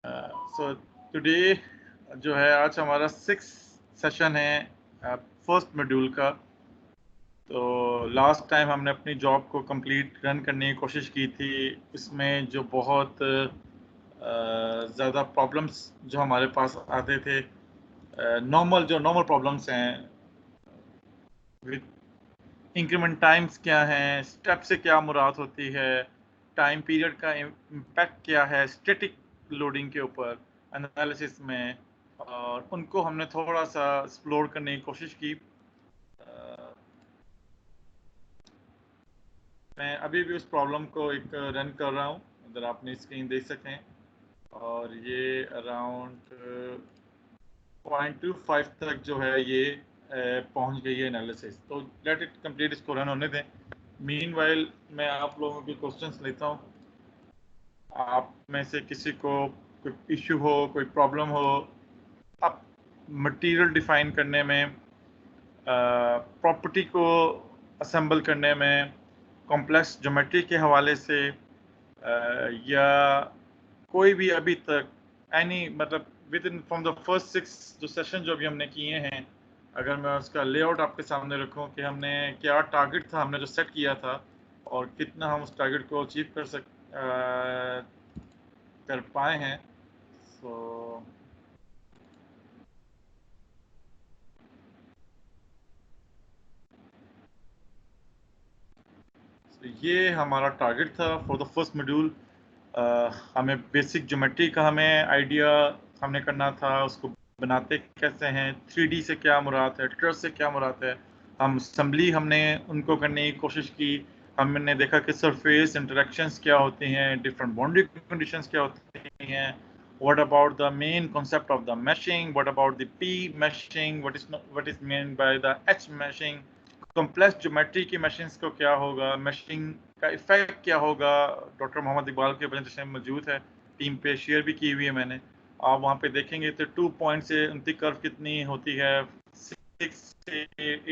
So today जो है आज हमारा 6 सेशन है फर्स्ट मॉड्यूल का। तो लास्ट टाइम हमने अपनी जॉब को कंप्लीट रन करने की कोशिश की थी। इसमें जो बहुत ज़्यादा प्रॉब्लम्स जो हमारे पास आते थे, नॉर्मल प्रॉब्लम्स हैं विद इंक्रीमेंट टाइम्स क्या हैं, स्टेप से क्या मुराद होती है, टाइम पीरियड का इम्पैक्ट क्या है स्टैटिक लोडिंग के ऊपर एनालिसिस में, और उनको हमने थोड़ा सा एक्सप्लोर करने की कोशिश की। मैं अभी भी उस प्रॉब्लम को एक रन कर रहा हूँ, अगर आपने स्क्रीन देख सकें, और ये अराउंड 0.25 तक जो है ये पहुंच गई है एनालिसिस। तो लेट इट कंप्लीट, इसको रन होने दें। मीनवाइल मैं आप लोगों के क्वेश्चंस लेता हूँ। आप में से किसी को कोई इश्यू हो, कोई प्रॉब्लम हो, आप मटेरियल डिफाइन करने में, प्रॉपर्टी को असेंबल करने में, कॉम्प्लेक्स ज्योमेट्री के हवाले से, या कोई भी अभी तक एनी मतलब with in from the first 6 जो सेशन जो अभी हमने किए हैं, अगर मैं उसका लेआउट आपके सामने रखूं कि हमने क्या टारगेट था, हमने जो सेट किया था, और कितना हम उस टारगेट को अचीव कर पाए हैं। सो ये हमारा टारगेट था फॉर द फर्स्ट मॉड्यूल। हमें बेसिक ज्योमेट्री का हमें आइडिया हमने करना था, उसको बनाते कैसे हैं, 3D से क्या मुराद है, ट्रस से क्या मुराद है। हम असेंबली हमने उनको करने की कोशिश की। हमने देखा कि सरफेस इंटरेक्शंस क्या होती हैं, डिफरेंट बाउंड्री कंडीशंस क्या होती हैं, what about the main concept of the meshing, what about the P meshing, what is meant by the H meshing, complex geometry की मशीन्स को क्या होगा, मशीन का इफेक्ट क्या होगा। डॉक्टर मोहम्मद इकबाल के प्रेजेंटेशन मौजूद है, टीम पे शेयर भी की हुई है मैंने। आप वहाँ पे देखेंगे तो 2 पॉइंट से उनकी कर्व कितनी होती है, 6 से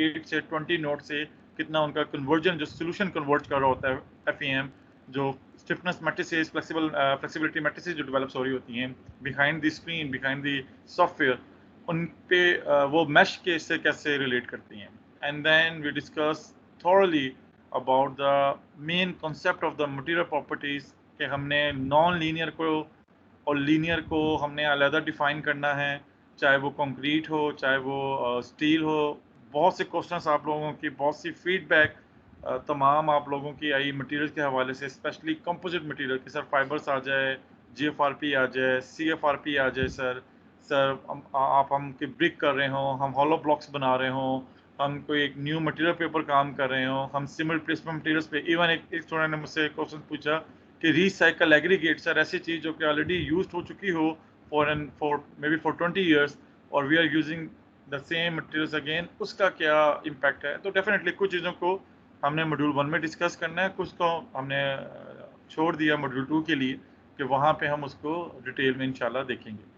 8 से 20 नोट से कितना उनका कन्वर्जन जो सोल्यूशन कन्वर्ट कर रहा होता है, एफईएम जो स्टिफनेस मैट्रिसेस, फ्लेक्सिबिलिटी मैट्रिसेस जो डेवलप हो रही होती हैं behind the screen, behind the software, उन पे वो मैश के से कैसे रिलेट करती हैं। And then we discuss thoroughly about the main concept of the material properties कि हमने नॉन लीनियर को और लीनियर को हमने अलग डिफाइन करना है, चाहे वो कंक्रीट हो, चाहे वो स्टील हो। बहुत से क्वेश्चंस आप लोगों की, बहुत सी फीडबैक तमाम आप लोगों की आई मटेरियल के हवाले से, स्पेशली कंपोजिट मटेरियल की। सर फाइबर्स आ जाए, जीएफआरपी आ जाए, सीएफआरपी आ जाए। सर हम की ब्रिक कर रहे हो, हम हॉलो ब्लॉक्स बना रहे हो, हम कोई एक न्यू मटेरियल पे ऊपर काम कर रहे हो, हम सिमिलर प्लेसमेंट मटेरियल्स पे। इवन एक स्टूडेंट ने मुझसे क्वेश्चन पूछा कि रीसाइकल एग्रीगेट, सर ऐसी चीज़ जो कि ऑलरेडी यूज हो चुकी हो for maybe for 20 years, और we are using the same materials again, उसका क्या इम्पैक्ट है। तो डेफिनेटली कुछ चीज़ों को हमने मॉड्यूल 1 में डिस्कस करना है, कुछ को हमने छोड़ दिया मॉड्यूल 2 के लिए कि वहाँ पे हम उसको डिटेल में इंशाल्लाह देखेंगे।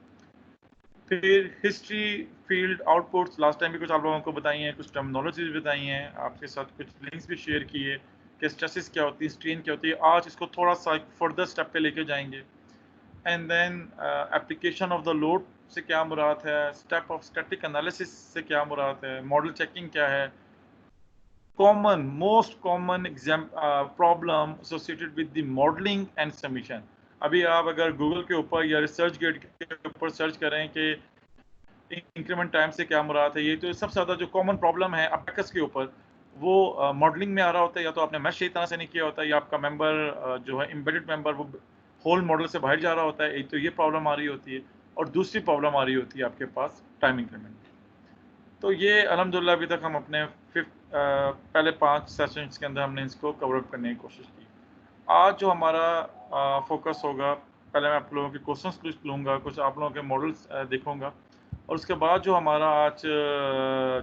फिर history, field outputs, last time भी कुछ आप लोगों को बताई हैं, कुछ टर्मिनोलॉजीज बताई हैं, आपके साथ कुछ लिंक्स भी शेयर किए कि स्ट्रेसेस क्या होती है, स्ट्रेन क्या होती है। आज इसको थोड़ा सा फर्दर स्टेप पे लेके जाएंगे। And then application of the load से क्या मुराद है, स्टेप ऑफ स्टैटिक एनालिसिस से क्या मुराद है, मॉडल चेकिंग क्या है, common most common exam problem associated with the modelling and submission. अभी आप अगर गूगल के ऊपर या रिसर्च गेट के ऊपर सर्च करें कि इंक्रीमेंट टाइम से क्या मुराद है, ये तो सबसे ज़्यादा जो कॉमन प्रॉब्लम है अबैकस के ऊपर, वो मॉडलिंग में आ रहा होता है। या तो आपने मैश सही तरह से नहीं किया होता है, या आपका मेंबर जो है एम्बेडेड मेंबर वो होल मॉडल से बाहर जा रहा होता है। एक तो ये प्रॉब्लम आ रही होती है, और दूसरी प्रॉब्लम आ रही होती है आपके पास टाइम इंक्रीमेंट। तो ये अल्हम्दुलिल्लाह अभी तक हम अपने पहले 5 सेशंस के अंदर हमने इसको कवर अप करने की कोशिश की। आज जो हमारा फोकस होगा, पहले मैं आप लोगों के क्वेश्चंस कुछ लूँगा, कुछ आप लोगों के मॉडल्स देखूँगा, और उसके बाद जो हमारा आज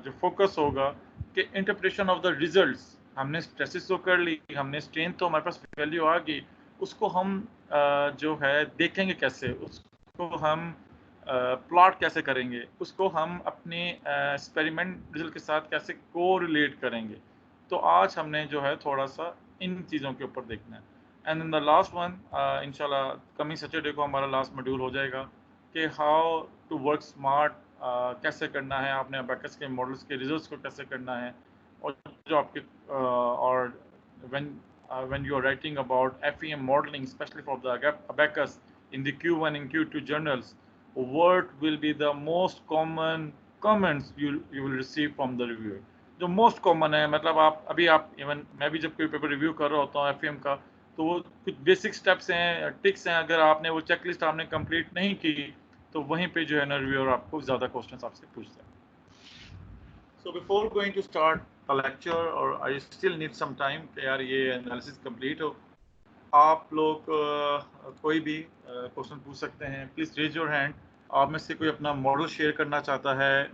जो फोकस होगा कि इंटरप्रिटेशन ऑफ द रिजल्ट्स। हमने स्ट्रेसेस तो कर ली, हमने स्ट्रेन तो हमारे पास वैल्यू आ गई, उसको हम जो है देखेंगे कैसे, उसको हम प्लॉट कैसे करेंगे, उसको हम अपने एक्सपेरिमेंट रिजल्ट के साथ कैसे को रिलेट करेंगे। तो आज हमने जो है थोड़ा सा इन चीज़ों के ऊपर देखना है। And in the last one इंशाल्लाह कमिंग सैटरडे को हमारा लास्ट मॉड्यूल हो जाएगा कि हाउ टू वर्क स्मार्ट, कैसे करना है आपने अबेकस के मॉडल्स के रिजल्ट्स को कैसे करना है, और जो आपके और when you are writing about FEM modeling, especially for the abacus in the Q1 and Q2 journals, what will be the most common comments you will receive from the reviewer? जो most common है, मतलब आप अभी आप even मैं भी जब कोई पेपर रिव्यू कर रहा होता हूँ एफएम का, तो वो कुछ बेसिक स्टेप्स हैं, टिक्स हैं, अगर आपने वो चेकलिस्ट आपने कंप्लीट नहीं की तो वहीं पे जो है ना रिव्यूअर आपको ज़्यादा क्वेश्चंस आपसे पूछता है. So before going to start a lecture, or I still need some time कि यार ये एनालिसिस कंप्लीट हो, आप लोग कोई भी क्वेश्चन पूछ सकते हैं. Please raise your hand. आप में से कोई अपना मॉडल शेयर करना चाहता है?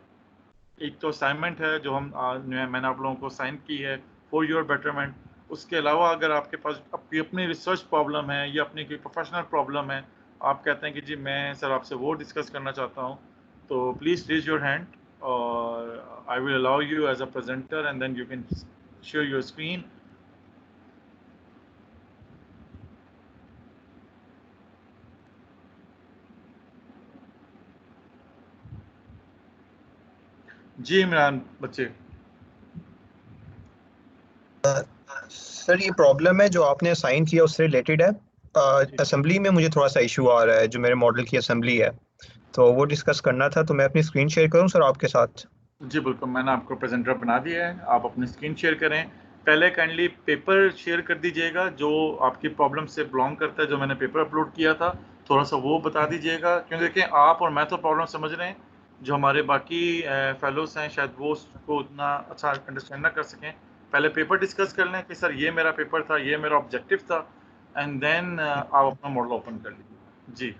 एक तो असाइनमेंट है जो मैंने आप लोगों को साइन की है फॉर योर बेटरमेंट. उसके अलावा अगर आपके पास अपनी रिसर्च प्रॉब्लम है या अपनी कोई प्रोफेशनल प्रॉब्लम है, आप कहते हैं कि जी मैं सर आपसे वो डिस्कस करना चाहता हूँ, तो प्लीज़ रेज योर हैंड और I will allow you as a presenter and then you can share your screen. जी इमरान बच्चे. सर ये प्रॉब्लम है जो आपने असाइन किया उससे रिलेटेड है. असेंबली में मुझे थोड़ा सा इशू आ रहा है, जो मेरे मॉडल की असेंबली है, तो वो डिस्कस करना था. तो मैं अपनी स्क्रीन शेयर करूं सर आपके साथ? जी बिल्कुल, मैंने आपको प्रेजेंटर बना दिया है, आप अपनी स्क्रीन शेयर करें. पहले काइंडली पेपर शेयर कर दीजिएगा जो आपकी प्रॉब्लम से बिलोंग करता है, जो मैंने पेपर अपलोड किया था, थोड़ा सा वो बता दीजिएगा. क्योंकि देखिए आप और मैं तो प्रॉब्लम समझ रहे हैं, जो हमारे बाकी फेलोज हैं शायद वो उसको उतना अच्छा अंडरस्टैंड ना कर सकें. पहले पेपर डिस्कस कर लें कि सर ये मेरा पेपर था, ये मेरा ऑब्जेक्टिव था, एंड देन आप अपना मॉडल ओपन कर लीजिए. जी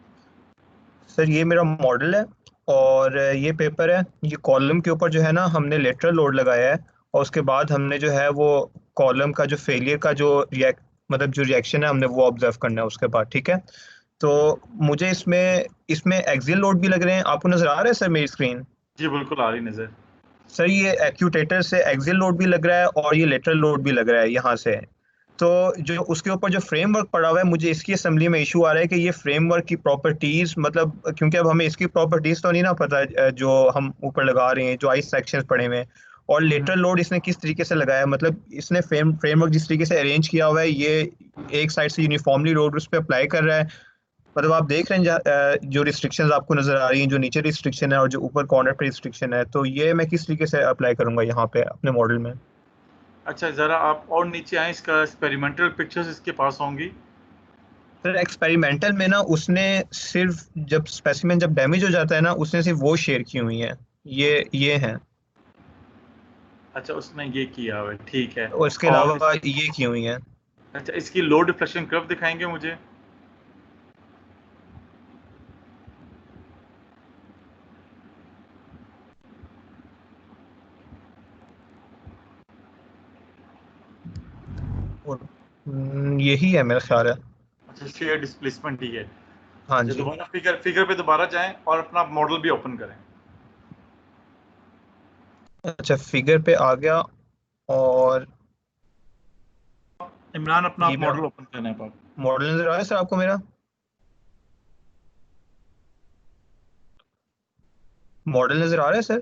सर ये मेरा मॉडल है और ये पेपर है. ये कॉलम के ऊपर जो है ना हमने लेटरल लोड लगाया है, और उसके बाद हमने जो है वो कॉलम का जो फेलियर का जो मतलब जो रिएक्शन है हमने वो ऑब्जर्व करना है उसके बाद. ठीक है, तो मुझे इसमें इसमें एक्सियल लोड भी लग रहे हैं. आपको नजर आ रहा है सर मेरी स्क्रीन? जी बिल्कुल आ रही नज़र. सर ये एक्यूटेटर से एक्सियल लोड भी लग रहा है और ये लेटरल लोड भी लग रहा है यहाँ से. तो जो उसके ऊपर जो फ्रेमवर्क पड़ा हुआ है, मुझे इसकी असेंबली में इशू आ रहा है कि ये फ्रेमवर्क की प्रॉपर्टीज, मतलब क्योंकि अब हमें इसकी प्रॉपर्टीज तो नहीं ना पता, जो हम ऊपर लगा रहे हैं, जो आई सेक्शंस पड़े हुए हैं, और लेटरल लोड इसने किस तरीके से लगाया है. मतलब इसने फ्रेमवर्क जिस तरीके से अरेंज किया हुआ है, ये एक साइड से यूनिफॉर्मली लोड उस पर अप्लाई कर रहा है. मतलब आप देख रहे हैं जो रिस्ट्रिक्शंस आपको नजर आ रही हैं, जो नीचे रिस्ट्रिक्शन है और जो ऊपर कॉर्नर पे रिस्ट्रिक्शन है, तो ये मैं किस तरीके से अप्लाई करूंगा यहाँ पे अपने मॉडल में? अच्छा ज़रा आप और नीचे आए, इसका एक्सपेरिमेंटल पिक्चर्स इसके पास होंगी. सर एक्सपेरिमेंटल में ना उसने सिर्फ जब स्पेसिमेन जब डैमेज हो जाता है ना, उसने सिर्फ वो शेयर की हुई है. ये हैं. अच्छा उसने ये किया हुआ है, ठीक है. और इसके और अलावा ये की हुई हैं. अच्छा इसकी लो डिफ्लेक्शन कर्व दिखाएंगे मुझे. और यही है मेरा ख्याल है. अच्छा शेयर डिस्प्लेसमेंट ही है. हाँ अच्छा जी. दोबारा फिगर पे दोबारा जाएं और अपना मॉडल भी ओपन करें. अच्छा फिगर पे आ गया. और इमरान अपना जी आप मेरा मॉडल ओपन करना है आप. मॉडल नजर आ रहा है सर आपको मेरा? मॉडल नजर आ रहा है सर?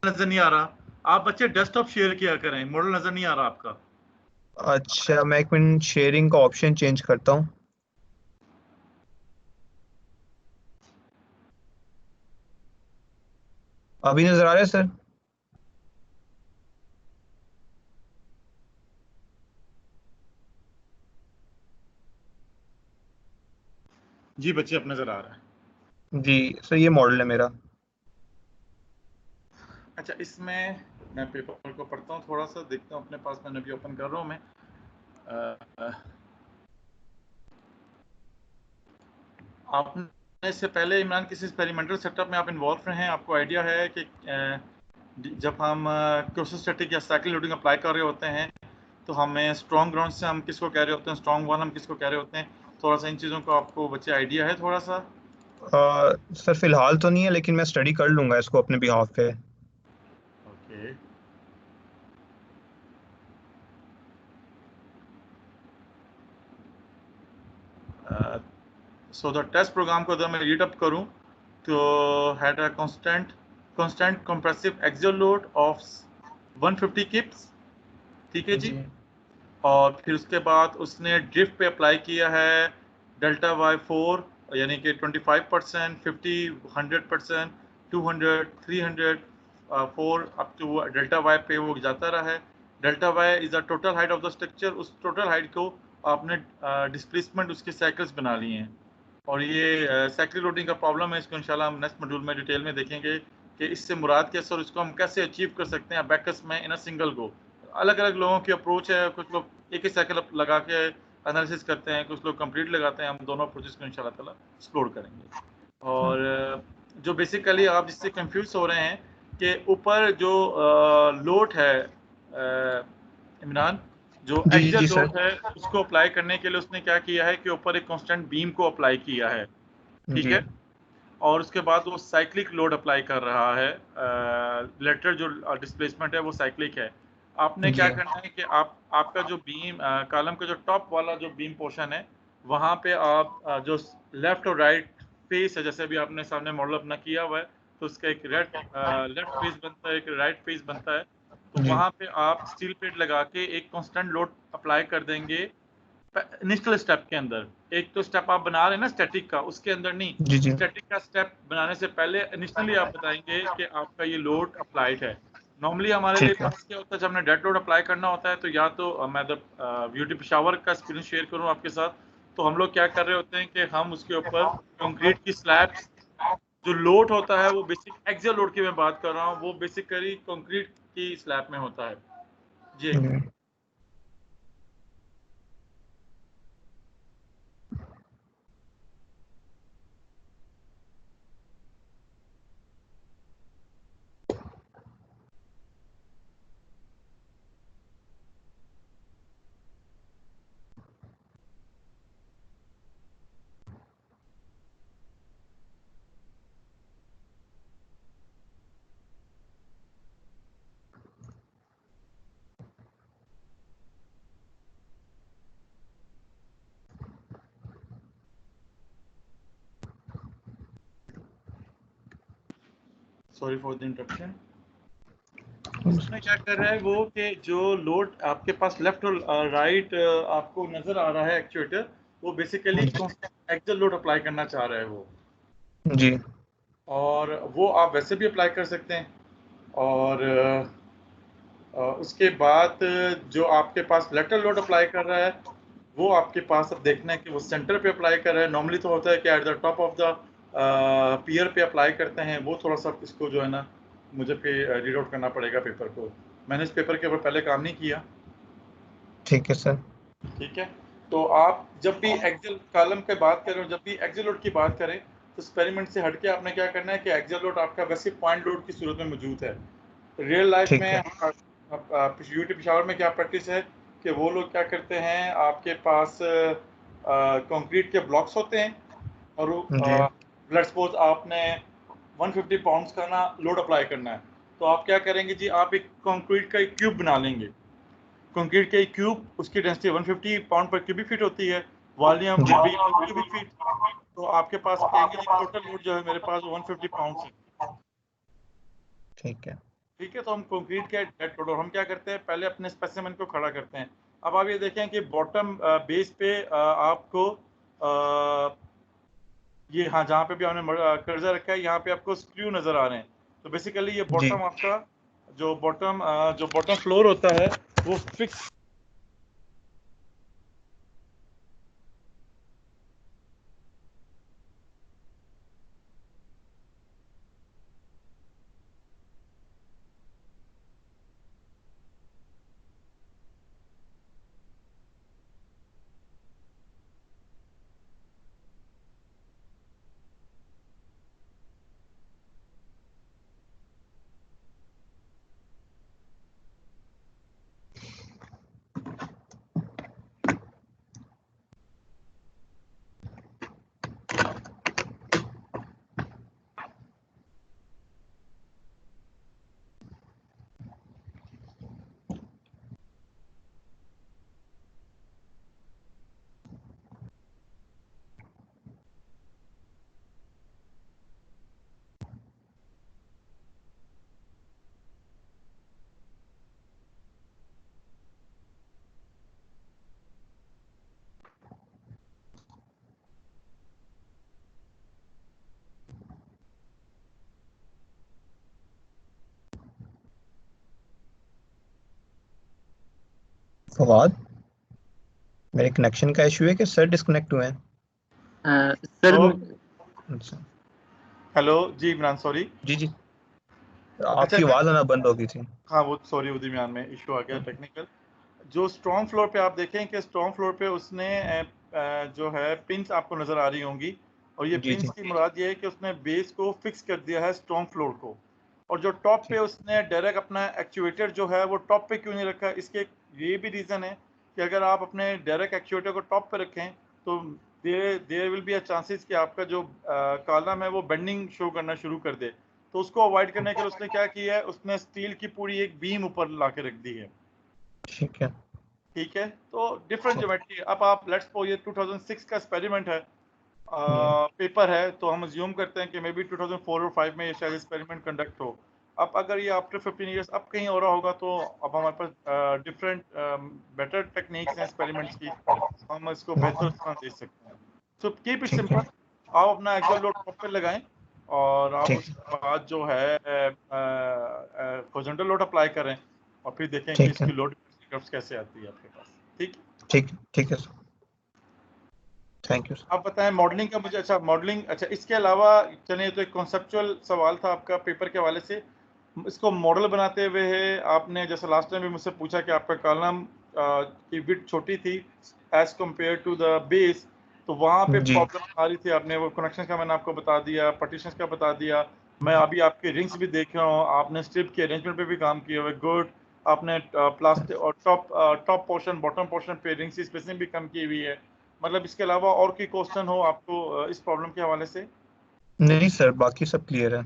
नजर नहीं आ रहा. आप बच्चे डेस्कटॉप शेयर किया करें, मॉडल नजर नहीं आ रहा आपका. अच्छा मैं एक मिनट शेयरिंग का ऑप्शन चेंज करता हूँ. अभी नजर आ रहा है सर? जी बच्चे अब नजर आ रहा है. जी सर ये मॉडल है मेरा. अच्छा इसमें मैं पेपर को पढ़ता हूँ, थोड़ा सा देखता हूँ अपने पास, मैंने अभी ओपन कर रहा हूँ मैं. आपने इससे पहले इमरान किसी एक्सपेरिमेंटल सेटअप में आप इन्वॉल्व रहे हैं? आपको आइडिया है कि जब हम क्रोसिस्टैटिक या साइकिल लोडिंग अप्लाई कर रहे होते हैं तो हमें स्ट्रॉन्ग ग्राउंड से हम किसको कह रहे होते हैं, स्ट्रॉन्ग वन हम किसको कह रहे होते हैं? थोड़ा सा इन चीज़ों को आपको बच्चे आइडिया है थोड़ा सा? सर फिलहाल तो नहीं है, लेकिन मैं स्टडी कर लूंगा इसको अपने बिहाफ पे. Okay so the test program को अगर मैं रीड अप करूं तो had a constant compressive axial load of 150 kips, ठीक है जी। जी और फिर उसके बाद उसने ड्रिफ्ट पे अप्लाई किया है डेल्टा वाई 4, यानी कि 25%, 50, 100%, 200, 300, 4 अप टू डेल्टा वाई पे वो जाता रहा है। Delta Y is the total height of the structure. उस टोटल हाइट को आपने डिस्प्लेसमेंट उसके साइकिल्स बना लिए हैं। और ये साइकिल लोडिंग का प्रॉब्लम है, इसको इंशाल्लाह हम नेक्स्ट मॉड्यूल में डिटेल में देखेंगे कि इससे मुराद क्या है और इसको हम कैसे अचीव कर सकते हैं बैकस में इन अ सिंगल गो। अलग अलग लोगों की अप्रोच है, कुछ लोग एक ही साइकिल लगा के एनालिसिस करते हैं, कुछ लोग कंप्लीट लगाते हैं। हम दोनों अप्रोचेस को इंशाल्लाह ताला एक्सप्लोर करेंगे। और जो बेसिकली आप जिससे कंफ्यूज हो रहे हैं कि ऊपर जो लोड है इमरान, जो जी जी एक्सियल जी सर। लोड है उसको अप्लाई करने के लिए उसने क्या किया है कि ऊपर एक कांस्टेंट बीम को अप्लाई किया है, ठीक जी है। और उसके बाद वो साइक्लिक लोड अप्लाई कर रहा है। लेटरल जो डिस्प्लेसमेंट है वो साइक्लिक है। आपने क्या जी करना है कि आप आपका जो बीम कॉलम का जो टॉप वाला जो बीम पोर्शन है वहां पे आप जो लेफ्ट और राइट फेस है, जैसे अभी आपने सामने मॉडल अपना किया हुआ है, तो उसका एक लेफ्ट फेस बनता है, एक राइट फेस बनता है। तो जी वहां पे आप स्टील प्लेट लगा के एक कांस्टेंट लोड अप्लाई कर देंगे इनिशियल स्टेप के अंदर। एक तो स्टेप आप बना रहे हैं ना स्टैटिक का, उसके अंदर नहीं। जी जी स्टैटिक का स्टेप बनाने से पहले इनिशियली आप बताएंगे कि आपका ये लोड अप्लाइड है। नॉर्मली हमारे लिए ठीक है। पास क्या होता है, जब हमने डेड लोड अप्लाई करना होता है तो या तो मैं ब्यूटी पिशावर का एक्सपीरियंस शेयर करूं आपके साथ, तो हम लोग क्या कर रहे होते हैं कि हम उसके ऊपर कंक्रीट की स्लैब्स, जो लोड होता है वो बेसिक एक्सियल लोड की मैं बात कर रहा हूँ, वो बेसिकली कंक्रीट की स्लैब में होता है जी। जी सॉरी फॉर द इंटरप्शन। उसमें क्या कर रहा है वो कि जो लोड आपके पास लेफ्ट और राइट आपको नजर आ रहा है एक्चुएटर, वो बेसिकली एक्सियल लोड अप्लाई करना चाह रहा है वो। जी और वो आप वैसे भी अप्लाई कर सकते हैं। और उसके बाद जो आपके पास लेटरल लोड अप्लाई कर रहा है वो आपके पास अब देखना है कि वो सेंटर पे अप्लाई कर रहा है। नॉर्मली तो होता है कि at the top of the pier पे अप्लाई करते हैं। वो थोड़ा सा इसको जो है ना मुझे रीड आउट करना पड़ेगा पेपर को। मैंने इस पेपर के ऊपर पहले काम नहीं किया, ठीक है सर। ठीक है। तो आप जब भी एक्सेल कॉलम की बात करें और जब भी एक्सेल लोड की बात करें तो एक्सपेरिमेंट से हटके आपने क्या करना है कि एक्सेल लोड आपका वैसे पॉइंट लोड की सूरत में मौजूद है। रियल लाइफ ठीक में है। यूटी पिशावर में क्या प्रैक्टिस है कि वो लोग क्या करते हैं, आपके पास कंक्रीट के ब्लॉक्स होते हैं और जी लेट्स सपोज आपने 150 पाउंड्स का ना लोड अप्लाई करना है। तो आप क्या करेंगे जी, आप एक कंक्रीट का एक क्यूब बना लेंगे। कंक्रीट का एक क्यूब, उसकी density 150 pound per cubic feet होती है, वॉल्यूम जी विल बी क्यूबिक फीट। तो आपके पास कहेंगे जी टोटल लोड जो है मेरे पास 150 पाउंड है, ठीक है। ठीक है। तो हम कंक्रीट के डेड लोड, और हम क्या करते हैं पहले अपने स्पेसिमेन को खड़ा करते हैं। अब आप ये देखें कि बॉटम बेस पे आपको ये हाँ जहाँ पे भी हमने कर्जा रखा है यहाँ पे आपको स्क्रू नजर आ रहे हैं। तो बेसिकली ये जी बॉटम आपका जो बॉटम फ्लोर होता है वो फिक्स। फवाद, मेरे कनेक्शन का इशू है कि सर डिस्कनेक्ट हुए हैं? सर अच्छा, हेलो जी इमरान, सॉरी। जी जी, अच्छा आपकी आवाज़ आना बंद हो गई थी। हाँ वो सॉरी, उदयमान में इशू आ गया टेक्निकल। जो स्ट्रॉन्ग फ्लोर पे आप देखें कि स्ट्रॉन्ग फ्लोर पे उसने जो है पिंस आपको नजर आ रही होंगी, और ये जी जी, पिंस की मुराद ये है कि उसने बेस को फिक्स कर दिया है स्ट्रॉन्ग फ्लोर को। और जो टॉप पे ठीक उसने डायरेक्ट अपना एक्चुएटर जो है वो टॉप पे क्यों नहीं रखा, इसके ये भी रीज़न है कि अगर आप अपने डायरेक्ट एक्चुएटर को टॉप पे रखें तो there will be a chances कि आपका जो कॉलम है वो बेंडिंग शो करना शुरू कर दे। तो उसको अवॉइड करने के लिए उसने क्या किया है, उसने स्टील की पूरी एक बीम ऊपर ला के रख दी है। ठीक है, ठीक है, तो डिफरेंट ठीक, ज्योमेट्री। अब आप लेट्स सपोज ये 2006 का एक्सपेरिमेंट है, जी पेपर है, तो हम अज्यूम करते हैं कि मे बी 2004 और 5 में ये शायद एक्सपेरिमेंट कंडक्ट हो। अब अगर ये आफ्टर 15 इयर्स अब कहीं हो रहा होगा, तो अब हमारे पास डिफरेंट बेटर टेक्निक्स हैं एक्सपेरिमेंट्स की, हम इसको बेहतर तरह दे सकते हैं। सो कीप इट ठीक है, सिंपल, आप अपना एक्सेल लोड टॉप पे लगाएं, और आप ठीक उसके बाद जो है हॉरिजॉन्टल लोड अप्लाई करें, और फिर देखें कि ठीक है, इसकी लोड कर्व्स कैसे आती है आपके पास। ठीक। ठीक ठीक है सर, थैंक यू सर। आप बताएं मॉडलिंग का मुझे, अच्छा मॉडलिंग, अच्छा इसके अलावा चलिए, तो एक कॉन्सेप्चुअल सवाल था आपका पेपर के हवाले से। इसको मॉडल बनाते हुए है आपने, जैसे लास्ट टाइम भी मुझसे पूछा कि आपका कॉलम की विड्थ छोटी थी as compare to the base, तो वहाँ पे जी प्रॉब्लम आ रही थी। आपने वो कनेक्शन का मैंने आपको बता दिया, पार्टीशन का बता दिया, मैं अभी आपके रिंग्स भी देख रहा हूँ, आपने स्ट्रिप के अरेंजमेंट पे भी काम किया हुआ है, गुड। आपने प्लास्टिक और टॉप पोर्शन बॉटम पोर्शन पे रिंग की स्पेसिंग भी कम की हुई है। मतलब इसके अलावा और कोई क्वेश्चन हो आपको इस प्रॉब्लम के हवाले से? नहीं सर, बाकी सब क्लियर है।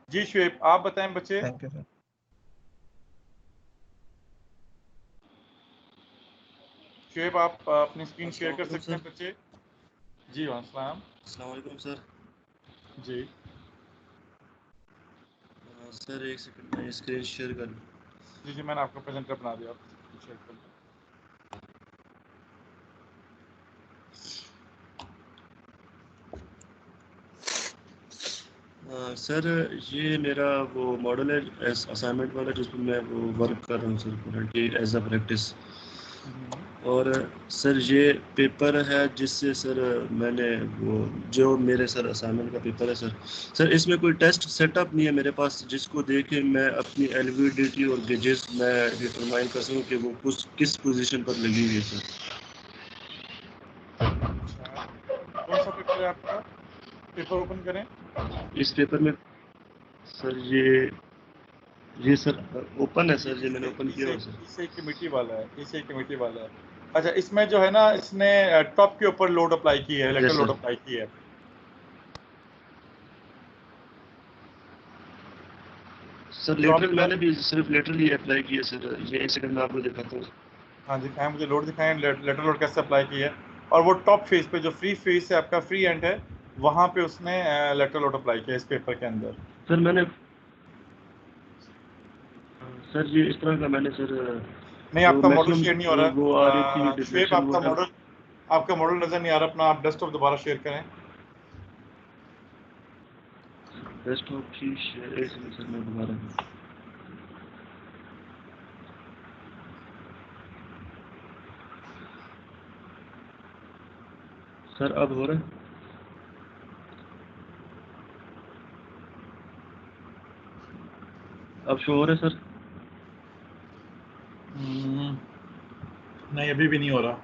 जी शुएब, आप बताएं बच्चे। Thank you sir. शुएब, आप अपनी स्क्रीन शेयर अस्सलाम कर वालेकुम सकते हैं सर। बच्चे। जी वालेकुम अस्सलाम वालेकुम सर। जी। सर एक सेकंड मैं स्क्रीन शेयर कर लूँ। जी जी, मैंने आपको प्रेजेंटर बना दिया, आप शेयर कर लें। सर ये मेरा वो मॉडल है असाइनमेंट वाला जिसमें मैं वो वर्क कर रहा हूँ sir currently as a practice. और सर ये पेपर है जिससे सर मैंने वो जो मेरे सर असाइनमेंट का पेपर है सर। सर इसमें कोई टेस्ट सेटअप नहीं है मेरे पास जिसको देके मैं अपनी एलवीडीटी और गेजेस मैं डिटरमाइन कर सकूँ कि वो किस पोजीशन पर लगी हुई है सर। अच्छा, कौन सा पेपर है आपका? पेपर ओपन करें। इस पेपर में सर ये सर ओपन है सर, ये मैंने ओपन किया हुआ सर। इसे कमेटी वाला है, इसे कमेटी वाला है। अच्छा, इसमें जो है ना, इसने टॉप के ऊपर लोड अप्लाई की है, later yes load sir. Apply की है। सर तो लेटरल आपका, मैंने भी सिर्फ लेटरल ही अप्लाई किया सर। ये एक सेकंड में आपको दिखाता हूँ। हाँ दिखाएं मुझे, लोड दिखाएं, लेटर लोड कैसे अप्लाई की है। और वो टॉप फेस पे जो फ्री फेस है आपका, फ्री एंड है, वहां पे उसने लेटर लोड अप्लाई किया इस पेपर के अंदर। सर मैंने सर ये इस तरह का मैंने सर नहीं, जो आपका मॉडल मैक्सिमम शेयर नहीं हो वो आ रही थी रहा शुएब, डिफ्लेक्शन वो है। आपका मॉडल नजर नहीं आ रहा अपना, आप डेस्कटॉप दोबारा शेयर करें। डेस्कटॉप की शेयर एक सेकंड सर मैं दोबारा सर अब हो रहा है। अब शो हो रहा है सर। नहीं, अभी भी नहीं हो रहा।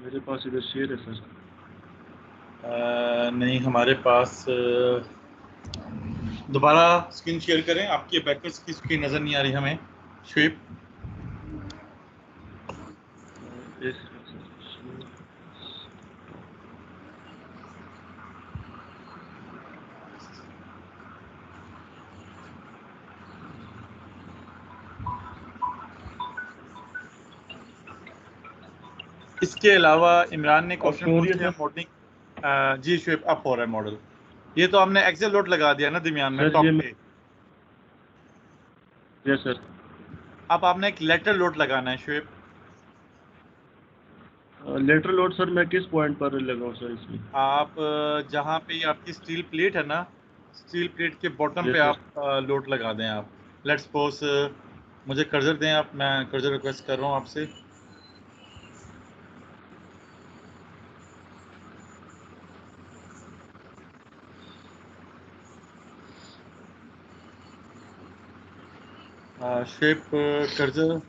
मेरे पास इधर शेयर है सर। नहीं, हमारे पास दोबारा स्क्रीन शेयर करें, आपकी बैकअप की स्क्रीन नजर नहीं आ रही हमें शुएब। एक सेकंड सर। इसके अलावा इमरान ने अब क्वेश्चन शो हो रही पूछे है हैं सर। मॉडलिंग। जी शुएब, अप हो रहा है मॉडल। ये तो हमने एक्सेल लोड लगा दिया ना दरमियान में सर ये टॉप पे। Yes sir. अब आपने एक लेटर लोड लगाना है शुएब। लेटरल लोड सर मैं किस पॉइंट पर लगाऊं सर इसमें? आप जहाँ पे ये आपकी स्टील प्लेट है ना, स्टील प्लेट के बॉटम Yes, पे sir. आप लोड लगा दें आप। लेट्स सपोज मुझे कर्जर दें आप, मैं कर्जर रिक्वेस्ट कर रहा हूँ आपसे। Shape cursor.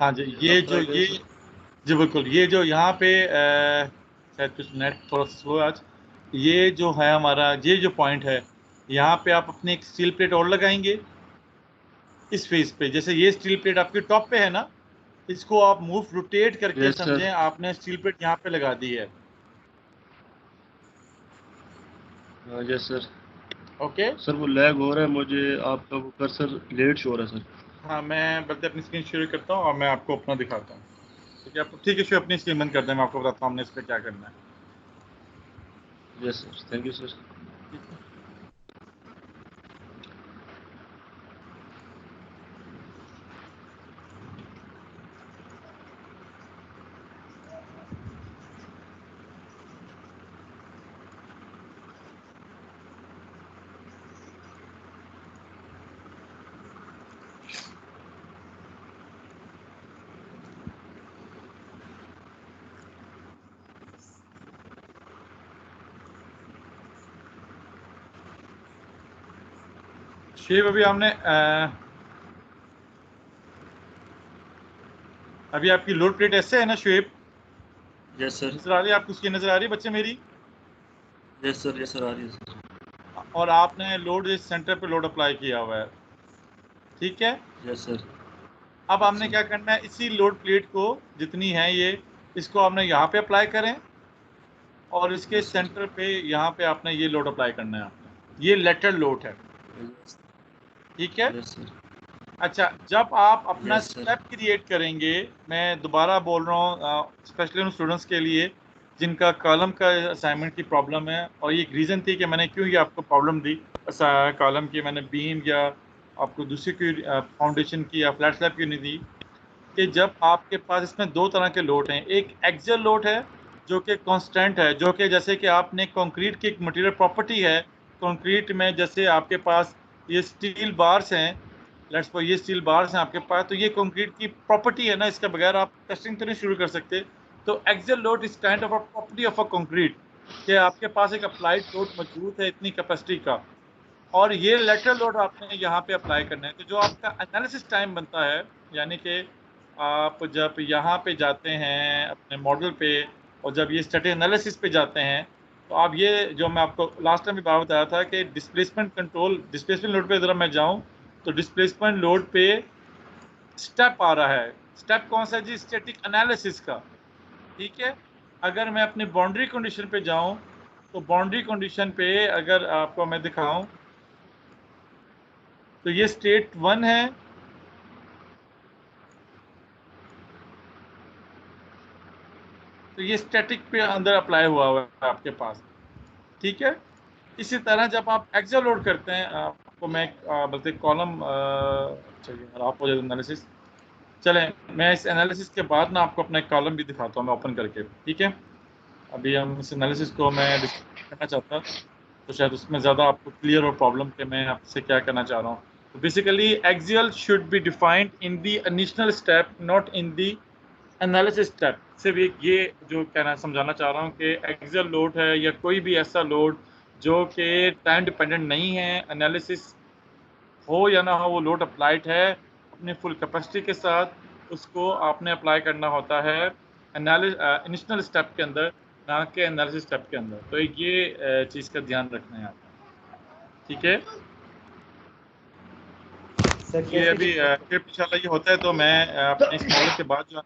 हाँ जी, ये अब जो try करें, ये sir. जी बिल्कुल, ये जो यहाँ पे शायद कुछ नेट थोड़ा सा स्लो है आज। ये जो है हमारा, ये जो पॉइंट है, यहाँ पे आप अपनी एक स्टील प्लेट और लगाएंगे इस फेस पे। जैसे ये स्टील प्लेट आपके टॉप पे है ना, इसको आप मूव रोटेट करके Yes, sir. समझें आपने स्टील प्लेट यहाँ पे लगा दी है। Yes, sir. ओके। सर वो लैग हो रहा है, मुझे आपका वो कर्सर लेट शो हो रहा है सर। हाँ, मैं बल्कि अपनी स्क्रीन शेयर करता हूँ और मैं आपको अपना दिखाता हूँ। ठीक है, आप ठीक है, शेयर अपनी स्क्रीन बंद कर दें, मैं आपको बताता हूँ हमने इस पर क्या करना है। Yes sir, thank you sir. ठीक है। शेप अभी हमने अभी आपकी लोड प्लेट ऐसे है ना शेप? Yes sir. नजर आ रही है आपको? उसकी नजर आ रही है बच्चे मेरी? यस सर आ रही है सर। और आपने लोड इस सेंटर पे लोड अप्लाई किया हुआ है, ठीक है। Yes sir. अब हमने क्या करना है, इसी लोड प्लेट को जितनी है ये, इसको आपने यहाँ पे अप्लाई करें और इसके यस सर। सेंटर पे यहाँ पे आपने ये लोड अप्लाई करना है आपने। ये लेटरल लोड है, ठीक है। Yes sir. अच्छा, जब आप अपना यस सर। स्टेप क्रिएट करेंगे, मैं दोबारा बोल रहा हूँ स्पेशली उन स्टूडेंट्स के लिए जिनका कॉलम का असाइनमेंट की प्रॉब्लम है, और ये एक रीज़न थी कि मैंने क्यों ये आपको प्रॉब्लम दी कॉलम की, मैंने बीम या आपको दूसरी कोई फाउंडेशन की या फ्लैट स्लैब की नहीं दी, कि जब आपके पास इसमें दो तरह के लोड हैं। एक एक्सियल लोड है जो कि कांस्टेंट है, जो कि जैसे कि आपने कंक्रीट की एक मटेरियल प्रॉपर्टी है, कंक्रीट में जैसे आपके पास ये स्टील बार्स हैं, लेट्स सपोज ये स्टील बार्स हैं आपके पास, तो ये कंक्रीट की प्रॉपर्टी है ना, इसके बगैर आप टेस्टिंग तो नहीं शुरू कर सकते। तो axial load is kind of a property of a concrete, कि आपके पास एक अप्लाइड लोड मौजूद है इतनी कैपेसिटी का, और ये लेटरल लोड आपने यहाँ पे अप्लाई करना है। तो जो आपका एनालिसिस टाइम बनता है, यानी कि आप जब यहाँ पे जाते हैं अपने मॉडल पे और जब ये स्टैटिक एनालिसिस पे जाते हैं, तो आप ये जो मैं आपको लास्ट टाइम भी बात बताया था कि डिस्प्लेसमेंट कंट्रोल, डिस्प्लेसमेंट लोड पे ज़रा मैं जाऊँ तो डिस्प्लेसमेंट लोड पे स्टेप आ रहा है। स्टेप कौन सा जी? स्टैटिक एनालिसिस का, ठीक है। अगर मैं अपनी बाउंड्री कंडीशन पे जाऊँ, तो बाउंड्री कंडीशन पे अगर आपको मैं दिखाऊं, तो ये स्टेट 1 है, तो ये स्टैटिक पे अंदर अप्लाई हुआ हुआ है आपके पास, ठीक है। इसी तरह जब आप एक्सेल लोड करते हैं, आपको मैं बल्कि कॉलम चलिए आप हो जाए एनालिसिस, चलें मैं इस एनालिसिस के बाद ना आपको अपना एक कॉलम भी दिखाता हूँ मैं ओपन करके, ठीक है। अभी हम इस एनालिसिस को मैं डिस्कस करना चाहता, तो शायद उसमें ज़्यादा आपको क्लियर और प्रॉब्लम के मैं आपसे क्या करना चाह रहा हूँ। तो basically axial should be defined in the initial step, not in the analysis step. सिर्फ एक ये जो कहना समझाना चाह रहा हूँ कि एक्सियल लोड है या कोई भी ऐसा लोड जो कि टाइम डिपेंडेंट नहीं है, एनालिसिस हो या ना हो वो लोड अप्लाइड है अपनी फुल कैपेसिटी के साथ, उसको आपने अप्लाई करना होता है इनिशियल स्टेप के अंदर, ना कि एनालिसिस स्टेप के अंदर। तो ये चीज़ का ध्यान रखना है आपको, ठीक है। ये अभी फिर इंशाल्लाह ये होता है तो मैं अपने इस मॉडल के बाद जो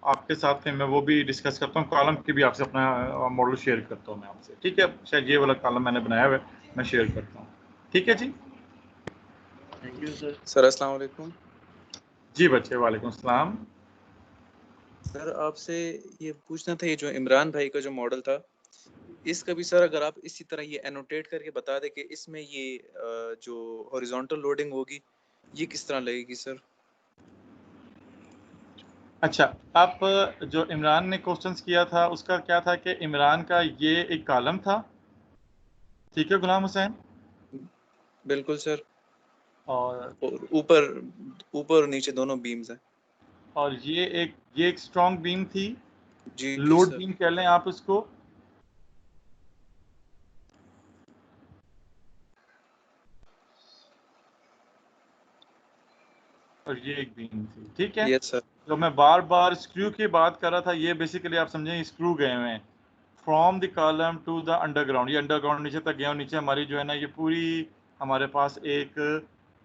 आपके साथ में मैं वो भी डिस्कस करता हूँ, कॉलम की भी आपसे अपना मॉडल शेयर करता हूँ मैं आपसे, ठीक है। शायद ये वाला कॉलम मैंने बनाया हुआ है, मैं शेयर करता हूँ, ठीक है जी। Thank you sir. सर अस्सलाम वालेकुम। जी बच्चे, वालेकुम सलाम। सर आपसे ये पूछना था, ये जो इमरान भाई का जो मॉडल था, इसका भी सर अगर आप इसी तरह ये एनोटेट करके बता दें कि इसमें ये जो हॉरिजॉन्टल लोडिंग होगी ये किस तरह लगेगी सर? अच्छा, आप जो इमरान ने क्वेश्चंस किया था उसका क्या था कि इमरान का ये एक कॉलम था, ठीक है गुलाम हुसैन, बिल्कुल सर। और और ऊपर ऊपर और नीचे दोनों बीम्स हैं। ये एक स्ट्रॉन्ग बीम थी, जी लोड सर। बीम कह लें आप इसको, और ये एक बीम थी, ठीक है। Yes sir. जो मैं बार बार स्क्रू की बात कर रहा था, ये बेसिकली आप समझें स्क्रू गए हुए हैं from the column to the underground, ये अंडरग्राउंड नीचे तक गया और नीचे हमारी जो है ना ये पूरी हमारे पास एक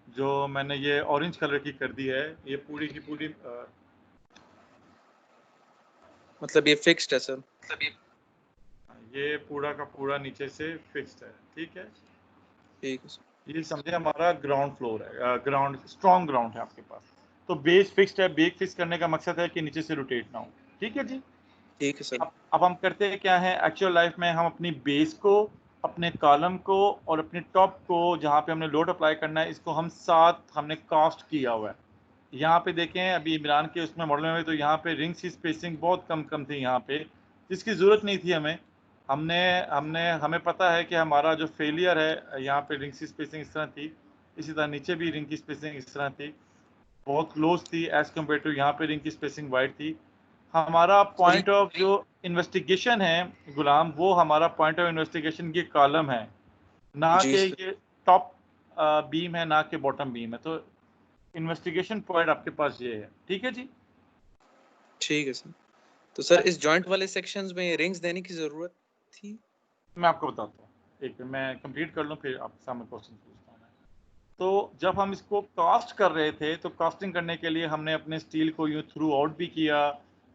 जो मैंने ये ऑरेंज कलर की कर दी है, ये पूरी की पूरी मतलब ये फिक्स्ड है सर। ये पूरा का पूरा नीचे से फिक्स्ड है, ठीक है। ठीक है सर। ये समझे हमारा ग्राउंड फ्लोर है, ग्राउंड स्ट्रॉन्ग ग्राउंड है आपके पास। तो बेस फिक्स्ड है, बेस फिक्स करने का मकसद है कि नीचे से रोटेट ना हो, ठीक है जी। ठीक है सर। अब हम करते हैं क्या है, एक्चुअल लाइफ में हम अपनी बेस को, अपने कॉलम को और अपने टॉप को जहाँ पे हमने लोड अप्लाई करना है, इसको हम साथ हमने कास्ट किया हुआ है। यहाँ पे देखें अभी इमरान के उसमें मॉडल में, तो यहाँ पे रिंग्स की स्पेसिंग बहुत कम थी यहाँ पे, जिसकी ज़रूरत नहीं थी हमें। हमने हमने हमें पता है कि हमारा जो फेलियर है, यहाँ पे रिंग्स की स्पेसिंग इस तरह थी, इसी तरह नीचे भी रिंग की स्पेसिंग इस तरह थी, बहुत क्लोज थी एज कम्पेयर टू यहाँ पे रिंग की स्पेसिंग वाइड थी। हमारा पॉइंट ऑफ जो इन्वेस्टिगेशन है गुलाम, वो हमारा पॉइंट ऑफ इन्वेस्टिगेशन ये कॉलम है, ना जी कि सर। ये टॉप बीम है, ना कि बॉटम बीम है। तो इन्वेस्टिगेशन पॉइंट आपके पास ये है, ठीक है जी। ठीक है सर। तो सर इस जॉइंट वाले सेक्शंस में रिंग्स देने की जरूरत थी? मैं आपको बताता हूँ, एक मिनट मैं कंप्लीट कर लूँ फिर आपके सामने क्वेश्चन पूछता हूँ मैं। तो जब हम इसको कास्ट कर रहे थे, तो कास्टिंग करने के लिए हमने अपने स्टील को यूँ थ्रू आउट भी किया,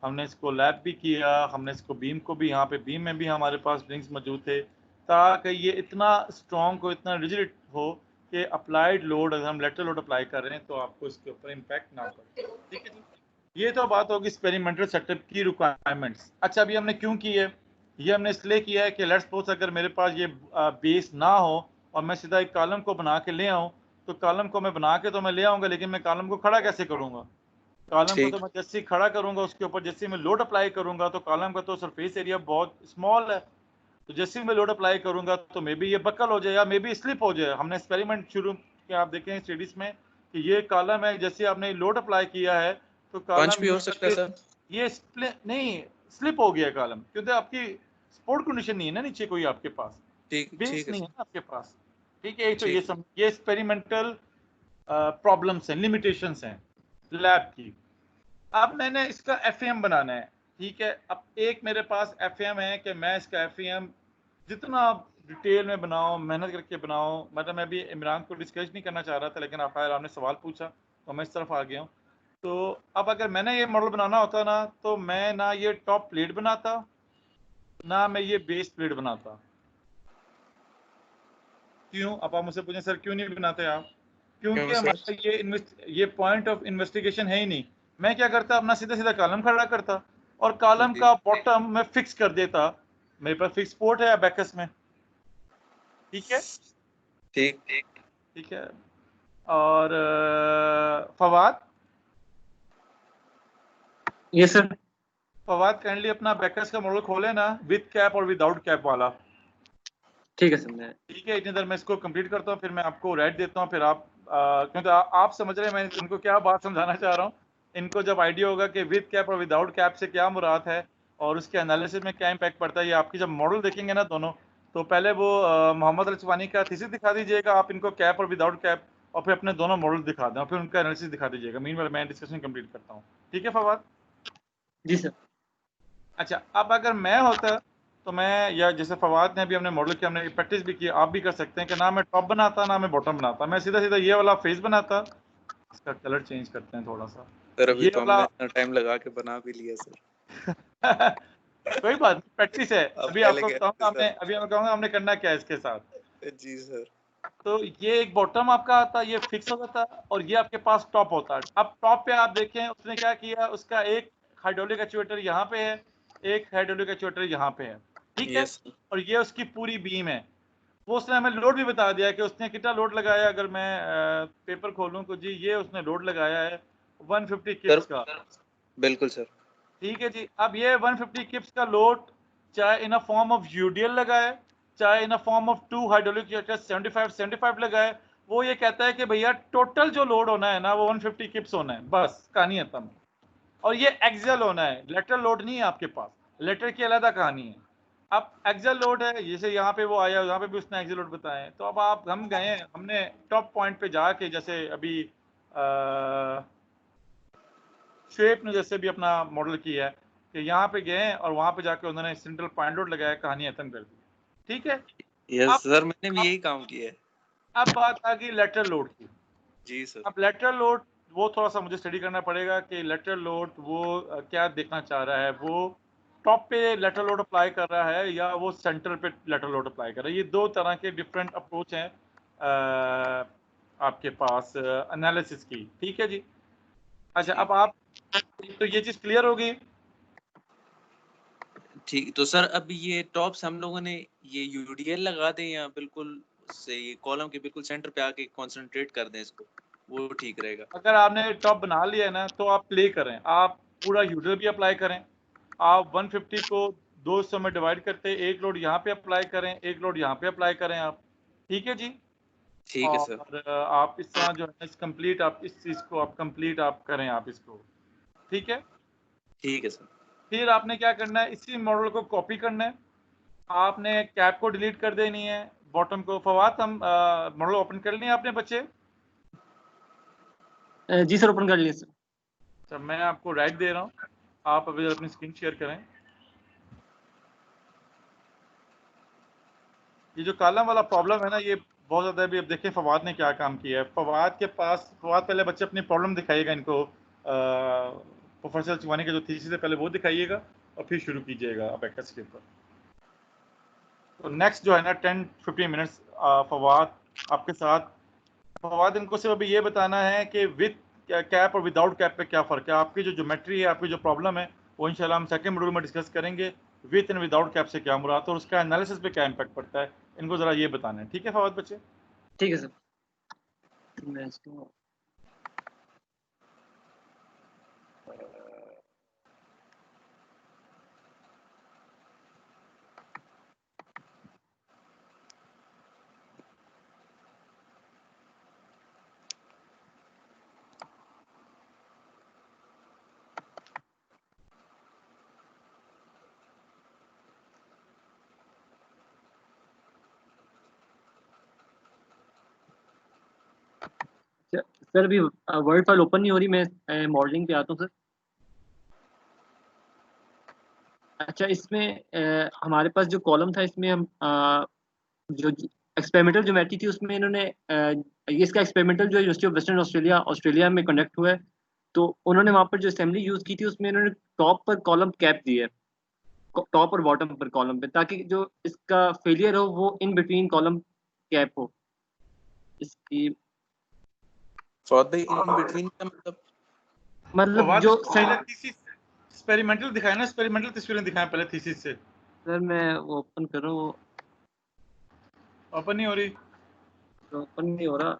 हमने इसको लैप भी किया, हमने इसको बीम को भी, यहाँ पे बीम में भी हमारे पास रिंग्स मौजूद थे, ताकि ये इतना स्ट्रॉन्ग हो, इतना रिजिड हो कि अप्लाइड लोड, अगर हम लेटरल लोड अप्लाई कर रहे हैं तो आपको इसके ऊपर इम्पैक्ट ना पड़े, ठीक है जी। ये तो बात होगी एक्सपेरिमेंटल सेटअप की रिक्वायरमेंट्स। अच्छा, अभी हमने क्यों की है, ये हमने इसलिए किया है कि लेट्स सपोज अगर मेरे पास ये बेस ना हो और मैं सीधा एक कॉलम को बना के ले आऊँ, तो कॉलम को मैं बना के तो मैं ले आऊँगा, लेकिन मैं कॉलम को खड़ा कैसे करूँगा? कॉलम को तो ठीक। मैं जैसे ही खड़ा करूँगा, उसके ऊपर जैसे ही मैं लोड अप्लाई करूँगा, तो कॉलम का तो सरफेस एरिया बहुत स्मॉल है, तो जैसे ही मैं लोड अप्लाई करूँगा तो मे बी ये बकल हो जाए या मे बी स्लिप हो जाए। हमने एक्सपेरिमेंट शुरू किया, आप देखें स्टडीज में कि ये कॉलम है, जैसे आपने लोड अप्लाई किया है तो पंच कॉलम भी हो सकता है सर? ये नहीं, स्लिप हो गया कॉलम, क्योंकि आपकी सपोर्ट कंडीशन नहीं है ना नीचे कोई आपके पास, ठीक बेस ठीक है नहीं है सर। ना आपके पास, ठीक है। तो ठीक। ये एक्सपेरिमेंटल प्रॉब्लम्स हैं, लिमिटेशंस हैं लैब की। अब मैंने इसका एफएम बनाना है, ठीक है। अब एक मेरे पास एफएम है कि मैं इसका एफएम जितना डिटेल में बनाऊं, मेहनत करके बनाऊं, मतलब मैं भी इमरान को डिस्कस नहीं करना चाह रहा था, लेकिन आपने सवाल पूछा तो मैं इस तरफ आ गया हूं। तो अब अगर मैंने ये मॉडल बनाना होता ना, तो मैं ना ये टॉप प्लेट बनाता, ना मैं ये बेस प्लेट बनाता। क्यों? अब आप मुझसे पूछें सर क्यों नहीं बनाते आप? क्यों क्योंकि सर? हमारा ये पॉइंट ऑफ इन्वेस्टिगेशन है ही नहीं। मैं क्या करता, अपना सीधा सीधा कॉलम खड़ा करता और कॉलम जी। का बॉटम मैं फिक्स कर देता, मेरे पास फिक्स पोर्ट है बैकस में, ठीक है। ठीक। ठीक है। और फवाद, ये सर। फवाद काइंडली अपना बैकस का मॉडल खोले ना, विद कैप और विदाउट कैप वाला। ठीक है सर। मैं ठीक है, इतनी देर मैं इसको कंप्लीट करता हूँ, फिर मैं आपको राइट देता हूँ, फिर आप क्योंकि आप समझ रहे हैं मैं इनको क्या बात समझाना चाह रहा हूँ। इनको जब आइडिया होगा कि विद कैप और विदाउट कैप से क्या मुराद है और उसके एनालिसिस में क्या इम्पैक्ट पड़ता है, ये आपकी जब मॉडल देखेंगे ना दोनों, तो पहले वो मोहम्मद अलचवानी का थीसिस दिखा दीजिएगा आप इनको, कैप और विदाउट कैप, और फिर अपने दोनों मॉडल दिखा दें और फिर उनका एनालिसिस दिखा दीजिएगा। मीनवाइल मैं डिस्कशन कंप्लीट करता हूँ, ठीक है फवाद? जी सर। अच्छा, अब अगर मैं होता तो मैं, या जैसे फवाद ने अभी हमने मॉडल की, हमने प्रैक्टिस भी की, आप भी कर सकते हैं कि ना मैं टॉप बनाता ना मैं बॉटम बनाता, मैं सीधा सीधा ये वाला फेस बनाता। इसका कलर चेंज करते हैं थोड़ा सा, सर अभी ये तो वाला हमने इतना टाइम लगा के बना भी लिया सर। कोई बात नहीं, प्रैक्टिस है। अब अभी पहले आपको क्या बताऊंगा सर? अभी मैं कहूँगा हमने करना क्या है इसके साथ। जी सर। तो ये एक बॉटम आपका आता है, ये फिक्स हो जाता है, और ये आपके पास टॉप होता है। अब टॉप पे आप देखें उसने क्या किया, उसका एक हाइड्रोलिक एक्चुएटर यहाँ पे है, एक हाइड्रोलिक एक्चुएटर यहाँ पे है, ठीक है। यस। और ये उसकी पूरी बीम है। वो उसने हमें लोड भी बता दिया कि उसने कितना लोड लगाया। अगर मैं पेपर खोलूं तो जी ये उसने लोड लगाया है 150 सर किप्स का। बिल्कुल सर। ठीक है जी। अब ये 150 किप्स का लोड चाहे in a form of UDL लगाए, चाहे in a form of 2 hydraulic reactor 75 लगाए, वो ये कहता है कि भैया टोटल जो लोड होना है ना वो 150 किप्स होना है, बस कहानी खत्म है। और ये एक्सियल होना है, लेटरल लोड नहीं है आपके पास, लेटर की अलग कहानी है। अब एक्सियल लोड है, जैसे यहाँ पे वो आया, यहाँ पे भी उसने एक्सियल लोड बताए। तो अब आप हम गए, हमने टॉप पॉइंट पे जाके, जैसे अभी शेप ने जैसे भी अपना मॉडल किया है कि यहाँ पे गए और वहां पे जाके उन्होंने सेंट्रल पॉइंट लोड लगाया, कहानी खत्म कर दी। ठीक है। यस अब सर, मैंने भी अब यही काम किया है। अब बात आ गई लेटरल लोड की। जी सर। अब लेटरल लोड वो थोड़ा सा मुझे स्टडी करना पड़ेगा कि लेटरल लोड वो क्या देखना चाह रहा है, वो टॉप पे लेटरल लोड अप्लाई कर रहा है या वो सेंटर पे लेटरल लोड अप्लाई कर रहा है। ये दो तरह के डिफरेंट अप्रोच हैं आपके पास एनालिसिस की। ठीक है जी। अच्छा, अब आप तो ये चीज क्लियर हो गई। ठीक, तो सर अब ये टॉप्स हम लोगों ने ये यूडीएल लगा दें या बिल्कुल से ये कॉलम के बिल्कुल सेंटर पे आके कंसंट्रेट कर दें इसको, वो ठीक रहेगा? अगर आपने टॉप बना लिया है ना तो आप प्ले करें, आप पूरा यूडीएल भी अप्लाई करें। आप 150 को 200 में डिवाइड करते, एक लोड यहाँ पे अप्लाई करें, एक लोड यहाँ पे अप्लाई करें आप। ठीक है जी। ठीक है सर। और आप इस तरह जो है इस कंप्लीट आप इस चीज को आप कंप्लीट आप करें आप इसको। ठीक है। ठीक है सर। फिर आपने क्या करना है, इसी मॉडल को कॉपी करना है। आपने कैप को डिलीट कर देनी है, बॉटम को। फवाद, हम मॉडल ओपन कर लिए आपने बच्चे? जी सर, ओपन कर लिए सर। तो मैं आपको राइट दे रहा हूँ, आप अभी अपनी स्क्रीन शेयर करें। ये जो कॉलम वाला प्रॉब्लम है ना, ये बहुत ज़्यादा है। अभी अब देखिए फवाद ने क्या काम किया है। फवाद के पास, फवाद पहले बच्चे अपनी प्रॉब्लम दिखाइएगा इनको, प्रोफेसर चुवानी के जो थीसिस है पहले वो दिखाइएगा और फिर शुरू कीजिएगा अबेकस के ऊपर। तो नेक्स्ट जो है ना 10-15 मिनट्स फवाद आपके साथ। फवाद, इनको सिर्फ अभी ये बताना है कि विद कैप और विदाउट कैप पे क्या फ़र्क है। आपकी जो ज्योमेट्री है, आपकी जो प्रॉब्लम है, वो इंशाल्लाह हम सेकंड मॉड्यूल में डिस्कस करेंगे। विथ एंड विदाउट कैप से क्या मुराद है और उसका एनालिसिस पे क्या इम्पैक्ट पड़ता है, इनको ज़रा ये बताना है। ठीक है फवाद बच्चे? ठीक है सर। मैं इसको सर अभी वर्ड फाइल ओपन नहीं हो रही, मैं मॉडलिंग पे आता हूँ सर। अच्छा, इसमें हमारे पास जो कॉलम था, इसमें हम जो एक्सपेरिमेंटल ज्योमेट्री थी उसमें इन्होंने ये इसका एक्सपेरिमेंटल जो university of western Australia Australia में कंडक्ट हुआ है, तो उन्होंने वहाँ पर जो असेंबली यूज की थी उसमें इन्होंने टॉप पर कॉलम कैप दी है, टॉप और बॉटम पर कॉलम पे, ताकि जो इसका फेलियर हो वो इन बिटवीन कॉलम कैप हो इसकी। फवाद भाई, इन बिटवीन का मतलब फवाद, जो इसको पहले थीसिस एक्सपेरिमेंटल दिखाए ना, एक्सपेरिमेंटल तस्वीरें दिखाएं पहले थीसिस से। सर मैं वो ओपन कर रहा हूँ, वो ओपन नहीं हो रही। ओपन नहीं हो रहा।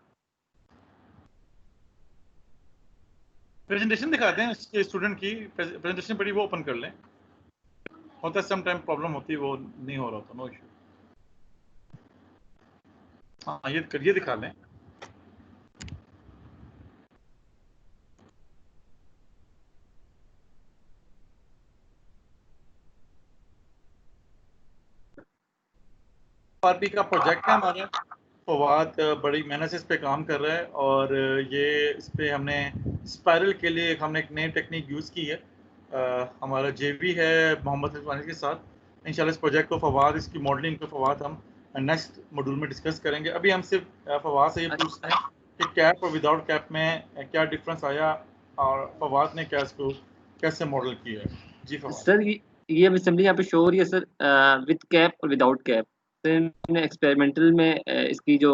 प्रेजेंटेशन दिखाते हैं स्टूडेंट की प्रेजेंटेशन पड़ी, वो ओपन कर लें। होता है सम टाइम प्रॉब्लम होती है, वो नहीं हो रहा होता, नो इशू। हाँ, ये करिए, दिखा लें। आरपी का प्रोजेक्ट है हमारा। फवाद बड़ी मेहनत से इस पे काम कर रहा है और ये इस पे हमने स्पाइरल के लिए हमने एक नई टेक्निक यूज़ की है। हमारा जेवी है मोहम्मद रिजवानी के साथ। इंशाल्लाह इस प्रोजेक्ट को फवाद, इसकी मॉडलिंग को फवाद हम नेक्स्ट मॉड्यूल में डिस्कस करेंगे। अभी हम सिर्फ फवाद से ये पूछते हैं कि कैप और विदाउट कैप में क्या डिफरेंस आया और फवाद ने क्या इसको कैसे मॉडल किया है। जी फवाद। सर ये अब असेंबली यहाँ पे शो हो रही है सर, विद कैप और विदाउट कैप। सर मैंने एक्सपेरिमेंटल में इसकी जो,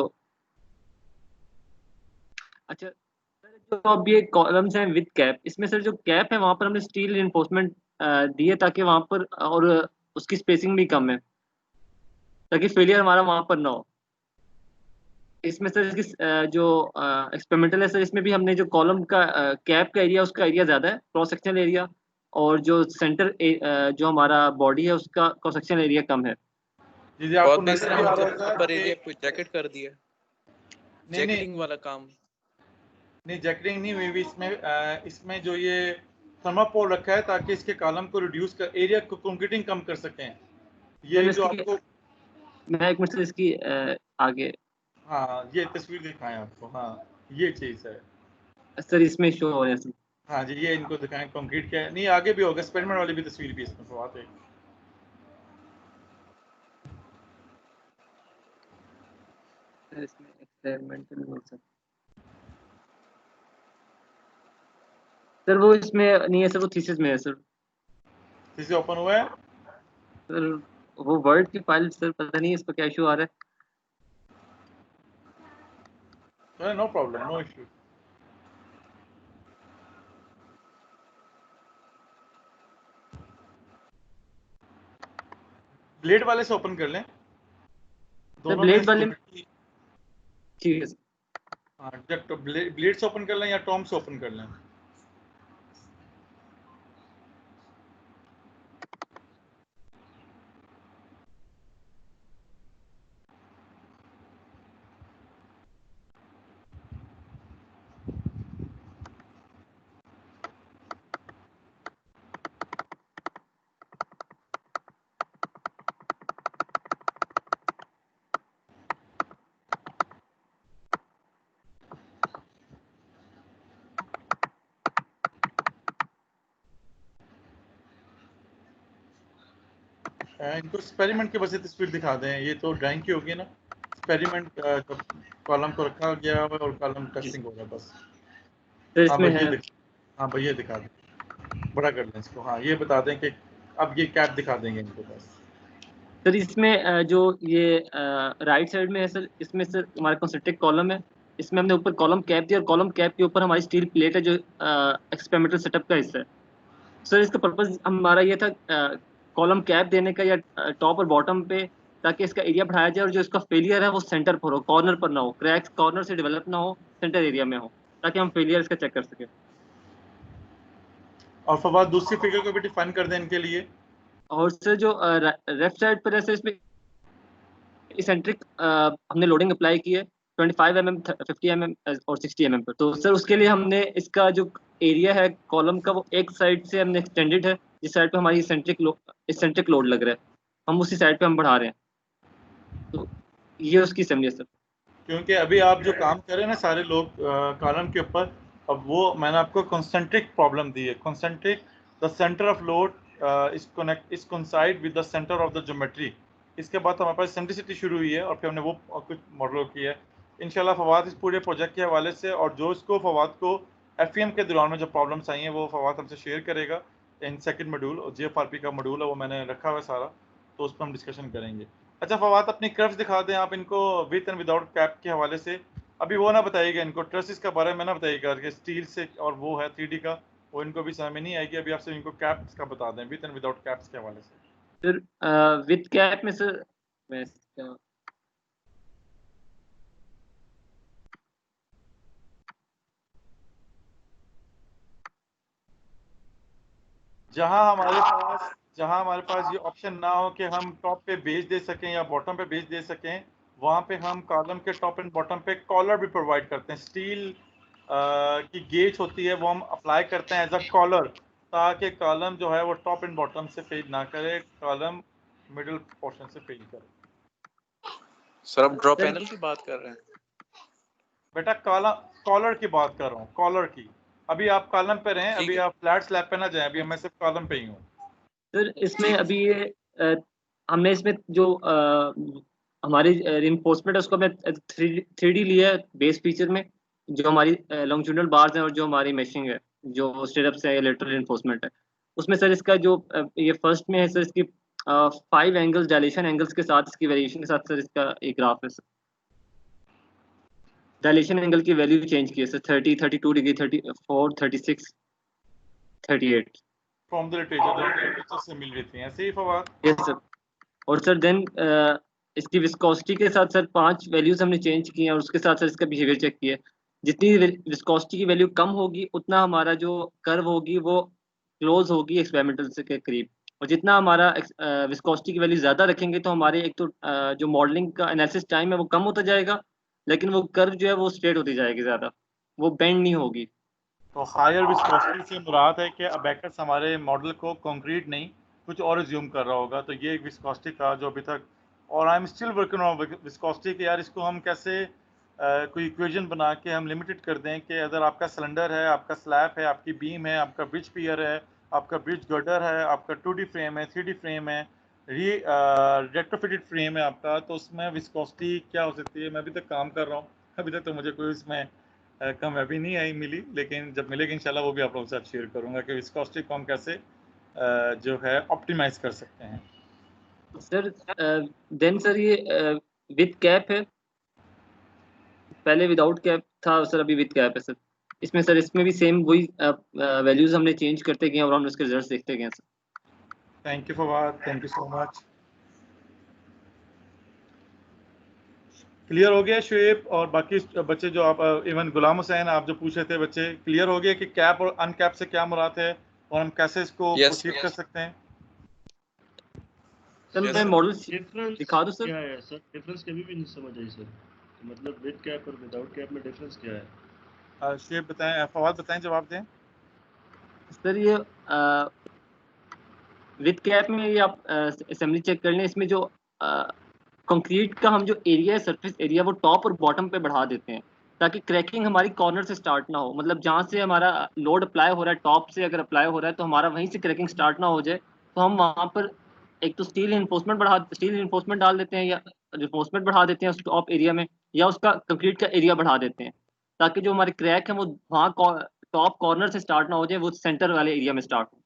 अच्छा सर जो अब ये कॉलम्स हैं विद कैप, इसमें सर जो कैप है वहाँ पर हमने स्टील रिइंफोर्समेंट दी है, ताकि वहाँ पर, और उसकी स्पेसिंग भी कम है ताकि फेलियर हमारा वहाँ पर ना हो। इसमें सर इसकी जो एक्सपेरिमेंटल है सर, इसमें भी हमने जो कॉलम का कैप का एरिया, उसका एरिया ज़्यादा है, क्रॉस सेक्शनल एरिया, और जो सेंटर जो हमारा बॉडी है उसका क्रॉस सेक्शनल एरिया कम है। जी आपको और नजर तीसरा भी आ मतलब रहा अपर है एरिया कि कोई जैकेट कर दिया, नहीं जैकेटिंग वाला काम। नहीं जैकेटिंग नहीं हुई भी इसमें जो ये थर्मापोल रखा है ताकि इसके कॉलम को रिड्यूस कर एरिया को कंक्रीटिंग कम कर सकें। सर ये जो इसकी आपको मैं एक मिनट से इसकी आगे, हाँ ये तस्वीर दिखाएं आपको, हाँ ये चीज है। सर इसमें शो हो रहा है सर। हाँ जी ये इनको दिखाएं कंक्रीट क्या है, नहीं आगे भी होगा, एक्सपेरिमेंट वाली भी तस्वीर भी इसमें फवाद है। सर इसमें एक्सपेरिमेंटल हो सकता, सर वो इसमें नहीं है सर, वो थीसिस में है सर। किसी ओपन हुआ है सर वो वर्ड की फाइल सर, पता नहीं इस पर क्या इशू आ रहा है। No problem no issue. Blade वाले से ओपन कर लें, सर दोनों में ब्लेड वाले, ठीक है सर। हाँ ब्लेड से ओपन कर लें या टॉम से ओपन कर लें। इनको एक्सपेरिमेंट के बस ये तस्वीर दिखा दें, ये तो ड्राइंग की होगी ना, एक्सपेरिमेंट जब कॉलम को रखा गया है और कॉलम टेस्टिंग होगा बस। सर हाँ इसमें भाई है, हाँ भाई ये दिखा दें, बड़ा कर लें इसको, हाँ ये बता दें कि अब ये कैप दिखा देंगे इनको बस। सर इसमें जो ये राइट साइड में है सर, इसमें सर हमारे कंसंट्रिक कॉलम है, इसमें हमने ऊपर कॉलम कैप दिया और कॉलम कैप के ऊपर हमारी स्टील प्लेट है जो एक्सपेरिमेंटल सेटअप का हिस्सा है। सर इसका पर्पस हमारा ये था कॉलम कैप देने का या टॉप और बॉटम पे, ताकि इसका एरिया बढ़ाया जाए और जो इसका फेलियर है वो सेंटर पर हो, कॉर्नर पर ना हो, क्रैक्स कॉर्नर से डेवलप ना हो, सेंटर एरिया में हो, ताकि हम फेलियर इसका चेक कर सकें। और फवाद दूसरी फिगर को भी डिफाइन कर दें इनके लिए। और सर जो लेफ्ट साइड पर है सर, इसमें इसेंट्रिक हमने लोडिंग अप्लाई की है 25 mm 50 mm और 60 mm पर। तो सर उसके लिए हमने इसका जो एरिया है कॉलम का वो एक साइड से हमने एक्सटेंडेड है, जिस साइड पे हमारी इसेंट्रिक लोड लग रहा है, हम उसी साइड पे हम बढ़ा रहे हैं। तो ये उसकी असेंबली है सर। क्योंकि अभी आप जो काम कर रहे हैं ना सारे लोग कॉलम के ऊपर, अब वो मैंने आपको कंसंट्रिक प्रॉब्लम दी है। Concentric the centre of load is coincide with the centre of the geometry. इसके बाद तो हमारे पास सेंट्रिसिटी शुरू हुई है और फिर हमने वो कुछ मॉडल किया है। इंशाल्लाह फवाद इस पूरे प्रोजेक्ट के हवाले से और जो इसको फवाद को एफईएम के दौरान में जो प्रॉब्लम्स आई हैं वो फवाद हमसे शेयर करेगा इन सेकंड मॉड्यूल, और जीएफआरपी का मॉड्यूल है वो मैंने रखा हुआ है सारा, तो उस पर हम डिस्कशन करेंगे। अच्छा फवाद अपनी कर्व्स दिखा दें आप इनको विथ एंड विदाउट कैप के हवाले से। अभी वो ना बताइएगा इनको, ट्रसेस का बारे में ना बताइएगा कि स्टील से और वो है 3D का, वो इनको भी समझ में नहीं आएगी। अभी आपसे इनको कैप्स का बता दें विथ एंड विदाउट कैप्स के हवाले से। सर विथ कैप में सर मैं जहां हमारे पास ये ऑप्शन ना हो कि हम टॉप पे बेस दे सकें या बॉटम पे बेस दे सकें, वहां पे हम कॉलम के टॉप एंड बॉटम पे कॉलर भी प्रोवाइड करते हैं। स्टील की गेज होती है वो हम अप्लाई करते हैं एज अ कॉलर, ताकि कॉलम जो है वो टॉप एंड बॉटम से फेड ना करे, कॉलम मिडिल पोर्शन से फेड करे। सर आप ड्रॉप पैनल की बात कर रहे हैं? बेटा कॉलर की बात कर रहा हूँ, कॉलर की। अभी आप कॉलम पे रहें, अभी आप फ्लैट स्लैब पे ना जाएं, अभी मैं सिर्फ कॉलम पे ही हूँ। सर इसमें अभी ये हमने इसमें जो हमारी रिइंफोर्समेंट है उसको हमने 3D लिया है बेस फीचर में, जो हमारी लॉन्जिट्यूडनल बार्स हैं और जो हमारी मेशिंग है, जो स्टिरअप्स है, लेटरल रिइंफोर्समेंट है उसमें सर इसका जो ये फर्स्ट में है सर, इसकी 5 एंगल्स डायलेशन एंगल्स के साथ, इसकी वेरिएशन के साथ सर इसका एक ग्राफ है सर। डायलेशन एंगल की वैल्यू चेंज की है sir, 30 32 degree 34 36 38 from the literature, जो लिटरेचर से मिल रही थी, ऐसे ही फवाद। Yes sir. और सर देन इसकी विस्कोसिटी के साथ सर 5 वैल्यूज हमने चेंज की हैं और उसके साथ साथ इसका बिहेवियर चेक किया है। जितनी विस्कोसिटी की वैल्यू कम होगी उतना हमारा जो कर्व होगी वो क्लोज होगी एक्सपेरिमेंटल से के करीब, और जितना हमारा विस्कोसिटी की वैल्यू ज़्यादा रखेंगे तो हमारे एक तो जो मॉडलिंग का एनालिसिस टाइम है वो कम होता जाएगा, लेकिन वो कर्व जो है वो स्ट्रेट होती जाएगी, ज़्यादा वो बेंड नहीं होगी। तो हायर विस्कोसिटी से मुराद है कि अबैकस हमारे मॉडल को कंक्रीट नहीं कुछ और ज्यूम कर रहा होगा, तो ये एक विस्कोसिटी था जो अभी तक, और I am still working on viscosity कि यार इसको हम कैसे कोई इक्वेशन बना के हम लिमिटेड कर दें कि अगर आपका सिलेंडर है, आपका स्लैब है, आपकी बीम है, आपका ब्रिज पियर है, आपका ब्रिज गर्डर है, आपका 2D फ्रेम है, 3D फ्रेम है, रेट्रोफिटेड फ्रेम है आपका, तो उसमें विस्कोसिटी क्या हो सकती है। मैं अभी तक काम कर रहा हूँ, अभी तक तो मुझे कोई उसमें कामयाबी नहीं आई मिली, लेकिन जब मिलेगी इंशाल्लाह वो भी आप लोगों के साथ शेयर करूंगा कि विस्कोसिटी को हम कैसे जो है ऑप्टिमाइज कर सकते हैं। सर देन सर ये विद कैप है, पहले विदाउट कैप था सर, अभी विद कैप है सर। इसमें सर इसमें भी सेम वही वैल्यूज हमने चेंज करते गए और हम उसके रिजल्ट्स देखते गए sir. Thank you Fawad, thank you so much. Clear हो गया शुएब और बाकी बच्चे जो आप इवन गुलाम हुसैन आप जो पूछ रहे थे बच्चे, क्लियर हो गया कि कैप और अनकैप से क्या मुराद है और हम कैसे इसको प्रोसीड कर सकते हैं? सर मैं मॉडल डिफरेंस दिखा दूं सर? क्या है सर? डिफरेंस कभी भी नहीं समझ आई सर, तो मतलब विद कैप और विदाउट कैप में डिफरेंस क्या है? शुएब बताएं, फवाद बताएं, जवाब दें। सर ये विद कैप में ये आप असेंबली चेक कर लें, इसमें जो कंक्रीट का हम जो एरिया है, सरफेस एरिया, वो टॉप और बॉटम पे बढ़ा देते हैं ताकि क्रैकिंग हमारी कॉर्नर से स्टार्ट ना हो। मतलब जहाँ से हमारा लोड अप्लाई हो रहा है, टॉप से अगर अप्लाई हो रहा है तो हमारा वहीं से क्रैकिंग स्टार्ट ना हो जाए, तो हम वहाँ पर एक तो स्टील इन्फोर्समेंट डाल देते हैं, या रिफोर्समेंट बढ़ा देते हैं उस टॉप एरिया में, या उसका कंक्रीट का एरिया बढ़ा देते हैं ताकि जो हमारे क्रैक है वो वहाँ टॉप कॉर्नर से स्टार्ट ना हो जाए, वो सेंटर वाले एरिया में स्टार्ट हो।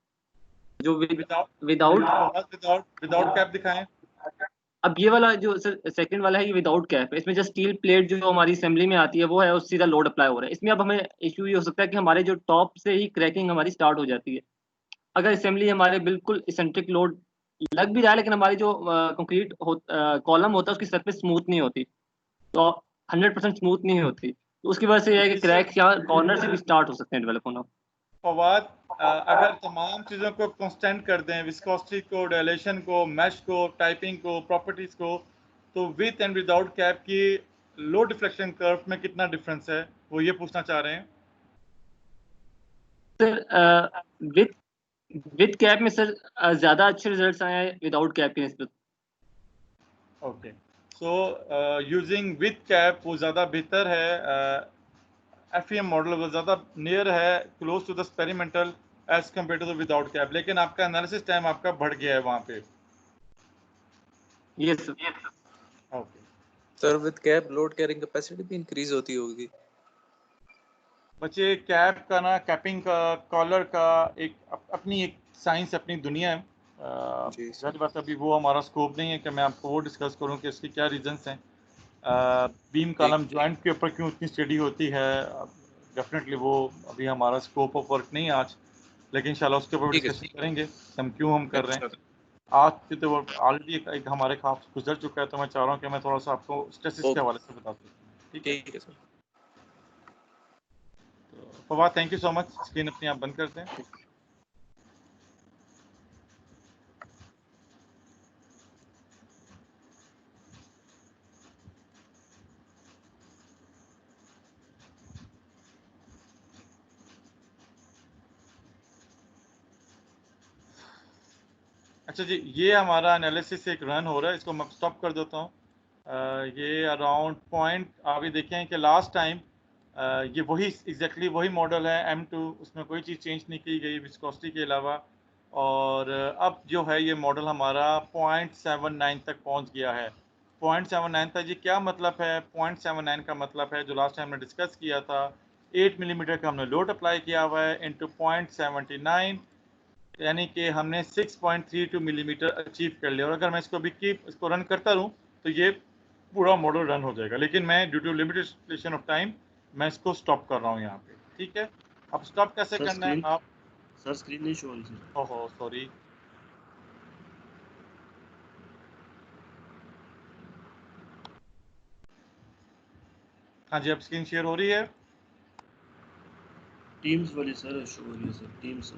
जो विदाउट विदाउट कैप दिखाएं। अब ये वाला जो सर सेकंड वाला है ये विदाउट कैप है, इसमें जस्ट स्टील प्लेट जो हमारी असेंबली में आती है वो है, उस सीधा लोड अप्लाई हो रहा है। इसमें अब हमें इशू ये हो सकता है कि हमारे जो टॉप से ही क्रैकिंग हमारी स्टार्ट हो जाती है। अगर असेंबली हमारे बिल्कुल इसेंट्रिक लोड लग भी रहा है, लेकिन हमारी जो कंक्रीट कॉलम होता है उसकी सरफेस स्मूथ नहीं होती, तो 100% स्मूथ नहीं होती, तो उसकी वजह से यह है कि क्रैक या कॉर्नर से भी स्टार्ट हो सकते हैं डेवलप होना। फवाद अगर तमाम चीज़ों को कांस्टेंट कर दें, विस्कोसिटी को, डायलेशन को, मैश को, टाइपिंग को, प्रॉपर्टीज को, तो विद एंड विदाउट कैप की लो डिफ्लेक्शन कर्व में कितना डिफरेंस है, वो ये पूछना चाह रहे हैं। सर विद कैप में सर ज्यादा अच्छे रिजल्ट्स आए हैं विदाउट कैप की निस्बत। Okay, so using with cap वो ज़्यादा बेहतर है, FEM मॉडल वो ज़्यादा नियर है close to the experimental as compare to the without cap, लेकिन आपका एनालिसिस टाइम आपका बढ़ गया है वहाँ पे। Yes sir. Okay sir with cap load carrying capacity भी इंक्रीज होती होगी। बच्चे, कैप का ना, कैपिंग का, कॉलर का एक अपनी एक साइंस, अपनी दुनिया है। जी जाहिर बात अभी वो हमारा स्कोप नहीं है कि मैं आपको वो डिस्कस करूं कि इसके क्या रीजंस हैं। बीम कॉलम जॉइंट के ऊपर क्यों इतनी स्टडी होती है, डेफिनेटली वो अभी हमारा स्कोप ऑफ वर्क नहीं है आज, लेकिन इंशाल्लाह उसके ऊपर डिस्कशन करेंगे हम क्यों हम कर रहे हैं। आज की तो ऑलरेडी एक हमारे खास गुजर चुका है, तो मैं चाह रहा हूँ कि मैं थोड़ा सा आपको स्ट्रेसेस के हवाले से बता दूँ। ठीक है sir. Fawad thank you so much. Screen अपनी आप बंद करते हैं। अच्छा जी, ये हमारा एनालिसिस एक रन हो रहा है, इसको मैं स्टॉप कर देता हूँ। ये अराउंड पॉइंट अभी देखें कि लास्ट टाइम ये वही एग्जैक्टली वही मॉडल है M2, उसमें कोई चीज़ चेंज नहीं की गई विस्कोसिटी के अलावा, और अब जो है ये मॉडल हमारा 0.79 तक पहुंच गया है। 0.79 तक ये क्या मतलब है? 0.79 का मतलब है जो लास्ट टाइम हमने डिस्कस किया था, 8 मिलीमीटर का हमने लोड अप्लाई किया हुआ है इंटू 0.79, यानी कि हमने 6.32 मिलीमीटर अचीव कर लिया। और अगर मैं इसको रन करता रहूँ तो ये पूरा मॉडल रन हो जाएगा, लेकिन मैं due to limitation of time मैं इसको स्टॉप कर रहा हूँ यहाँ पे। ठीक है, अब स्टॉप कैसे करना है आप? सर स्क्रीन नहीं शो हो रही सर। ओहो सॉरी। हाँ जी, अब स्क्रीन शेयर हो रही है? टीम्स वाली सर शो हो रही है sir, teams.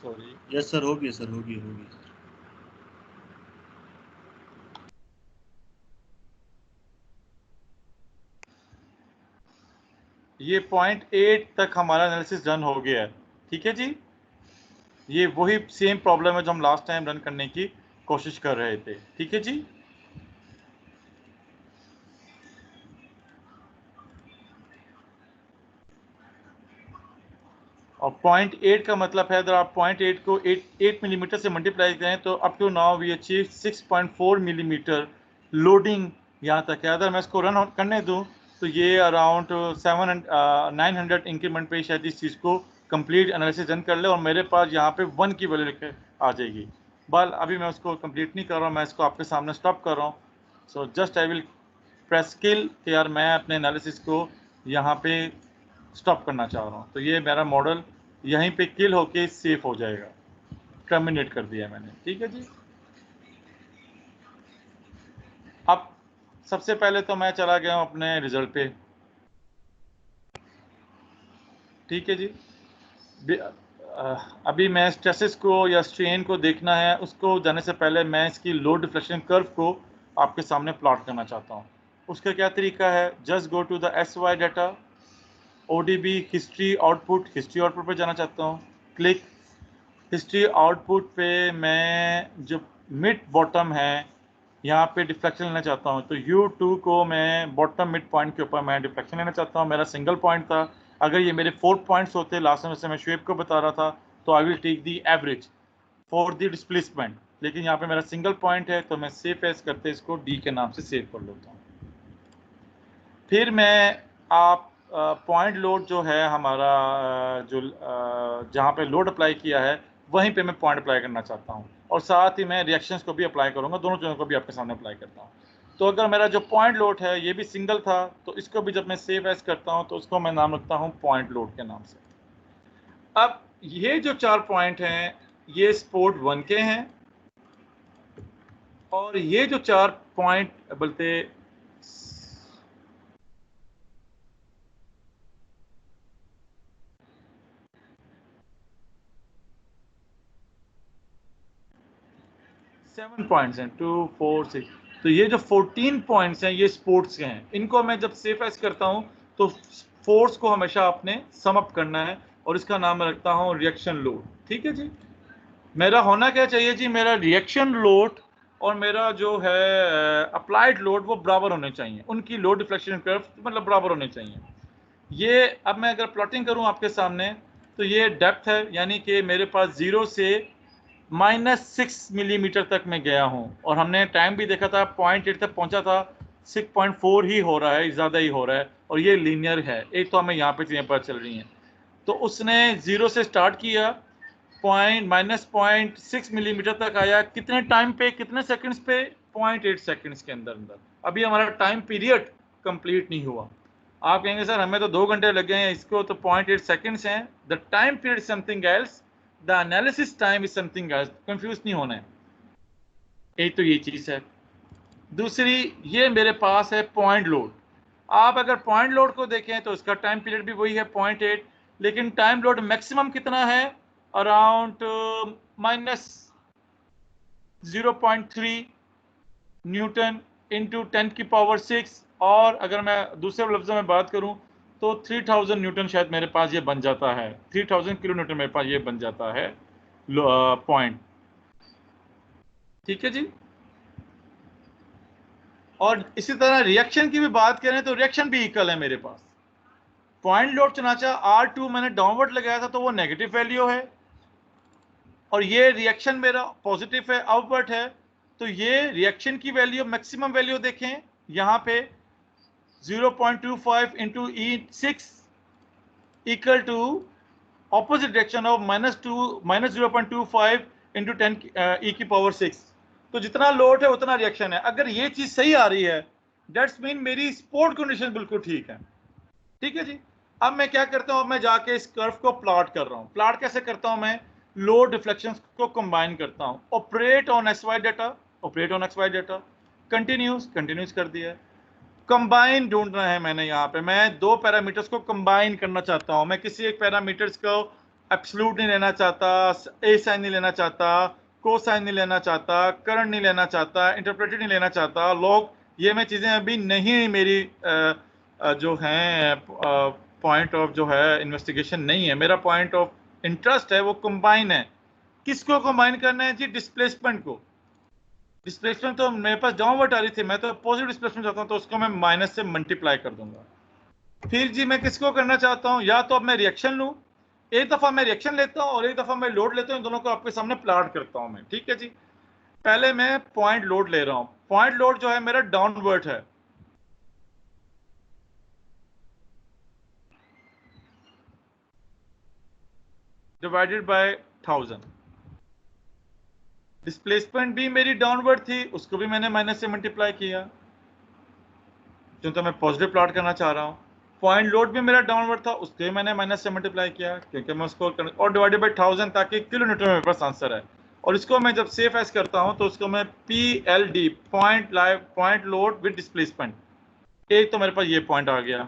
Sorry, yes sir, होगी सर, होगी सर। ये पॉइंट 8 तक हमारा एनालिसिस डन हो गया है, ठीक है जी। ये वही सेम प्रॉब्लम है जो हम लास्ट टाइम रन करने की कोशिश कर रहे थे, ठीक है जी। और पॉइंट 8 का मतलब है अगर आप पॉइंट 8 को 8 मिलीमीटर से मल्टीप्लाई करें तो up to now we achieve 6.4 millimetre loading यहाँ तक है। अगर मैं इसको रन करने दूँ तो ये अराउंड 900 इंक्रीमेंट पे शायद इस चीज़ को कंप्लीट एनालिसिस रन कर ले और मेरे पास यहाँ पे 1 की वैल्यू लेकर आ जाएगी। बल अभी मैं उसको कंप्लीट नहीं कर रहा हूँ, मैं इसको आपके सामने स्टॉप कर रहा हूँ। So just I will press kill कि यार मैं अपने एनालिसिस को यहाँ पे स्टॉप करना चाह रहा हूँ। तो ये मेरा मॉडल यहीं पे किल होके सेफ हो जाएगा, टर्मिनेट कर दिया मैंने, ठीक है जी। अब सबसे पहले तो मैं चला गया हूँ अपने रिजल्ट पे, ठीक है जी। अभी मैं स्ट्रेसेस को या स्ट्रेन को देखना है, उसको जाने से पहले मैं इसकी लोड डिफ्लेक्शन कर्व को आपके सामने प्लॉट करना चाहता हूँ। उसका क्या तरीका है, just go to the SY data, ODB history output पे जाना चाहता हूँ, क्लिक हिस्ट्री आउटपुट पे मैं जो मिड बॉटम है यहाँ पे डिफ्लेक्शन लेना चाहता हूँ। तो U2 को मैं बॉटम मिड पॉइंट के ऊपर मैं डिफ्लेक्शन लेना चाहता हूँ। मेरा सिंगल पॉइंट था, अगर ये मेरे 4 पॉइंट्स होते लास्ट में से मैं शेप को बता रहा था तो I will take the average for the displacement, लेकिन यहाँ पे मेरा सिंगल पॉइंट है तो मैं सेव एज करते इसको D के नाम से सेव कर लेता हूँ। फिर मैं आप पॉइंट लोड जो है हमारा जो जहाँ पे लोड अप्लाई किया है वहीं पे मैं पॉइंट अप्लाई करना चाहता हूँ और साथ ही मैं रिएक्शंस को भी अप्लाई करूँगा, दोनों चीज़ों को भी आपके सामने अप्लाई करता हूँ। तो अगर मेरा जो पॉइंट लोड है ये भी सिंगल था तो इसको भी जब मैं सेव एज करता हूँ तो उसको मैं नाम रखता हूँ पॉइंट लोड के नाम से। अब ये जो 4 पॉइंट हैं ये स्पोर्ट 1 के हैं और ये जो 4 पॉइंट बोलते 7 पॉइंट्स हैं 2 4 6, तो ये जो 14 पॉइंट्स हैं ये स्पोर्ट्स के हैं। इनको मैं जब सेफ एज करता हूं तो फोर्स को हमेशा आपने सम अप करना है और इसका नाम मैं रखता हूं रिएक्शन लोड, ठीक है जी। मेरा होना क्या चाहिए जी, मेरा रिएक्शन लोड और मेरा जो है अप्लाइड लोड वो बराबर होने चाहिए, उनकी लोड डिफ्लेक्शन कर्व मतलब बराबर होने चाहिए। ये अब मैं अगर प्लॉटिंग करूं आपके सामने तो ये डेप्थ है, यानी कि मेरे पास 0 से -6 मिलीमीटर तक मैं गया हूं और हमने टाइम भी देखा था 0.8 तक पहुंचा था, 6.4 ही हो रहा है, ज़्यादा ही हो रहा है और ये लीनियर है। एक तो हमें यहाँ पे चीज़ें पता चल रही हैं। तो उसने 0 से स्टार्ट किया, -0.6 मिलीमीटर तक आया, कितने टाइम पे, कितने सेकंड्स पे, 0.8 सेकंड्स के अंदर अंदर। अभी हमारा टाइम पीरियड कंप्लीट नहीं हुआ। आप कहेंगे सर हमें तो 2 घंटे लग गए हैं, इसको तो 0.8 सेकंड्स हैं। The time period something else, the analysis time is something else, confuse नहीं होना है। एक तो ये चीज है। दूसरी, ये मेरे पास है पॉइंट लोड। आप अगर पॉइंट लोड को देखें तो इसका टाइम पीरियड भी वही है 0.8, लेकिन टाइम लोड मैक्सिमम कितना है, अराउंड -0.3 न्यूटन इंटू 10 की पावर 6, और अगर मैं दूसरे लफ्जों में बात करूं तो 3000 न्यूटन शायद मेरे पास ये बन जाता है, 3000 किलो न्यूटन मेरे पास ये बन जाता है पॉइंट, ठीक है जी। और इसी तरह रिएक्शन की भी बात करें तो रिएक्शन भी इक्वल है मेरे पास। पॉइंट लोड चुनाचा R2 मैंने डाउनवर्ड लगाया था तो वो नेगेटिव वैल्यू है और ये रिएक्शन मेरा पॉजिटिव है, अपवर्ड है। तो ये रिएक्शन की वैल्यू, मैक्सिमम वैल्यू देखें यहाँ पे 0.25 into E6 equal to opposite direction of -0.25 into 10 E की पावर 6। तो जितना लोड है उतना रिएक्शन है। अगर ये चीज सही आ रही है दैट्स मीन मेरी स्पोर्ट कंडीशन बिल्कुल ठीक है, ठीक है जी। अब मैं क्या करता हूं, अब मैं जाके इस कर्व को प्लॉट कर रहा हूं। प्लॉट कैसे करता हूं मैं, लोड डिफ्लेक्शंस को कंबाइन करता हूं, operate on XY data, operate on XY data, continuous कर दिया, कंबाइन ढूंढना है मैंने यहाँ पे, मैं दो पैरामीटर्स को कंबाइन करना चाहता हूँ। मैं किसी एक पैरामीटर्स को एब्सोल्यूट नहीं लेना चाहता, ए साइन नहीं लेना चाहता, कोसाइन नहीं लेना चाहता, करंट नहीं लेना चाहता, इंटरप्रेटेड नहीं लेना चाहता, लॉग, ये मैं चीज़ें अभी नहीं मेरी जो हैं पॉइंट ऑफ जो है इन्वेस्टिगेशन नहीं है। मेरा पॉइंट ऑफ इंटरेस्ट है वो कंबाइन है। किसको कंबाइन करना है जी? डिस्प्लेसमेंट को। डिस्प्लेसमेंट तो मेरे पास डाउनवर्ड आ रही थी, मैं तो पॉजिटिव डिस्प्लेसमेंट चाहता हूँ, तो उसको मैं माइनस से मल्टीप्लाई कर दूंगा। फिर जी मैं किसको करना चाहता हूँ? या तो अब मैं रिएक्शन लूँ, एक दफा मैं रिएक्शन लेता हूँ और एक दफा मैं लोड लेता हूँ, दोनों को आपके सामने प्लॉट करता हूँ मैं, ठीक है जी। पहले मैं पॉइंट लोड ले रहा हूँ। पॉइंट लोड जो है मेरा डाउनवर्ड है, डिवाइडेड बाय 1000। डिस्प्लेसमेंट भी मेरी डाउनवर्ड थी, उसको भी मैंने माइनस से मल्टीप्लाई किया क्योंकि मैं पॉजिटिव प्लॉट करना चाह रहा हूँ। पॉइंट लोड भी मेरा डाउनवर्ड था, उसको भी मैंने माइनस से मल्टीप्लाई किया क्योंकि मैं उसको और डिवाइडेड बाय 1000 ताकि किलोमीटर में मेरे पास आंसर है। और इसको मैं जब सेफ एस करता हूँ तो उसको मैं PLD, point load with displacement, एक तो मेरे पास ये पॉइंट आ गया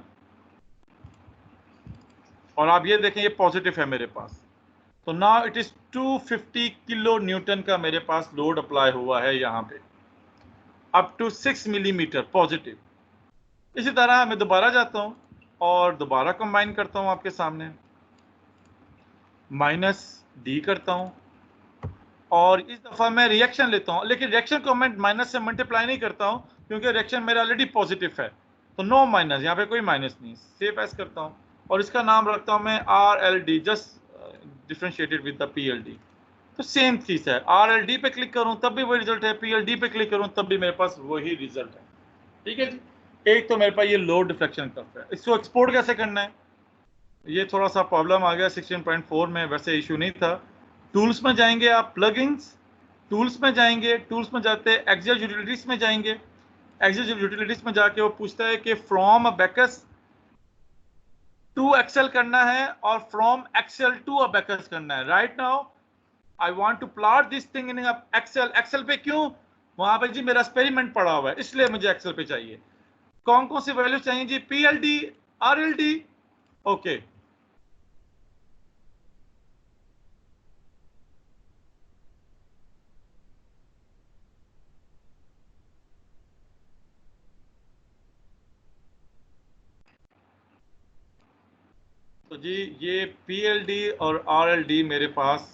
और आप ये देखें ये पॉजिटिव है मेरे पास। तो now it is 250 kilo Newton का मेरे पास लोड अप्लाई हुआ है यहाँ पे, अप टू 6 मिलीमीटर पॉजिटिव। इसी तरह मैं दोबारा जाता हूँ और दोबारा कंबाइन करता हूँ आपके सामने, माइनस डी करता हूँ और इस दफा मैं रिएक्शन लेता हूँ, लेकिन रिएक्शन को मैं माइनस से मल्टीप्लाई नहीं करता हूँ क्योंकि रिएक्शन मेरा ऑलरेडी पॉजिटिव है, तो नो माइनस, यहाँ पे कोई माइनस नहीं, सेफ एस करता हूँ और इसका नाम रखता हूँ मैं RLD, just differentiated with the PLD। तो सेम चीज है, RLD पे क्लिक करूं तब भी वही रिजल्ट है, PLD पे क्लिक करूं तब भी मेरे पास वही रिजल्ट है, ठीक है जी। एक तो मेरे पास ये लोड डिफ्लेक्शन कर्व है। इसको एक्सपोर्ट कैसे करना है, ये थोड़ा सा प्रॉब्लम आ गया 16.4 में, वैसे इशू नहीं था। टूल्स में जाएंगे आप, प्लगइन्स, टूल्स में जाएंगे, टूल्स में जाते एक्सेल यूटिलिटीज में जाएंगे। एक्सेल यूटिलिटीज में जाके वो पूछता है कि फ्रॉम अबेकस टू एक्सेल करना है और फ्रॉम एक्सेल टू अबेकस करना है। Right now I want to plot this thing in Excel. Excel पे क्यों? वहां पे जी मेरा एक्सपेरिमेंट पड़ा हुआ है, इसलिए मुझे एक्सेल पे चाहिए। कौन कौन सी वैल्यू चाहिए जी? PLD, RLD, okay. तो जी ये PLD और RLD मेरे पास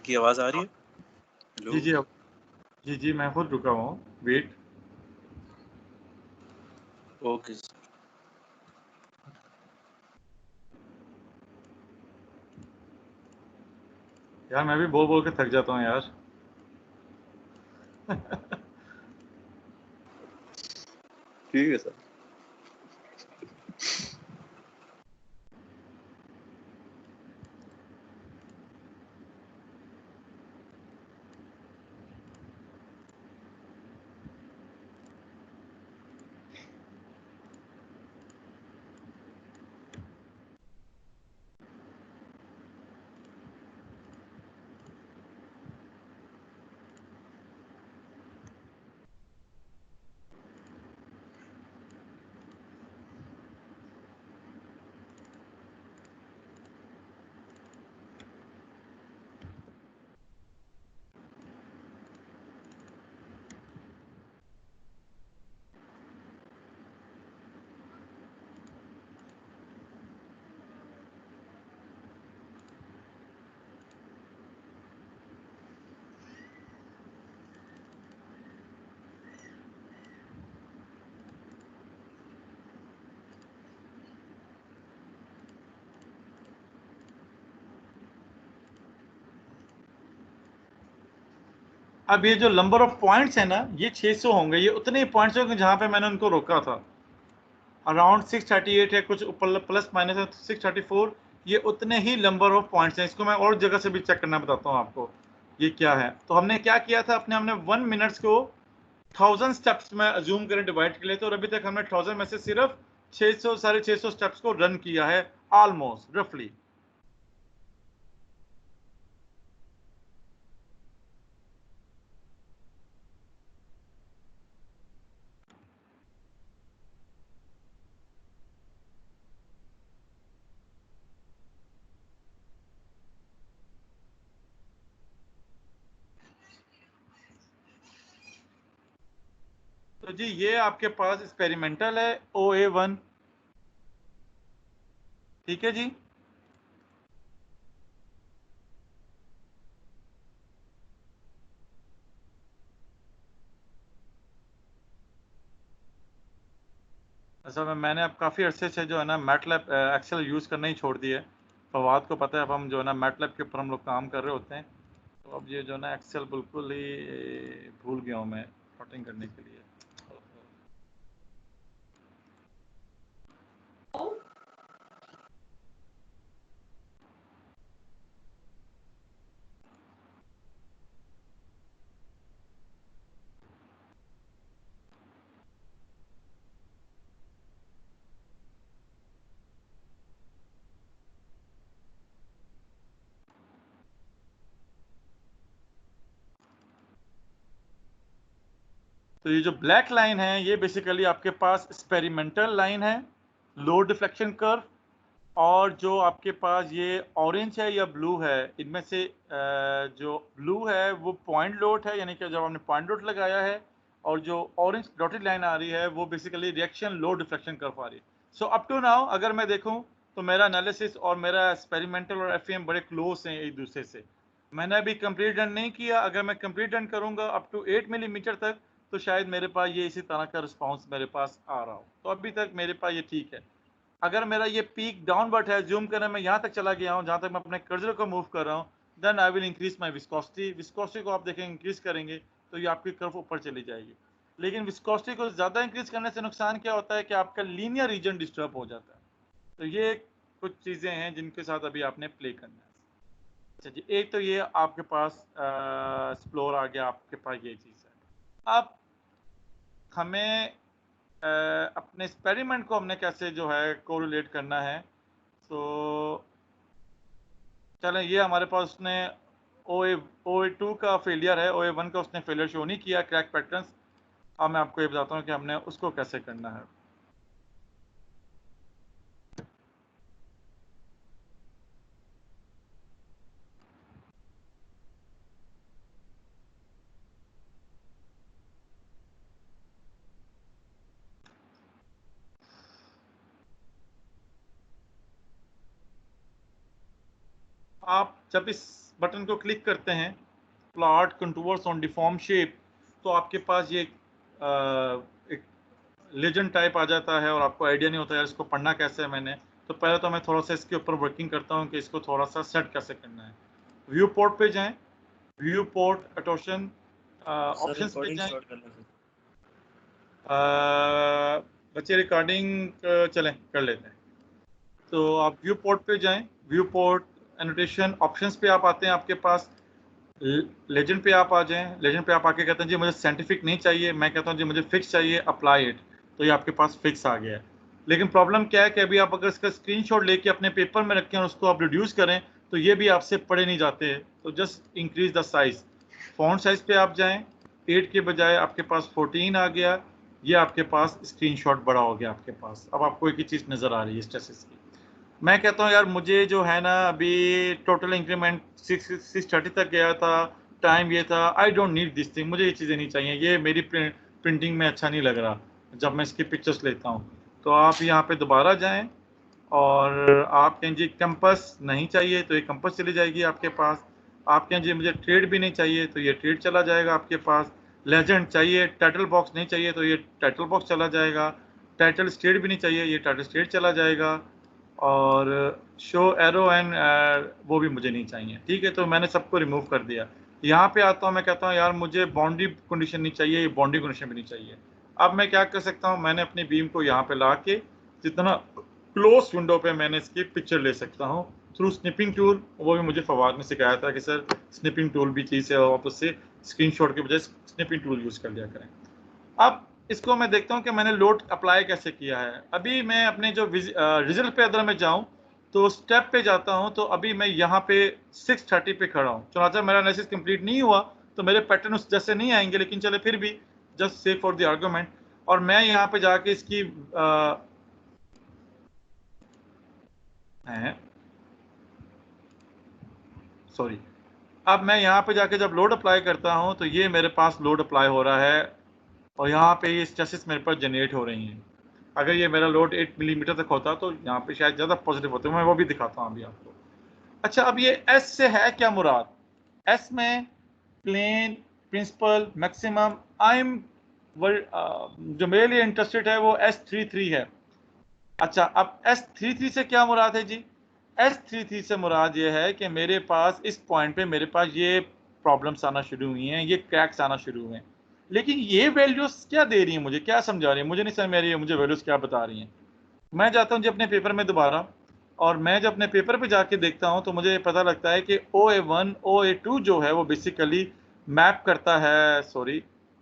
की आवाज आ रही है? जी जी जी जी मैं खुद रुका हुआ हूँ, वेट। ओके यार मैं भी बोल बोल के थक जाता हूँ यार। ठीक है सर। अब ये जो नंबर ऑफ पॉइंट्स है ना, ये 600 होंगे, ये उतने ही पॉइंट्स होंगे जहां पे मैंने उनको रोका था। अराउंड 638 है, कुछ ऊपर प्लस माइनस है 634, ये उतने ही नंबर ऑफ पॉइंट्स हैं। इसको मैं और जगह से भी चेक करना बताता हूँ आपको ये क्या है। तो हमने क्या किया था, हमने 1 मिनट्स को 1000 स्टेप्स में अज्यूम करें डिवाइड कर लेते, और अभी तक हमने 1000 में से सिर्फ 600 650 स्टेप्स को रन किया है, ऑलमोस्ट रफली। तो जी ये आपके पास एक्सपेरिमेंटल है OA1, ठीक है जी। असल में मैंने अब काफ़ी अरसे से जो है ना मैटलैब एक्सेल यूज़ करना ही छोड़ दिया है। फवाद को पता है, अब हम जो है ना मैटलैब के ऊपर हम लोग काम कर रहे होते हैं, तो अब ये जो है ना एक्सेल बिल्कुल ही भूल गया हूँ मैं प्लॉटिंग करने के लिए। तो ये जो ब्लैक लाइन है, ये बेसिकली आपके पास एक्सपेरिमेंटल लाइन है, लोड डिफ्लेक्शन कर्व। और जो आपके पास ये ऑरेंज है या ब्लू है, इनमें से जो ब्लू है वो पॉइंट लोड है, यानी कि जब हमने पॉइंट लोड लगाया है, और जो ऑरेंज डॉटेड लाइन आ रही है वो basically reaction load deflection curve आ रही है। सो अप टू नाउ अगर मैं देखूं तो मेरा एनालिसिस और मेरा एक्सपेरिमेंटल और FEM बड़े क्लोज हैं एक दूसरे से। मैंने अभी कंप्लीट रन नहीं किया, अगर मैं कंप्लीट रन करूंगा अप टू 8 मिलीमीटर तक, तो शायद मेरे पास ये इसी तरह का रिस्पॉन्स मेरे पास आ रहा हो। तो अभी तक मेरे पास ये ठीक है। अगर मेरा ये पीक डाउनवर्ड है, जूम करें मैं यहाँ तक चला गया हूँ जहाँ तक मैं अपने कर्सर को मूव कर रहा हूँ, then I will increase my viscosity. Viscosity को आप देखें इंक्रीज करेंगे तो ये आपकी कर्व ऊपर चली जाएगी। लेकिन विस्कोसिटी को ज़्यादा इंक्रीज करने से नुकसान क्या होता है कि आपका लीनियर रीजन डिस्टर्ब हो जाता है। तो ये कुछ चीज़ें हैं जिनके साथ अभी आपने प्ले करना है। अच्छा जी, एक तो ये आपके पास एक्सप्लोर आ गया, आपके पास ये चीज़ है। अब हमें अपने एक्सपेरिमेंट को हमने कैसे जो है कोरिलेट करना है। तो चलें, ये हमारे पास उसने OA2 का फेलियर है, OA1 का उसने फेलियर शो नहीं किया, क्रैक पैटर्न्स। अब मैं आपको ये बताता हूँ कि हमने उसको कैसे करना है। आप जब इस बटन को क्लिक करते हैं, plot contours on deform shape, तो आपके पास ये एक लेजेंड टाइप आ जाता है और आपको आइडिया नहीं होता यार इसको पढ़ना कैसे है मैंने। तो पहले तो मैं थोड़ा सा इसके ऊपर वर्किंग करता हूँ कि इसको थोड़ा सा सेट कैसे करना है। व्यू पोर्ट पे जाएं, व्यू पोर्ट एटोशन ऑप्शंस पे जाएं। बच्चे रिकॉर्डिंग चलें कर लेते हैं। तो आप व्यू पोर्ट पे जाएं, व्यू पोर्ट एनोटेशन ऑप्शंस पे आप आते हैं, आपके पास लेजेंड पे आप आ जाएं। लेजेंड पे आप आके कहते हैं जी मुझे साइंटिफिक नहीं चाहिए, मैं कहता हूँ जी मुझे फिक्स चाहिए, अप्लाई इट। तो ये आपके पास फिक्स आ गया है। लेकिन प्रॉब्लम क्या है कि अभी आप अगर इसका स्क्रीनशॉट लेके अपने पेपर में रखें और उसको आप रिड्यूस करें तो ये भी आपसे पढ़े नहीं जाते। तो just increase the size. Font size पे आप जाएं, 8 के बजाय आपके पास 14 आ गया। ये आपके पास स्क्रीनशॉट बड़ा हो गया आपके पास। अब आपको एक ही चीज़ नज़र आ रही है स्ट्रेसेस की। मैं कहता हूँ यार मुझे जो है ना अभी टोटल इंक्रीमेंट 630 तक गया था, टाइम ये था, I don't need this thing, मुझे ये चीज़ें नहीं चाहिए, ये मेरी प्रिंटिंग में अच्छा नहीं लग रहा जब मैं इसकी पिक्चर्स लेता हूँ। तो आप यहाँ पे दोबारा जाएं और आप कहें जी कंपास नहीं चाहिए तो ये कंपास चली जाएगी आपके पास। आप कहें जी मुझे ट्रेड भी नहीं चाहिए तो ये ट्रेड चला जाएगा आपके पास। लेजेंड चाहिए, टाइटल बॉक्स नहीं चाहिए तो ये टाइटल बॉक्स चला जाएगा। टाइटल स्टेट भी नहीं चाहिए, ये टाइटल स्टेट चला जाएगा। और शो एरो एंड वो भी मुझे नहीं चाहिए। ठीक है, तो मैंने सबको रिमूव कर दिया। यहाँ पे आता हूँ, मैं कहता हूँ यार मुझे बाउंड्री कंडीशन नहीं चाहिए, ये बाउंड्री कंडीशन भी नहीं चाहिए। अब मैं क्या कर सकता हूँ, मैंने अपनी बीम को यहाँ पे ला के जितना क्लोज विंडो पे मैंने इसकी पिक्चर ले सकता हूँ थ्रू स्निपिंग टूल। वो भी मुझे फवाद ने सिखाया था कि सर स्निपिंग टूल भी चीज़ है, आप उससे स्क्रीनशॉट के बजाय स्निपिंग टूल यूज़ कर लिया करें। अब इसको मैं देखता हूँ कि मैंने लोड अप्लाई कैसे किया है। अभी मैं अपने जो रिजल्ट पे अगर मैं जाऊँ तो स्टेप पे जाता हूँ, तो अभी मैं यहाँ पे 630 पे खड़ा हूँ। चुनाचा मेरा एनालिसिस कंप्लीट नहीं हुआ तो मेरे पैटर्न उस जैसे नहीं आएंगे, लेकिन चले फिर भी just say for the argument. और मैं यहाँ पे जाके इसकी सॉरी, अब मैं यहाँ पे जाके जब लोड अप्लाई करता हूँ तो ये मेरे पास लोड अप्लाई हो रहा है और यहाँ पे ये स्ट्रेसेस मेरे पास जनरेट हो रही हैं। अगर ये मेरा लोड 8 मिलीमीटर तक होता तो यहाँ पे शायद ज़्यादा पॉजिटिव होते, मैं वो भी दिखाता हूँ अभी आपको। अच्छा, अब ये एस से है क्या मुराद? एस में plane, principal, maximum, I am जो मेरे लिए इंटरेस्टेड है वो S33 है। अच्छा, अब S33 से क्या मुराद है जी? S33 से मुराद ये है कि मेरे पास इस पॉइंट पे मेरे पास ये प्रॉब्लम्स आना शुरू हुई हैं, ये क्रैक्स आना शुरू हुए हैं। लेकिन ये वैल्यूज क्या दे रही हैं मुझे, क्या समझा रही है मुझे नहीं समझ में आ रही है, मुझे वैल्यूज क्या बता रही हैं। मैं जाता हूँ जी अपने पेपर में दोबारा, और मैं जब अपने पेपर पे जाके देखता हूँ तो मुझे पता लगता है कि OA1 OA2 जो है वो बेसिकली मैप करता है,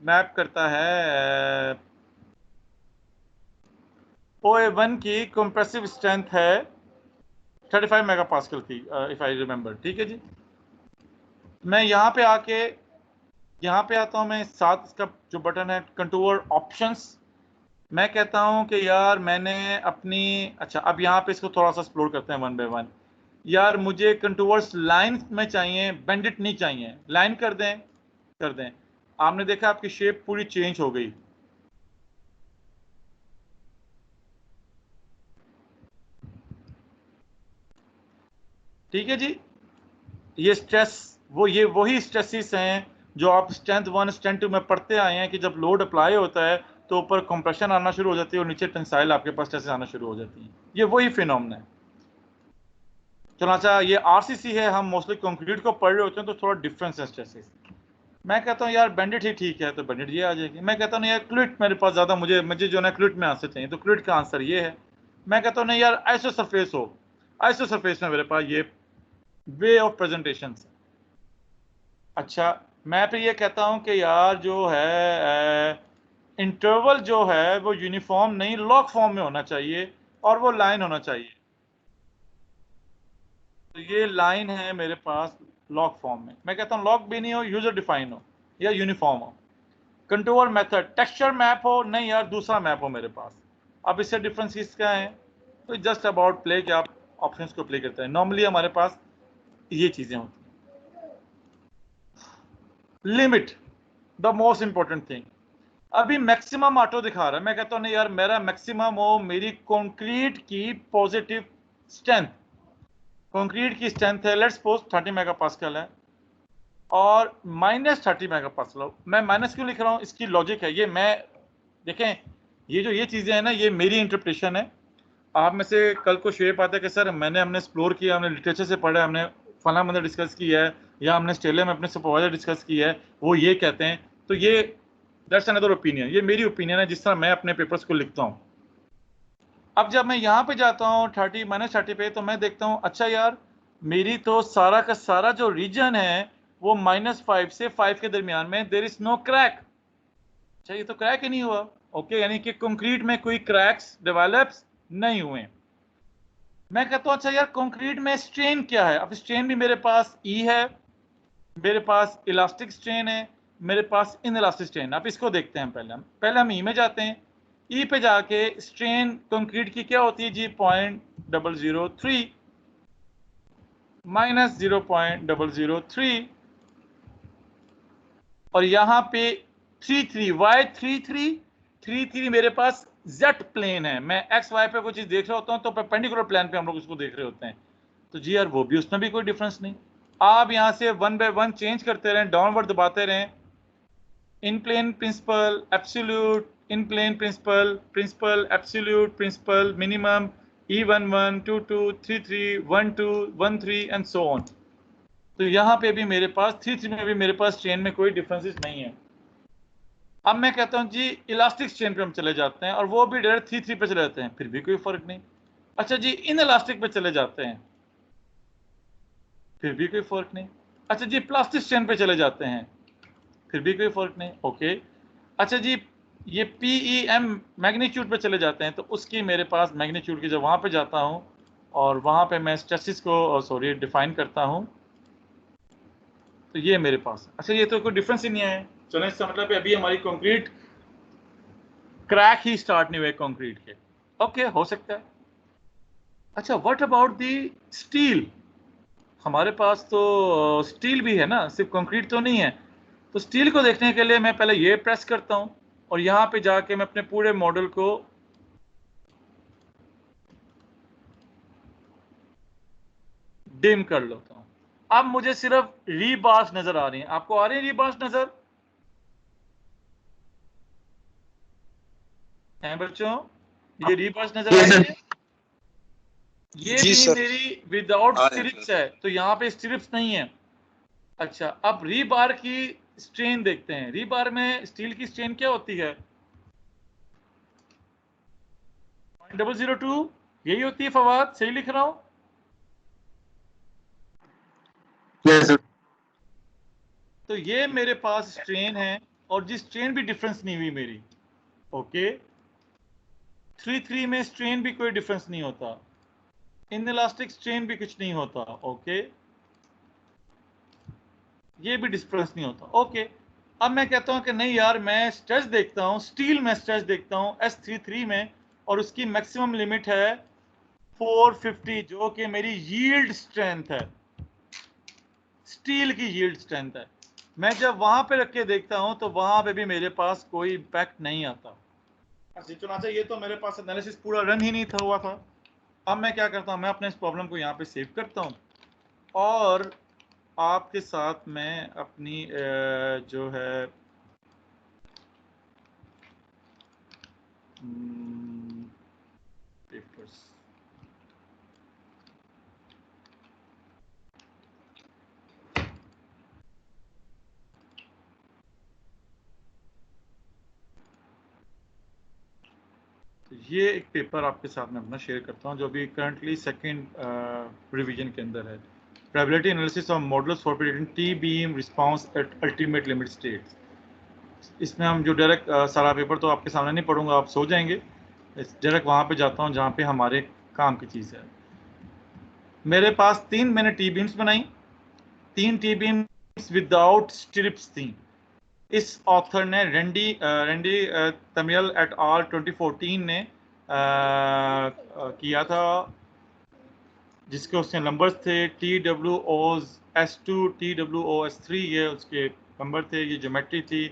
मैप करता है OA1 की कंप्रेसिव स्ट्रेंथ है 35 मेगापास्कल की, इफ आई रिमेंबर। ठीक है जी, मैं यहाँ पे आके यहाँ पे आता हूँ, मैं साथ इसका जो बटन है कंटूर ऑप्शंस, मैं कहता हूँ कि यार मैंने अपनी, अच्छा अब यहाँ पे इसको थोड़ा सा एक्सप्लोर करते हैं वन बाय वन। यार मुझे कंटूवर्स लाइन में चाहिए, बेंडिट नहीं चाहिए, लाइन कर दें, कर दें। आपने देखा आपकी शेप पूरी चेंज हो गई। ठीक है जी, ये स्ट्रेस ये वही स्ट्रेसेस हैं जो आप स्ट्रेंथ 1 स्ट्रेंथ 2 में पढ़ते आए हैं कि जब लोड अप्लाई होता है तो ऊपर कंप्रेशन आना शुरू हो जाती है और नीचे टेंसाइल आपके पास स्ट्रेसेस आना शुरू हो जाती हैं। ये वही फिनोमेना है। चनाचा ये आरसीसी है, हम मोस्टली कंक्रीट को पढ़ रहे होते हैं तो थोड़ा डिफरेंस है स्ट्रेसेस। मैं कहता हूँ यार बेंडिट ही ठीक है, तो बेंडिट ये आ जाएगी। मैं कहता हूँ नहीं यार क्लूट मेरे पास ज़्यादा, मुझे जो है क्लूट में आंसर चाहिए, तो क्लूट का आंसर ये है। मैं कहता हूँ नहीं यार आइसो सरफेस हो, आइसो सरफेस में मेरे पास ये वे ऑफ प्रेजेंटेशन। अच्छा, मैं फिर ये कहता हूँ कि यार जो है इंटरवल जो है वो यूनिफॉर्म नहीं लॉग फॉर्म में होना चाहिए और वो लाइन होना चाहिए। तो ये लाइन है मेरे पास लॉग फॉर्म में। मैं कहता हूँ लॉग भी नहीं हो, यूजर डिफाइन हो या यूनिफॉर्म हो। कंटूर मेथड टेक्सचर मैप हो, नहीं यार दूसरा मैप हो मेरे पास। अब इससे डिफरेंस क्या है? तो जस्ट अबाउट प्ले के आप ऑप्शंस को प्ले करते हैं। नॉर्मली हमारे पास ये चीजें होती हैं। Limit the most important thing. अभी मैक्सिमम ऑटो दिखा रहा है, मैं कहता हूँ नहीं यार मेरा मैक्सिमम हो मेरी कंक्रीट की पॉजिटिव स्ट्रेंथ। कंक्रीट की स्ट्रेंथ है लेट्स सपोज 30 मेगापास्कल है और -30 मेगापास्कल। मैं माइनस क्यों लिख रहा हूँ, इसकी लॉजिक है। ये मैं देखें, ये चीजें हैं ना, ये मेरी इंटरप्रिटेशन है। आप में से कल को शेप आता है कि सर हमने एक्सप्लोर किया, हमने लिटरेचर से पढ़ा, हमने फला मंदिर डिस्कस किया है या हमने ऑस्ट्रेलिया में अपने सुपरवाइजर डिस्कस किया है, वो ये कहते हैं, तो ये दैट्स अनदर ओपिनियन। ये मेरी ओपिनियन है जिस तरह मैं अपने पेपर्स को लिखता हूँ। अब जब मैं यहाँ पे जाता हूँ 30 -30 पे, तो मैं देखता हूँ अच्छा यार मेरी तो सारा का सारा जो रीजन है वो -5 से 5 के दरमियान में देयर इज नो क्रैक। अच्छा, ये तो क्रैक ही नहीं हुआ। ओके, यानी कि कंक्रीट में कोई क्रैक्स डेवलप्स नहीं हुए। मैं कहता हूँ अच्छा यार कंक्रीट में स्ट्रेन क्या है? अब स्ट्रेन भी मेरे पास E है, मेरे पास इलास्टिक स्ट्रेन है, मेरे पास इनइलास्टिक स्ट्रेन। अब इसको देखते हैं। पहले हम E में जाते हैं। E पे जाके स्ट्रेन कंक्रीट की क्या होती है जी? 0.003 -0.003 और यहाँ पे 33 वाई 33 मेरे पास Z प्लेन है। मैं एक्स वाई पे कोई चीज देख रहा होता हूँ तो परपेंडिकुलर प्लेन पे हम लोग उसको देख रहे होते हैं। तो जी यार वो भी, उसमें भी कोई डिफरेंस नहीं। आप यहाँ से 1 बाय 1 चेंज करते रहें, डाउनवर्ड दबाते रहें। In plane principal, absolute, in plane principal, principal, absolute, principal, minimum, E11, 22, 33, 12, 13 and so on. तो यहाँ पे भी मेरे पास 3-3 में भी मेरे पास स्ट्रेन में कोई डिफरेंसेस नहीं है। अब मैं कहता हूँ जी इलास्टिक स्ट्रेन पे हम चले जाते हैं और वो भी डायरेक्ट 3-3 पे चले जाते हैं, फिर भी कोई फर्क नहीं। अच्छा जी इन इलास्टिक पे चले जाते हैं, फिर भी कोई फर्क नहीं। अच्छा जी प्लास्टिक स्ट्रेन पे चले जाते हैं, फिर भी कोई फर्क नहीं। ओके अच्छा जी ये PEM मैग्नीट्यूड पे चले जाते हैं, तो उसकी मेरे पास मैग्नीट्यूड की जब वहाँ पे जाता हूँ और वहाँ पे मैं स्ट्रेसिस को सॉरी डिफाइन करता हूँ, तो ये मेरे पास है। अच्छा ये तो कोई डिफरेंस ही नहीं है। चलो इसका मतलब अभी हमारी कंक्रीट क्रैक ही स्टार्ट नहीं हुए कंक्रीट के। ओके हो सकता है। अच्छा व्हाट अबाउट दी स्टील, हमारे पास तो स्टील भी है ना, सिर्फ कंक्रीट तो नहीं है। तो स्टील को देखने के लिए मैं पहले ये प्रेस करता हूँ और यहाँ पे जाके मैं अपने पूरे मॉडल को डिम कर लेता हूँ। अब मुझे सिर्फ रीबार्स नजर आ रही हैं। आपको आ रही है रीबार्स नजर हैं बच्चों? ये रीबार्स नजर आ रही है? ये जी भी सर। मेरी विदाउट आ रहे हैं स्टिरिप्स है, तो यहाँ पे स्टिरिप्स नहीं है। अच्छा अब रीबार की स्ट्रेन देखते हैं। रीबार में स्टील की स्ट्रेन क्या होती है? 0.002 यही होती है फवाद, सही लिख रहा हूं? तो ये मेरे पास स्ट्रेन है और जिस स्ट्रेन भी डिफरेंस नहीं हुई मेरी। ओके 3-3 में स्ट्रेन भी कोई डिफरेंस नहीं होता, इन इलास्टिक स्ट्रेन भी कुछ नहीं होता। ओके ये भी डिफरेंस नहीं होता। ओके अब मैं कहता हूं कि नहीं यार मैं स्ट्रेस देखता हूं, स्टील में स्ट्रेस देखता हूं S33 में, और उसकी मैक्सिमम लिमिट है 450 जो कि मेरी यील्ड स्ट्रेंथ है, स्टील की यील्ड स्ट्रेंथ है। मैं जब वहां पे रख के देखता हूं तो वहां पे भी मेरे पास कोई इम्पैक्ट नहीं आता। अच्छा ये तो मेरे पास एनालिसिस पूरा रन ही नहीं था हुआ था। अब मैं क्या करता हूं, मैं अपने इस प्रॉब्लम को यहाँ पे सेव करता हूं और आपके साथ मैं अपनी जो है पेपर्स ये एक पेपर आपके साथ में अपना शेयर करता हूँ जो अभी करंटली सेकंड रिवीजन के अंदर है, probability analysis of models for predicting T beam response at ultimate limit states. इसमें हम जो डायरेक्ट सारा पेपर तो आपके सामने नहीं पढ़ूंगा, आप सो जाएंगे। डायरेक्ट वहाँ पे जाता हूँ जहाँ पे हमारे काम की चीज़ है। मेरे पास मैंने टी बीम्स बनाई, 3 टी बीम्स विदाउट स्ट्रिप्स थी। इस ऑथर ने रेंडी तमियल एट आल 2014 ने किया था, जिसके उसके नंबर्स थे TWOS2 TWOS3, ये उसके नंबर थे। ये ज्योमेट्री थी,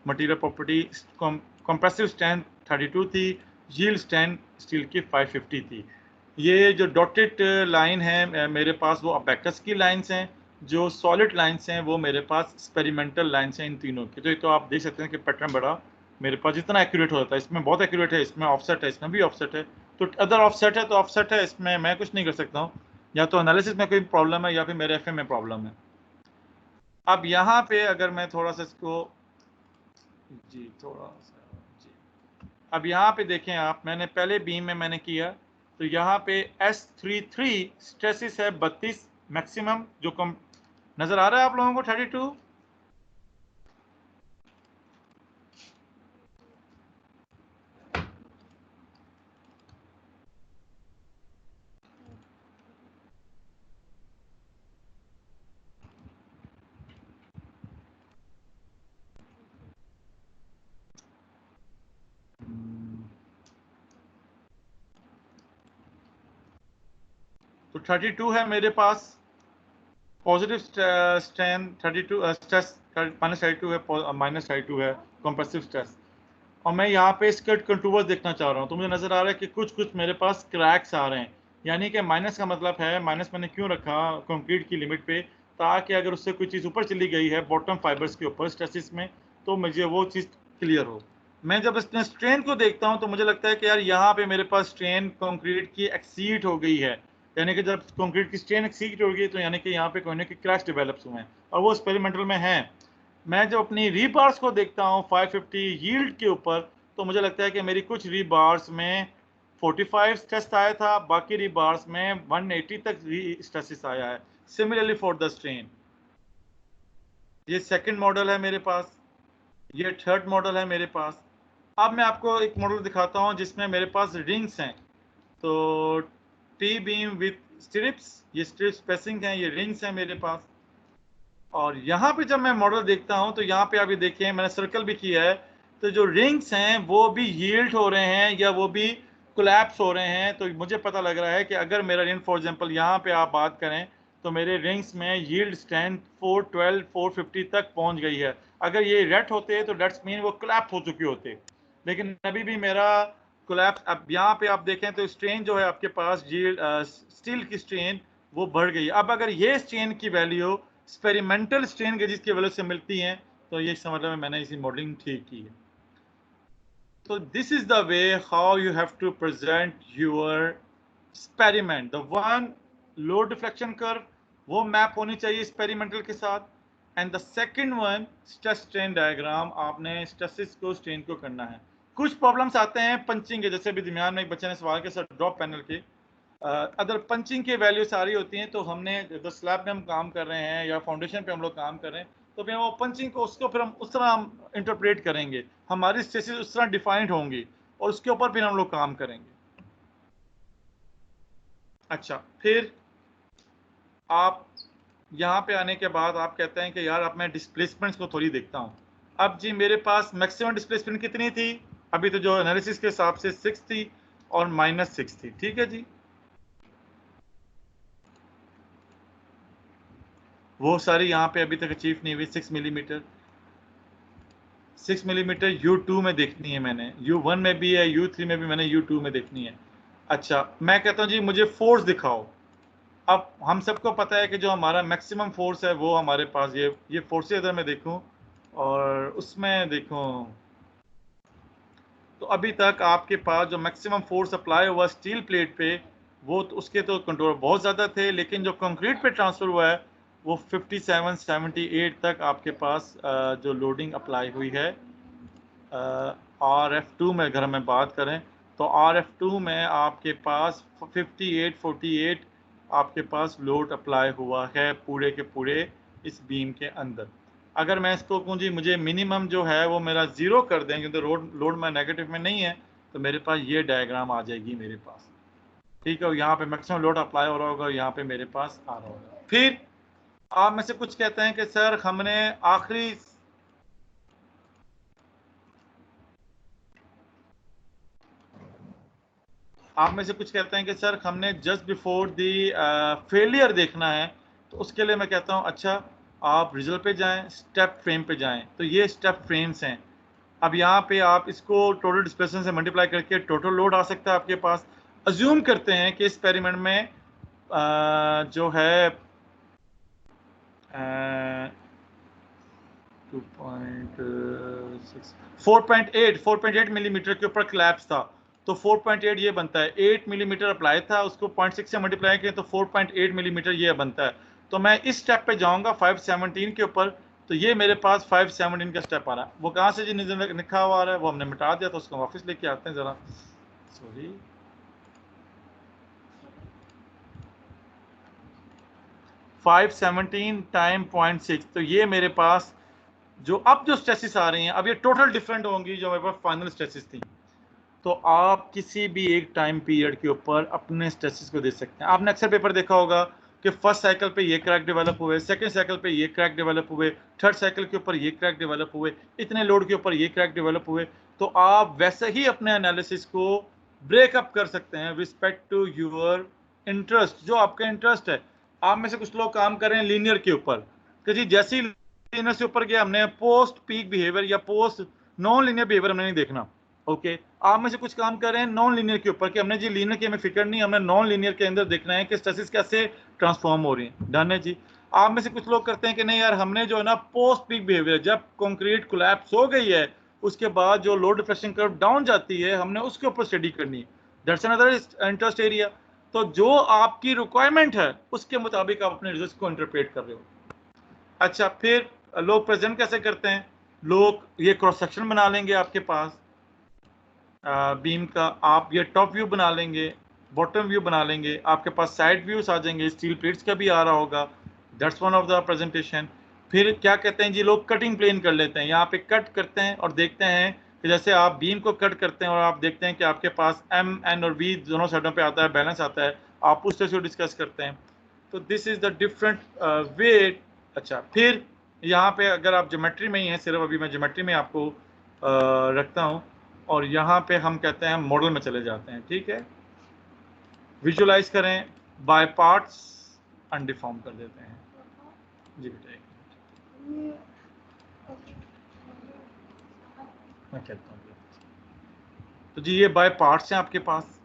मटेरियल प्रॉपर्टी, कंप्रेसिव स्ट्रेंथ 32 थी, यील्ड स्ट्रेंथ स्टील की 550 थी। ये जो डॉटेड लाइन है मेरे पास वो अबैकस की लाइंस हैं, जो सॉलिड लाइंस हैं वो मेरे पास एक्सपेरिमेंटल लाइंस हैं इन तीनों की। तो आप देख सकते हैं कि पैटर्न बड़ा मेरे पास जितना एक्यूरेट होता है, इसमें बहुत एक्यूरेट है, इसमें ऑफसेट है, इसमें भी ऑफसेट है। तो अदर ऑफसेट है तो ऑफसेट है, इसमें मैं कुछ नहीं कर सकता हूँ। या तो एनालिसिस में कोई प्रॉब्लम है या फिर मेरे FM में प्रॉब्लम है। अब यहाँ पे अगर मैं थोड़ा सा इसको जी थोड़ा सा जी, अब यहाँ पे देखें आप, मैंने पहले बीम में मैंने किया तो यहाँ पे S33 स्ट्रेसिस है 32 मैक्सिमम, जो कम नजर आ रहा है आप लोगों को 32। तो 32 है मेरे पास पॉजिटिव स्ट्रेंथ, 32 स्ट्रेस -32 है, -32 है कंप्रेसिव स्ट्रेस। और मैं यहाँ पे इसके कंटूवर्स देखना चाह रहा हूँ, तो मुझे नजर आ रहा है कि कुछ मेरे पास क्रैक्स आ रहे हैं। यानी कि माइनस का मतलब है, माइनस मैंने क्यों रखा कंक्रीट की लिमिट पे, ताकि अगर उससे कोई चीज़ ऊपर चली गई है बॉटम फाइबर्स के ऊपर स्ट्रेसिस में, तो मुझे वो चीज़ क्लियर हो। मैं जब इसमें स्ट्रेन को देखता हूँ तो मुझे लगता है कि यार यहाँ पे मेरे पास स्ट्रेन कंक्रीट की एक्सीड हो गई है, यानी कि जब कंक्रीट की स्ट्रेन एक्सीड हो गई तो यानी कि यहाँ पे कोई ना कोई क्रैश डेवलप्स हुए हैं और वो एक्सपेरिमेंटल में हैं। मैं जब अपनी रीबार्स को देखता हूँ 550 यील्ड के ऊपर, तो मुझे लगता है कि मेरी कुछ रीबार्स में 45 स्ट्रेस आया था, बाकी रीबार्स में 180 तक स्ट्रेसिस आया है। Similarly for the strain. ये सेकंड मॉडल है मेरे पास, ये थर्ड मॉडल है मेरे पास। अब मैं आपको एक मॉडल दिखाता हूँ जिसमें मेरे पास रिंग्स हैं। तो टी बीम विथ स्ट्रिप्स, ये स्ट्रिप स्पेसिंग है, ये रिंग्स हैं मेरे पास। और यहाँ पे जब मैं मॉडल देखता हूँ तो यहाँ पे आप ये देखिए मैंने सर्कल भी किया है, तो जो रिंग्स हैं वो भी यील्ड हो रहे हैं या वो भी कोलैप्स हो रहे हैं। तो मुझे पता लग रहा है कि अगर मेरा रिंग फॉर एग्जांपल यहाँ पे आप बात करें तो मेरे रिंग्स में यील्ड स्ट्रेंथ 412 450 तक पहुंच गई है। अगर ये रेट होते तो डेट्स मीन वो कोलैप्स हो चुके होते, लेकिन अभी भी मेरा कोलैप्स। अब यहाँ पे आप देखें तो स्ट्रेन जो है आपके पास यील्ड स्टील की स्ट्रेन वो बढ़ गई है। अब अगर ये स्ट्रेन की वैल्यू एक्सपेरिमेंटल स्ट्रेन गेजेस की वैल्यू से मिलती हैं तो ये समझ लो मैंने इसी मॉडलिंग ठीक की है। तो this is the way how you have to present your experiment. The one load deflection curve वो मैप होनी चाहिए एक्सपेरिमेंटल के साथ, and the second one stress strain diagram, आपने स्ट्रेसेस को स्ट्रेन को करना है। कुछ प्रॉब्लम्स आते हैं पंचिंग के, जैसे अभी दरमियान में एक बच्चे ने सवाल किया सर ड्रॉप पैनल के, अगर पंचिंग के वैल्यू सारी होती हैं तो हमने जो स्लैब पे हम काम कर रहे हैं या फाउंडेशन पे हम लोग काम कर रहे हैं तो फिर वो पंचिंग को उसको फिर हम उस तरह हम इंटरप्रेट करेंगे, हमारी स्ट्रेसेस उस तरह डिफाइंड होंगी और उसके ऊपर फिर हम लोग काम करेंगे। अच्छा, फिर आप यहाँ पे आने के बाद आप कहते हैं कि यार अब मैं डिस्प्लेसमेंट्स को थोड़ी देखता हूँ। अब जी मेरे पास मैक्सिमम डिस्प्लेसमेंट कितनी थी, अभी तो जो एनालिसिस के हिसाब से 6 थी और -6 थी, ठीक है जी। वो सारी यहाँ पे अभी तक अचीव नहीं हुई। 6 मिलीमीटर U2 में देखनी है मैंने, U1 में भी है, U3 में भी मैंने U2 में देखनी है। अच्छा, मैं कहता हूँ जी मुझे फोर्स दिखाओ। अब हम सबको पता है कि जो हमारा मैक्सिमम फोर्स है वो हमारे पास ये फोर्स अगर मैं देखूं और उसमें देखूं तो अभी तक आपके पास जो मैक्सिमम फोर्स अप्लाई हुआ स्टील प्लेट पे वो तो उसके तो कंट्रोल बहुत ज़्यादा थे, लेकिन जो कंक्रीट पे ट्रांसफ़र हुआ है वो 57 78 तक आपके पास जो लोडिंग अप्लाई हुई है। RF2 में अगर हम बात करें तो RF2 में आपके पास 58 48 आपके पास लोड अप्लाई हुआ है पूरे के पूरे इस बीम के अंदर। अगर मैं इसको कहूँ जी मुझे मिनिमम जो है वो मेरा 0 कर दें क्योंकि लोड में नेगेटिव में नहीं है, तो मेरे पास ये डायग्राम आ जाएगी मेरे पास, ठीक है। यहाँ पे मैक्सिमम लोड अप्लाई हो रहा होगा, यहाँ पे मेरे पास आ रहा होगा। फिर आप में से कुछ कहते हैं कि सर हमने आखिरी आप में से कुछ कहते हैं कि सर हमने जस्ट बिफोर दी फेलियर देखना है, तो उसके लिए मैं कहता हूं अच्छा आप रिजल्ट पे जाएं, स्टेप फ्रेम पे जाएं। तो ये स्टेप फ्रेम्स हैं। अब यहाँ पे आप इसको टोटल डिस्प्लेसमेंट से मल्टीप्लाई करके टोटल लोड आ सकता है आपके पास। अज्यूम करते हैं कि एक्सपेरिमेंट में जो है 4.8 मिलीमीटर के ऊपर क्लैप्स था, तो 4.8 ये बनता है। 8 मिलीमीटर अप्लाई था, उसको 0.6 से मल्टीप्लाई किया तो 4.8 मिलीमीटर ये बनता है। तो मैं इस स्टेप पे जाऊंगा 517 के ऊपर, तो ये मेरे पास 517 का स्टेप आ रहा है। वो कहाँ से जी लिखा हुआ आ रहा है, वो हमने मिटा दिया, तो उसको वापस लेके आते हैं जरा। सॉरी, 517 टाइम 0.6, तो ये मेरे पास जो अब जो स्ट्रेसेस आ रही हैं अब ये टोटल डिफरेंट होंगी जो मेरे पास फाइनल स्ट्रेसेस थी। तो आप किसी भी एक टाइम पीरियड के ऊपर अपने स्ट्रेसेस को दे सकते हैं। आपने अक्सर पेपर देखा होगा कि फर्स्ट साइकिल पे ये क्रैक डेवलप हुए, सेकंड साइकिल पे ये क्रैक डेवलप हुए, थर्ड साइकिल के ऊपर ये क्रैक डेवलप हुए, इतने लोड के ऊपर ये क्रैक डेवलप हुए। तो आप वैसे ही अपने एनालिसिस को ब्रेकअप कर सकते हैं रिस्पेक्ट टू योर इंटरेस्ट, जो आपका इंटरेस्ट है। आप में से कुछ लोग काम कर रहे हैं लीनियर के ऊपर कि जी जैसे ही लीनियर से ऊपर गया हमने पोस्ट पीक बिहेवियर या पोस्ट नॉन लीनियर बिहेवियर हमने नहीं देखना। ओके, आप में से कुछ काम कर रहे हैं नॉन लीनियर के ऊपर कि हमने जी लीनियर की हमें फिक्र नहीं, हमने नॉन लीनियर के अंदर देखना है कि स्ट्रेसेस कैसे ट्रांसफॉर्म हो रही हैं। डन है जी। आप में से कुछ लोग करते हैं कि नहीं यार हमने जो है ना पोस्ट पीक बिहेवियर, जब कंक्रीट कोलैप्स हो गई है उसके बाद जो लोड डिफ्लेक्शन कर्व डाउन जाती है हमने उसके ऊपर स्टडी करनी है। That's another interest area. तो जो आपकी रिक्वायरमेंट है उसके मुताबिक आप अपने रिजल्ट को इंटरप्रेट कर रहे हो। अच्छा, फिर लोग प्रेजेंट कैसे करते हैं? लोग ये क्रॉस सेक्शन बना लेंगे आपके पास बीम का, आप ये टॉप व्यू बना लेंगे, बॉटम व्यू बना लेंगे, आपके पास साइड व्यूज आ जाएंगे, स्टील प्लेट्स का भी आ रहा होगा। That's one of the presentation. फिर क्या कहते हैं जी, लोग कटिंग प्लेन कर लेते हैं, यहाँ पे कट करते हैं और देखते हैं कि जैसे आप बीम को कट करते हैं और आप देखते हैं कि आपके पास एम एन और वी दोनों साइडों पे आता है, बैलेंस आता है, आप उस तरह से डिस्कस करते हैं। तो दिस इज द डिफरेंट वे। अच्छा, फिर यहाँ पे अगर आप ज्योमेट्री में ही हैं, सिर्फ अभी मैं ज्योमेट्री में आपको रखता हूँ, और यहाँ पे हम कहते हैं मॉडल में चले जाते हैं। ठीक है, विजुअलाइज करें, बाय पार्ट्स अनडिफॉर्म कर देते हैं जी बेटा। मैं कहता हूँ तो जी ये बाय पार्ट्स हैं आपके पास।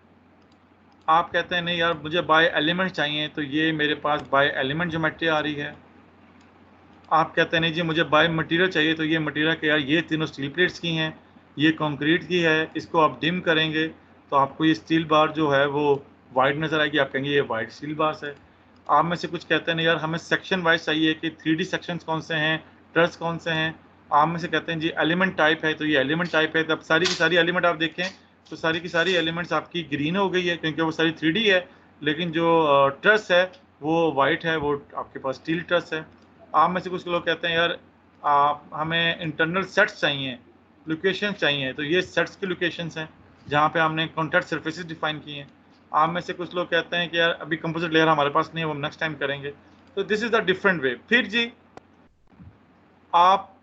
आप कहते हैं नहीं यार मुझे बाय एलिमेंट चाहिए, तो ये मेरे पास बाय एलिमेंट ज्योमेट्री आ रही है। आप कहते हैं नहीं जी मुझे बाय मटेरियल चाहिए, तो ये मटेरियल के यार ये तीनों स्टील प्लेट्स की हैं, ये कंक्रीट की है, इसको आप डिम करेंगे तो आपको ये स्टील बार जो है वो वाइट नज़र आएगी, आप कहेंगे ये वाइट स्टील बार्स है। आप में से कुछ कहते हैं नहीं यार हमें सेक्शन वाइज चाहिए कि 3D सेक्शंस कौन से हैं, ट्रस कौन से हैं। आप में से कहते हैं जी एलिमेंट टाइप है, तो ये एलिमेंट टाइप है। तो अब सारी की सारी एलिमेंट आप देखें तो सारी की सारी एलिमेंट्स आपकी ग्रीन हो गई है क्योंकि वो सारी 3D है, लेकिन जो ट्रस है वो वाइट है, वो आपके पास स्टील ट्रस है। आप में से कुछ लोग कहते हैं यार आप हमें इंटरनल सेट्स चाहिए, लोकेशन चाहिए, तो ये सेट्स की लोकेशंस हैं जहाँ पे हमने कॉन्टैक्ट सर्फेसिस डिफाइन किए हैं। आप में से कुछ लोग कहते हैं कि यार अभी कंपोजिट लेयर हमारे पास नहीं है, वो हम नेक्स्ट टाइम करेंगे। तो दिस इज द डिफरेंट वे। फिर जी आप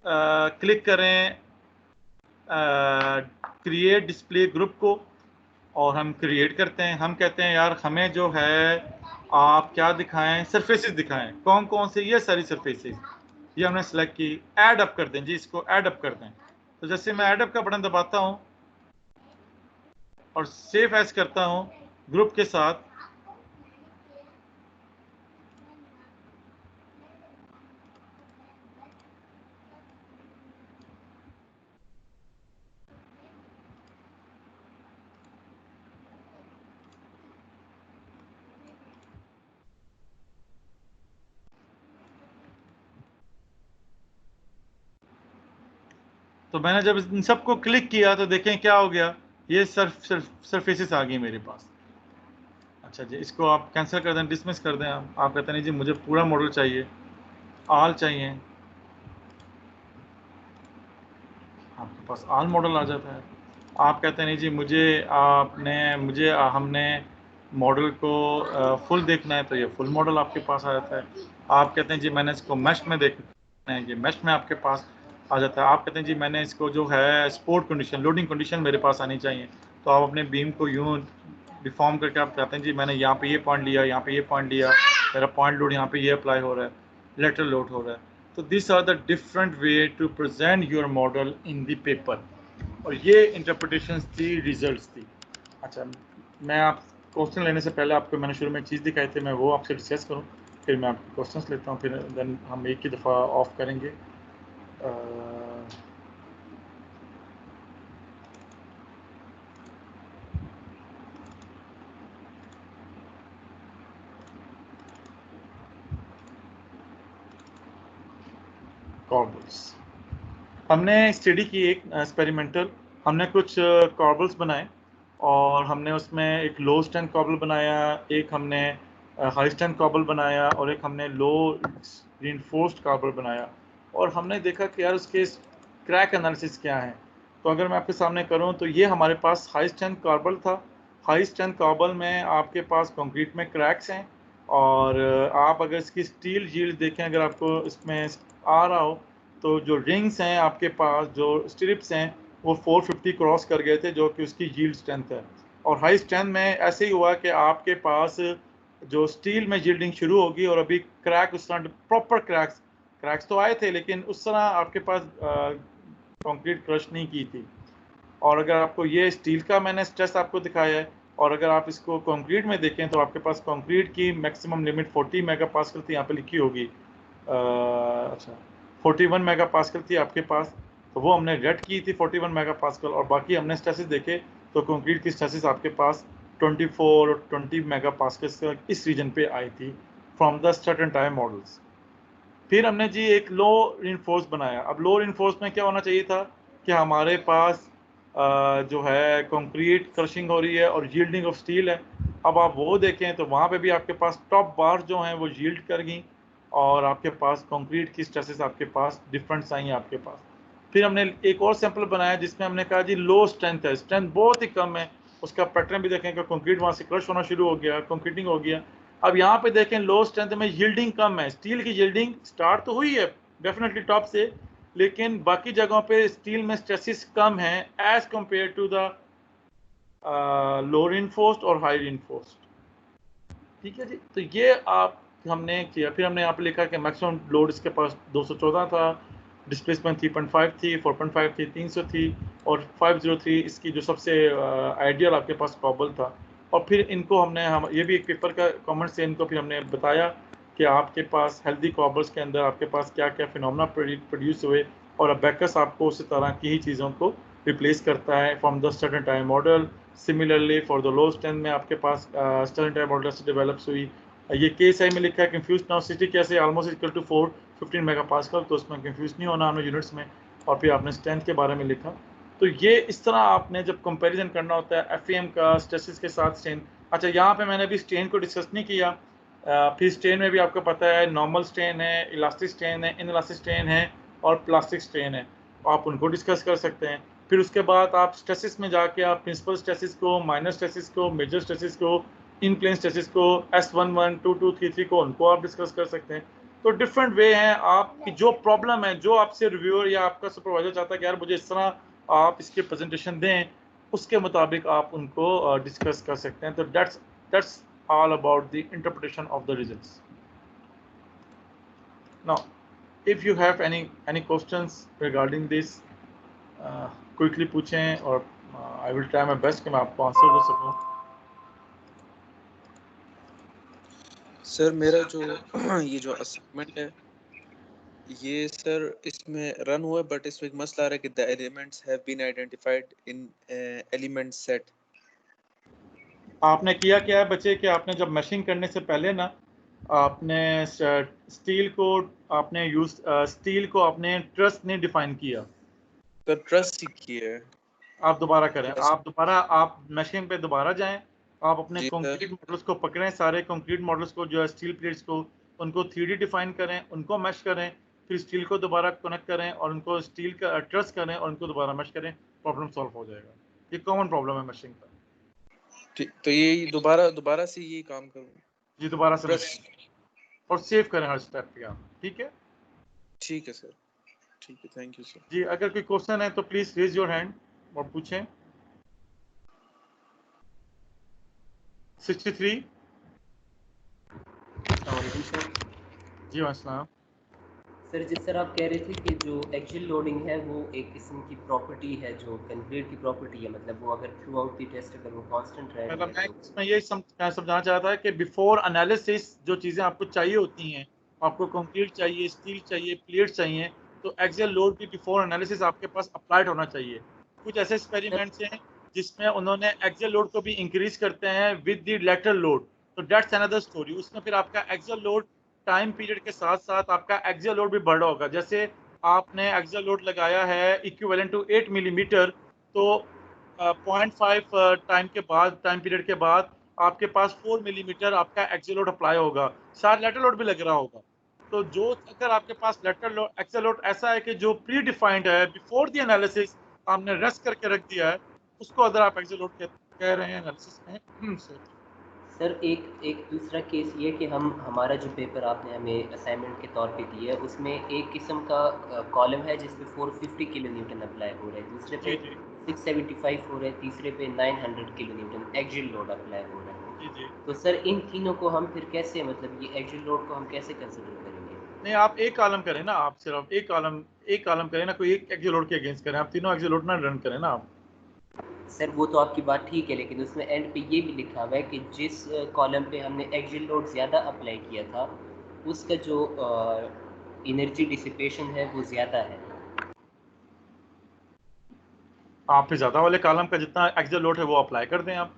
क्लिक करें क्रिएट डिस्प्ले ग्रुप को और हम क्रिएट करते हैं। हम कहते हैं यार हमें जो है आप क्या दिखाएं, सरफेसेस दिखाएं, कौन कौन से, ये सारी सरफेसेस ये हमने सेलेक्ट की। ऐड अप कर दें जी, इसको ऐड अप कर दें। तो जैसे मैं ऐड अप का बटन दबाता हूं और सेव एज करता हूं ग्रुप के साथ, तो मैंने जब इन सबको क्लिक किया तो देखें क्या हो गया, ये सरफेसेस आ गई मेरे पास। अच्छा जी, इसको आप कैंसिल कर दें, डिसमिस कर दें। आप कहते हैं नहीं जी मुझे पूरा मॉडल चाहिए, आल चाहिए, आपके पास आल मॉडल आ जाता है। आप कहते हैं नहीं जी मुझे हमने मॉडल को फुल देखना है, तो ये फुल मॉडल आपके पास आ जाता है। आप कहते हैं जी मैंने इसको मैश में देखना है, ये मैश में आपके पास आ जाता है। आप कहते हैं जी मैंने इसको जो है सपोर्ट कंडीशन, लोडिंग कंडीशन मेरे पास आनी चाहिए, तो आप अपने बीम को यूँ डिफॉर्म करके आप कहते हैं जी मैंने यहाँ पे ये पॉइंट लिया, यहाँ पे ये पॉइंट लिया, मेरा पॉइंट लोड यहाँ पे ये अप्लाई हो रहा है, लेटरल लोड हो रहा है। तो this are the different way to present your model in the paper. और ये इंटरप्रिटेशंस थी, रिजल्ट्स थी। अच्छा, मैं आप क्वेश्चन लेने से पहले आपको मैंने शुरू में एक चीज़ दिखाई थी, मैं वो आपसे डिस्कस करूँ, फिर मैं आपके क्वेश्चंस लेता हूँ, फिर देन हम एक ही दफ़ा ऑफ करेंगे। कॉर्बल्स हमने स्टडी की, एक एक्सपेरिमेंटल हमने कुछ कॉर्बल्स बनाए और हमने उसमें एक लो स्ट्रेंथ कॉर्बल बनाया, एक हमने हाई स्ट्रेंथ कॉर्बल बनाया और एक हमने लो रीइंफोर्स्ड कॉर्बल बनाया। और हमने देखा कि यार उसके क्रैक एनालिसिस क्या है। तो अगर मैं आपके सामने करूं तो ये हमारे पास हाई स्ट्रेंथ कॉर्बल था। हाई स्ट्रेंथ कॉर्बल में आपके पास कंक्रीट में क्रैक्स हैं, और आप अगर इसकी स्टील यील्ड देखें, अगर आपको इसमें आ रहा हो, तो जो रिंग्स हैं आपके पास, जो स्ट्रिप्स हैं, वो 450 क्रॉस कर गए थे, जो कि उसकी यील्ड स्ट्रेंथ है। और हाई स्ट्रेंथ में ऐसे ही हुआ कि आपके पास जो स्टील में यील्डिंग शुरू होगी और अभी क्रैक उस तरह प्रॉपर क्रैक्स तो आए थे, लेकिन उस तरह आपके पास कंक्रीट क्रश नहीं की थी। और अगर आपको ये स्टील का मैंने स्ट्रेस आपको दिखाया है, और अगर आप इसको कंक्रीट में देखें तो आपके पास कंक्रीट की मैक्सिमम लिमिट 40 मेगापास्कल थी, यहाँ पे लिखी होगी। अच्छा 41 मेगापास्कल थी आपके पास, तो वो हमने रेड की थी 41 मेगापास्कल, और बाकी हमने स्ट्रेसेस देखे तो कंक्रीट की स्ट्रेसेस आपके पास 24 और 20 मेगा पास्कल इस रीजन पे आई थी from the certain time models. फिर हमने जी एक लो इनफोर्स बनाया। अब लो इनफोर्स में क्या होना चाहिए था कि हमारे पास जो है कंक्रीट क्रशिंग हो रही है और यील्डिंग ऑफ स्टील है। अब आप वो देखें तो वहाँ पे भी आपके पास टॉप बार जो हैं वो यील्ड कर गई और आपके पास कंक्रीट की स्ट्रेसेस आपके पास डिफरेंट आई हैं आपके पास। फिर हमने एक और सैंपल बनाया जिसमें हमने कहा जी लो स्ट्रेंथ है, स्ट्रेंथ बहुत ही कम है, उसका पैटर्न भी देखें कि कंक्रीट वहाँ से क्रश होना शुरू हो गया, कंक्रीटिंग हो गया। अब यहाँ पे देखें लो स्ट्रेंथ में यील्डिंग कम है, स्टील की यील्डिंग स्टार्ट तो हुई है डेफिनेटली टॉप से, लेकिन बाकी जगहों पे स्टील में स्ट्रेसेस कम हैं as compare to the low reinforced और हाई रिइंफोर्स्ड। ठीक है जी, तो ये आप हमने किया। फिर हमने यहाँ पे लिखा कि मैक्सिमम लोड इसके पास 214 था, डिस्प्लेसमेंट 3.5 थी, 4.5 थी, 300 थी और 503 इसकी जो सबसे आइडियल आपके पास कॉबल था। और फिर इनको हम ये भी एक पेपर का कमेंट से इनको फिर हमने बताया कि आपके पास हेल्दी कॉबल्स के अंदर आपके पास क्या क्या फिनोमेना प्रोड्यूस हुए और अबैकस आपको उसी तरह की ही चीज़ों को रिप्लेस करता है from the certain time model. Similarly for the low strength में आपके पास सर्टेन टाइम मॉडल से डेवलप्स हुई। ये केस आई में लिखा है कंफ्यूज नाउ सिटी कैसे almost equal to 415 megapascal, तो उसमें कंफ्यूज नहीं होना हमें यूनिट्स में। और फिर आपने स्ट्रेंथ के बारे में लिखा। तो ये इस तरह आपने जब कंपैरिजन करना होता है एफएम का स्ट्रेसेस के साथ स्ट्रेन। अच्छा, यहाँ पे मैंने अभी स्ट्रेन को डिस्कस नहीं किया। फिर स्ट्रेन में भी आपको पता है नॉर्मल स्ट्रेन है, इलास्टिक स्ट्रेन है, इनइलास्टिक स्ट्रेन है और प्लास्टिक स्ट्रेन है, आप उनको डिस्कस कर सकते हैं। फिर उसके बाद आप स्ट्रेसेस में जाके आप प्रिंसिपल स्ट्रेसेस को, माइनर स्ट्रेसेस को, मेजर स्ट्रेसेस को, इन प्लेन स्ट्रेसेस को, S11, 2, 2, 3, 3 को उनको आप डिस्कस कर सकते हैं। तो डिफरेंट वे हैं आपकी जो प्रॉब्लम है, जो आपसे रिव्यूअर या आपका सुपरवाइजर चाहता है कि यार मुझे इस तरह आप इसके प्रेजेंटेशन दें, उसके मुताबिक आप उनको डिस्कस कर सकते हैं। तो that's all about the interpretation of the results. Now, if you have any questions regarding this, quickly पूछें और I will try my best कि मैं आपको आंसर दे सकूं। सर मेरा जो ये जो असाइनमेंट है ये सर इसमें रन हुआ है, बट इसमें एक मसला आ रहा है कि the elements have been identified in element set. आपने किया क्या है बच्चे कि आपने जब मशीन करने से पहले ना आपने स्टील को आपने ट्रस्ट नहीं डिफाइन किया। तो ट्रस्ट ही किया है। आप दोबारा करें, आप मशीन पे दोबारा जाएं, आप अपने जी कंक्रीट मॉडल्स को पकड़ें, सारे कंक्रीट मॉडल्स को जो है स्टील प्लेट्स को, उनको 3D डिफाइन करें, उनको मैश करें, फिर स्टील को दोबारा कनेक्ट करें और उनको स्टील का ट्रस करें और उनको दोबारा मैश करें, प्रॉब्लम सॉल्व हो जाएगा। ये कॉमन प्रॉब्लम है मशीन का। तो ये दोबारा से ये काम करूँ जी, दोबारा से ट्रस्ट। और सेव करें हर स्टेप पे आप। ठीक है, ठीक है सर, ठीक है, थैंक यू सर। जी, अगर कोई क्वेश्चन है तो प्लीज रेज योर हैंड और पूछें। 63 जी अस्सलाम। सर जिस तरह आप कह रहे थे कि जो एक्सियल लोडिंग है वो एक किस्म की प्रॉपर्टी है जो कंक्रीट की प्रॉपर्टी है, मतलब वो अगर थ्रू आउट दी टेस्ट अगर वो कांस्टेंट रह मतलब मैं तो इसमें ये समझाना चाहता है कि बिफोर एनालिसिस जो चीज़ें आपको चाहिए होती हैं, आपको कंक्रीट चाहिए, स्टील चाहिए, प्लेट चाहिए, तो एक्सियल लोड भी बिफोर एनालिसिस आपके पास अप्लाइड होना चाहिए। कुछ ऐसे एक्सपेरिमेंट्स हैं जिसमें उन्होंने एक्सियल लोड को भी इंक्रीज करते हैं विद द लेटरल लोड, तो दैट्स अनदर स्टोरी। उसमें फिर आपका एक्सियल लोड टाइम पीरियड के साथ साथ आपका एक्सियल लोड भी बढ़ रहा होगा। जैसे आपने एक्सियल लोड लगाया है इक्विवेलेंट टू 8 मिलीमीटर, तो 0.5 टाइम पीरियड के बाद आपके पास 4 मिलीमीटर आपका एक्सियल लोड अप्लाई होगा, साथ लेटरल लोड भी लग रहा होगा। तो जो अगर आपके पास लेटरल लोड एक्सियल लोड ऐसा है कि जो प्री डिफाइंड है, बिफोर द एनालिसिस आपने रेस्ट करके रख दिया है, उसको अगर आप एक्सियल लोड कह रहे हैं एनालिसिस में। सर एक दूसरा केस ये कि हमारा जो पेपर आपने हमें असाइनमेंट के तौर पे दिया है उसमें एक किस्म का कॉलम है जिस पे 450 किलो न्यूटन अप्लाई हो रहा है, दूसरे पे 675 हो रहा है, तीसरे पे 900 kilo Newton axial load apply हो रहा है। तो सर इन तीनों को हम फिर कैसे, मतलब ये एक्सियल लोड को हम कैसे कंसिडर करेंगे? नहीं, आप एक कॉलम करें ना, आप सिर्फ एक कॉलम करें ना, कोई एक एक्सियल लोड के अगेंस्ट करें, आप तीनों एक्सियल लोड ना रन करें ना आप। सर वो तो आपकी बात ठीक है, लेकिन उसमें एंड पे ये भी लिखा हुआ है कि जिस कॉलम पे हमने एक्सियल लोड ज़्यादा अप्लाई किया था उसका जो एनर्जी डिसिपेशन है वो ज़्यादा है। आप फिर ज़्यादा वाले कॉलम का जितना एक्सियल लोड है वो अप्लाई कर दें आप।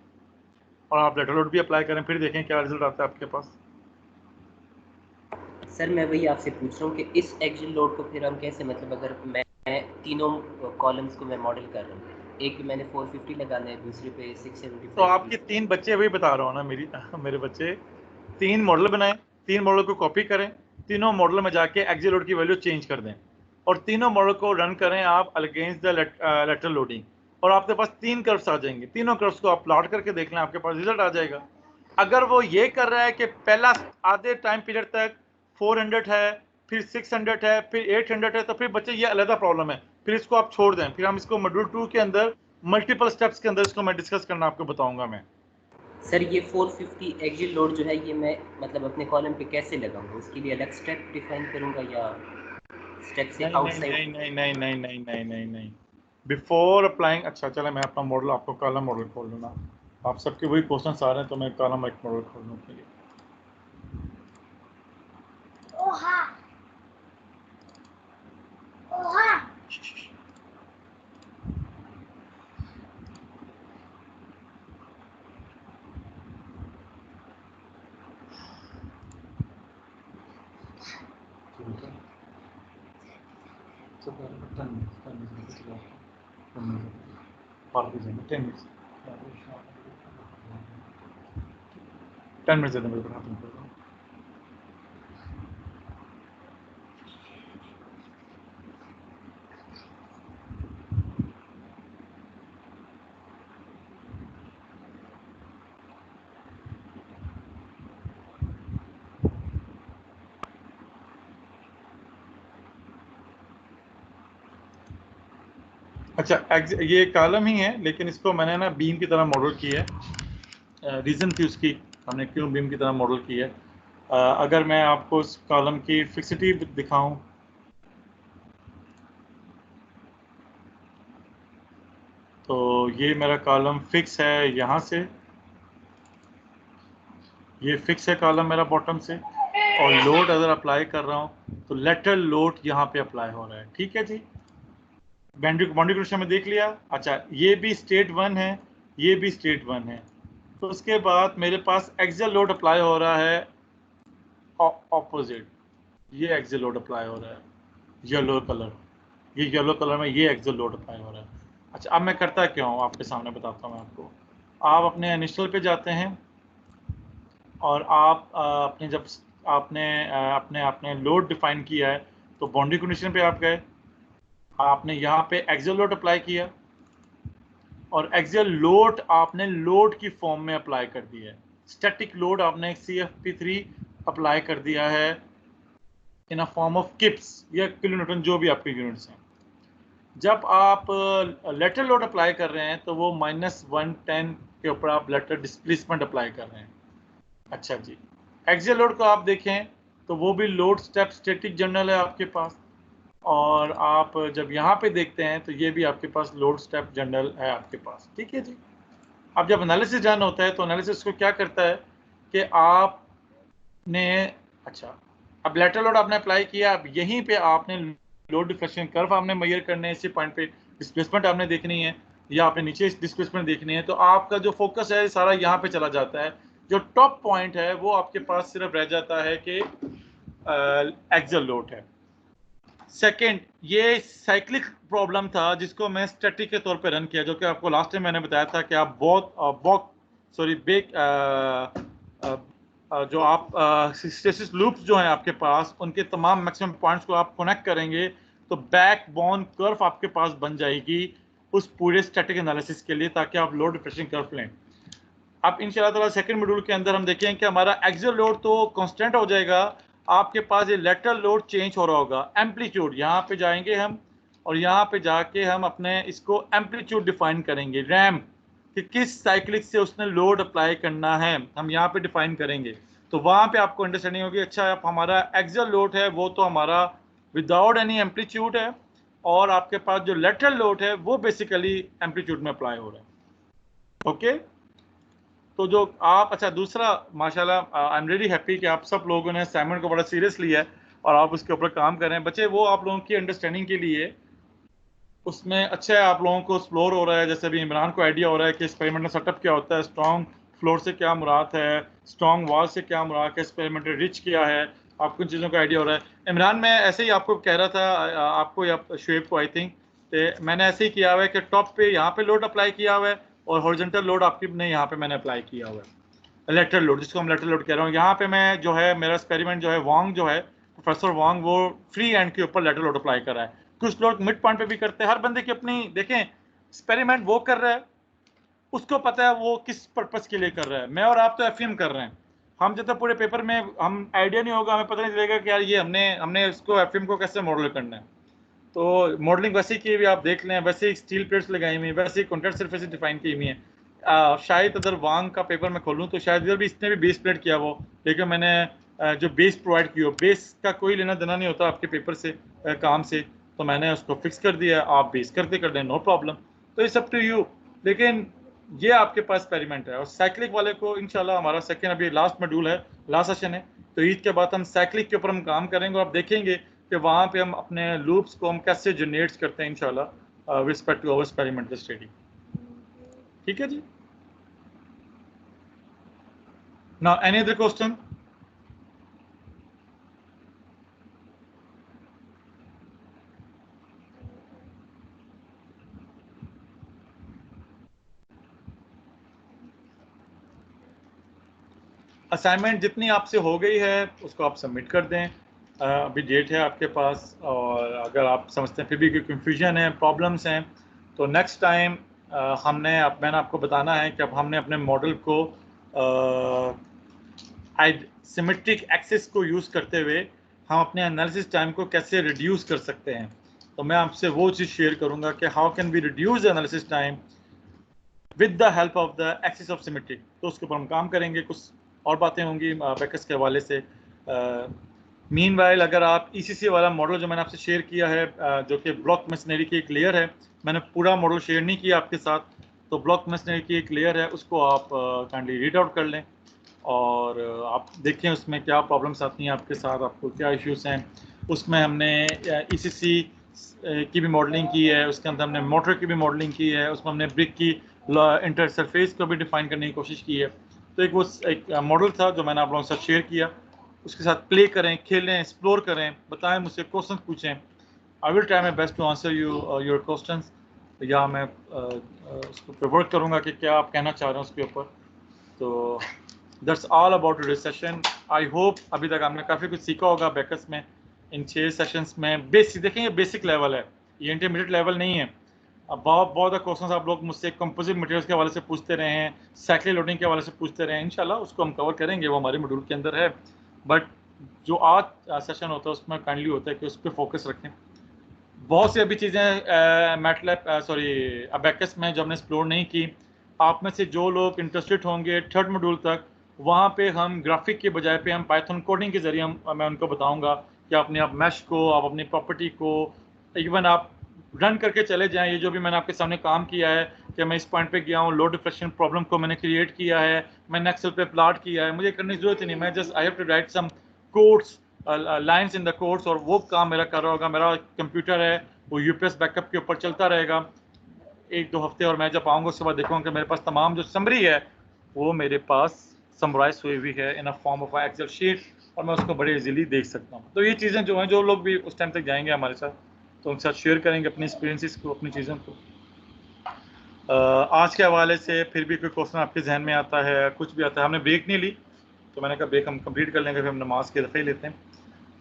और आप लेटरल लोड भी अप्लाई करें, फिर देखें क्या रिजल्ट आता है आपके पास। सर मैं वही आपसे पूछ रहा हूँ कि इस एक्सियल लोड को फिर हम कैसे, मतलब अगर मैं तीनों कॉलम्स को मैं मॉडल कर रहा हूँ, एक पे मैंने 450 लगाना है, दूसरे पे 675। तो आपके 3 बच्चे, वही बता रहा हूँ ना, मेरे बच्चे 3 मॉडल बनाएं, 3 मॉडल को कॉपी करें, तीनों मॉडल में जाके एक्सियल लोड की वैल्यू चेंज कर दें और तीनों मॉडल को रन करें आप अगेंस्ट द लेटरल लोडिंग, और आपके पास 3 कर्व्स आ जाएंगे। तीनों कर्व्स को आप प्लॉट करके देख लें, आपके पास रिजल्ट आ जाएगा। अगर वो ये कर रहा है कि पहला आधे टाइम पीरियड तक 400 है, फिर 600 है, फिर 800 है, तो फिर बच्चे ये अलग प्रॉब्लम है, फिर इसको आप छोड़ दें। फिर हम इसको मॉड्यूल 2 के अंदर मल्टीपल स्टेप्स के अंदर इसको मैं डिस्कस करना आपको बताऊंगा मैं। सर ये 450 एक्सियल लोड जो है ये मैं मतलब अपने कॉलम पे कैसे लगाऊंगा, उसके लिए अलग स्टेप डिफाइन करूंगा या स्टेप से आउटसाइड? नहीं, बिफोर अप्लाइंग। अच्छा चलो मैं अपना मॉडल आपको कॉलम मॉडल खोल लूँगा, आप सबके वही क्वेश्चन आ रहे हैं तो मैं कॉलम एक मॉडल खोल लूँ के लिए। टेन मिनट मेरे को खत्म कर दो। अच्छा ये कॉलम ही है, लेकिन इसको मैंने ना बीम की तरह मॉडल की है। रीज़न थी उसकी, हमने क्यों बीम की तरह मॉडल की है। अगर मैं आपको इस कॉलम की फिक्सिटी दिखाऊं, तो ये मेरा कॉलम फिक्स है यहाँ से, ये फिक्स है कॉलम मेरा बॉटम से, और लोड अगर अप्लाई कर रहा हूँ तो लेटरल लोड यहाँ पे अप्लाई हो रहा है। ठीक है जी, बाउंड्री कंडीशन में देख लिया। अच्छा ये भी स्टेट 1 है, ये भी स्टेट 1 है। तो उसके बाद मेरे पास एक्सियल लोड अप्लाई हो रहा है ऑपोजिट, ये एक्सियल लोड अप्लाई हो रहा है येलो कलर, ये येलो कलर में ये एक्सियल लोड अप्लाई हो रहा है। अच्छा अब मैं करता क्या हूँ आपके सामने बताता हूँ आपको। आप अपने इनिशियल पे जाते हैं और आप अपने जब आपने अपने आपने लोड डिफाइन किया है तो बाउंड्री कंडीशन पे आप गए, आपने यहाँ पे एक्सियल लोड अप्लाई किया और एक्सियल लोड आपने लोड की फॉर्म में अप्लाई कर दिया है। स्टैटिक लोड आपने CFP3 अप्लाई कर दिया है in a form of kips या किलोन्यूटन, जो भी आपके यूनिट्स हैं। जब आप लेटरल लोड अप्लाई कर रहे हैं तो वो -110 के ऊपर आप लेटरल डिस्प्लेसमेंट अप्लाई कर रहे हैं। अच्छा जी, एक्सियल लोड को आप देखें तो वो भी लोड स्टेप स्टैटिक जनरल है आपके पास, और आप जब यहाँ पे देखते हैं तो ये भी आपके पास लोड स्टेप जनरल है आपके पास। ठीक है जी, अब जब एनालिसिस डन होता है तो एनालिसिस को क्या करता है कि आपने, अच्छा अब लेटरल लोड आपने अप्लाई किया, अब यहीं पे आपने लोड डिफ्लेक्शन कर्व आपने मेजर करने हैं, इसी पॉइंट पे डिस्प्लेसमेंट आपने देखनी है या आपने नीचे डिस्प्लेसमेंट देखनी है। तो आपका जो फोकस है सारा यहाँ पे चला जाता है। जो टॉप पॉइंट है वो आपके पास सिर्फ रह जाता है कि एक्सियल लोड है। सेकंड, ये साइक्लिक प्रॉब्लम था जिसको मैं स्टैटिक के तौर पे रन किया, जो कि आपको लास्ट टाइम मैंने बताया था कि आप जो आप हिस्टैरिसीस लूप्स जो हैं आपके पास, उनके तमाम मैक्सिमम पॉइंट्स को आप कनेक्ट करेंगे तो बैकबोन कर्व आपके पास बन जाएगी उस पूरे स्टैटिक एनालिसिस के लिए, ताकि आप लोड डिफ्लेक्शन कर्व लें। अब इंशाल्लाह ताला सेकंड मॉड्यूल के अंदर हम देखेंगे कि हमारा एक्सियल लोड तो कांस्टेंट हो जाएगा, आपके पास ये लेटरल लोड चेंज हो रहा होगा। एम्पलीट्यूड यहाँ पे जाएंगे हम और यहाँ पे जाके हम अपने इसको एम्पलीट्यूड डिफाइन करेंगे, रैम कि किस साइक्लिक से उसने लोड अप्लाई करना है हम यहाँ पे डिफाइन करेंगे। तो वहाँ पे आपको अंडरस्टैंडिंग होगी, अच्छा आप हमारा एक्सियल लोड है वो तो हमारा विदाउट एनी एम्पलीट्यूड है, और आपके पास जो लेटरल लोड है वो बेसिकली एम्पलीट्यूड में अप्लाई हो रहा है। ओके, तो जो आप, अच्छा दूसरा माशाल्लाह आई एम रियली हैप्पी कि आप सब लोगों ने असाइनमेंट को बड़ा सीरियस लिया है और आप उसके ऊपर काम कर रहे हैं। बच्चे वो आप लोगों की अंडरस्टैंडिंग के लिए उसमें अच्छा है, आप लोगों को एक्सप्लोर हो रहा है, जैसे अभी इमरान को आइडिया हो रहा है कि एक्सपेरिमेंटल सेटअप क्या होता है, स्ट्रॉन्ग फ्लोर से क्या मुराद है, स्ट्रॉन्ग वॉल से क्या मुराद है, एक्सपेरिमेंटल रिच क्या है, आपको इन चीज़ों का आइडिया हो रहा है। इमरान, मैं ऐसे ही आपको कह रहा था, आपको या शुएब को, आई थिंक मैंने ऐसे ही किया हुआ है कि टॉप पे यहाँ पे लोड अप्लाई किया हुआ है और हॉरिजॉन्टल लोड आपकी ने यहाँ पे मैंने अप्लाई किया हुआ है, लेटरल लोड, जिसको हम लेटरल लोड कह रहा हूँ। यहाँ पे मैं जो है मेरा एक्सपेरिमेंट जो है वांग जो है, प्रोफेसर वांग, वो फ्री एंड के ऊपर लेटरल लोड अप्लाई कर रहा है। कुछ लोग मिड पॉइंट पे भी करते हैं। हर बंदे की अपनी, देखें, एक्सपेरिमेंट वो कर रहा है, उसको पता है वो किस पर्पस के लिए कर रहा है। मैं और आप तो एफएम कर रहे हैं, हम जब तक पूरे पेपर में हम आइडिया नहीं होगा, हमें पता नहीं चलेगा कि यार ये हमने इसको एफएम को कैसे मॉडल करना है। तो मॉडलिंग वैसे की भी आप देख लें, वैसे ही स्टील प्लेट्स लगाई हुई हैं, वैसे ही कॉन्टैक्ट सरफेस डिफाइन की हुई हैं। शायद अगर वांग का पेपर मैं खोलूँ तो शायद इधर भी इसने भी बेस प्लेट किया वो, लेकिन मैंने जो बेस प्रोवाइड की हो, बेस का कोई लेना देना नहीं होता आपके पेपर से, काम से, तो मैंने उसको फिक्स कर दिया। आप बेस करते कर दें, नो प्रॉब्लम। तो इट्स अप टू यू। लेकिन ये आपके पास एक्सपेरिमेंट है। और साइक्लिक वाले को इंशाल्लाह हमारा सेकेंड, अभी लास्ट मॉड्यूल है, लास्ट सेशन है, तो ईद के बाद हम साइक्लिक के ऊपर हम काम करेंगे। आप देखेंगे कि वहाँ पे हम अपने लूप्स को हम कैसे जनरेट करते हैं इंशाल्लाह with respect to our experimental study. ठीक है जी। Now any other question? Assignment जितनी आपसे हो गई है उसको आप सबमिट कर दें। अभी डेट है आपके पास, और अगर आप समझते हैं फिर भी कोई कन्फ्यूजन है, प्रॉब्लम्स हैं, तो नेक्स्ट टाइम मैंने आपको बताना है कि अब हमने अपने मॉडल को सिमेट्रिक एक्सिस को यूज़ करते हुए हम अपने एनालिसिस टाइम को कैसे रिड्यूस कर सकते हैं। तो मैं आपसे वो चीज़ शेयर करूंगा कि how can be reduce analysis time with the help of the axis of symmetry. तो उसके ऊपर हम काम करेंगे, कुछ और बातें होंगी बैकर्स के हवाले से। मीनवाइल अगर आप ईसीसी वाला मॉडल जो मैंने आपसे शेयर किया है, जो कि ब्लॉक मशीनरी की एक लेयर है, मैंने पूरा मॉडल शेयर नहीं किया आपके साथ, तो ब्लॉक मशीनरी की एक लेयर है, उसको आप काइंडली रीड आउट कर लें और आप देखें उसमें क्या प्रॉब्लम्स आती हैं आपके साथ, आपको क्या इश्यूज़ हैं। उसमें हमने ईसीसी की भी मॉडलिंग की है, उसके अंदर हमने मोटर की भी मॉडलिंग की है, उसमें हमने ब्रिक की इंटर सरफेस को भी डिफाइन करने की कोशिश की है। तो एक मॉडल था जो मैंने आप लोगों के साथ शेयर किया। उसके साथ प्ले करें, खेलें, एक्सप्लोर करें, बताएं, मुझसे क्वेश्चन पूछें। I will try my best to answer your question, या मैं उसको पे वर्क करूँगा कि क्या आप कहना चाह रहे हैं उसके ऊपर। तो that's all about today session. I hope अभी तक आपने काफ़ी कुछ सीखा होगा बैकर्स में। इन 6 सेशंस में बेसिक, देखेंगे बेसिक लेवल है, ये इंटरमीडिएट लेवल नहीं है। अब बहुत क्वेश्चन आप लोग मुझसे कंपोजिट मटेरियल्स के हवाले से पूछते रहे हैं, साइकिल लोडिंग के हवाले से पूछते रहे हैं, इंशाल्लाह उसको हम कवर करेंगे, वो हमारे मॉड्यूल के अंदर है। बट जो आज सेशन होता है उसमें काइंडली होता है कि उस पर फोकस रखें। बहुत सी अभी चीज़ें मैटलैब अबैकस में जो हमने एक्सप्लोर नहीं की, आप में से जो लोग इंटरेस्टेड होंगे थर्ड मॉड्यूल तक, वहाँ पे हम ग्राफिक के बजाय पे हम पाइथन कोडिंग के ज़रिए मैं उनको बताऊँगा कि अपने आप मैश को, आप अपनी प्रॉपर्टी को इवन आप रन करके चले जाएं। ये जो भी मैंने आपके सामने काम किया है कि मैं इस पॉइंट पे गया हूँ, लोड डिफ्लेक्शन प्रॉब्लम को मैंने क्रिएट किया है, मैंने एक्सेल पे प्लॉट किया है, मुझे करने की जरूरत ही नहीं, मैं just I have to write some codes, lines in the codes, और वो काम मेरा कर रहा होगा। मेरा कंप्यूटर है वो यूपीएस बैकअप के ऊपर चलता रहेगा 1-2 हफ्ते, और मैं जब आऊँगा उसके बाद देखूँगा कि मेरे पास तमाम जो समरी है वो मेरे पास समराइज हुई हुई है in a form of Excel sheet, और मैं उसको बड़े इजीली देख सकता हूँ। तो ये चीज़ें जो हैं, जो लोग भी उस टाइम तक जाएंगे हमारे साथ, तो उनके साथ शेयर करेंगे अपने एक्सपीरियंसेस को, अपनी चीज़ों को। आज के हवाले से फिर भी कोई क्वेश्चन आपके जहन में आता है, कुछ भी आता है, हमने ब्रेक नहीं ली तो मैंने कहा ब्रेक हम कंप्लीट कर लेंगे, फिर हम नमाज के दफ़े लेते हैं।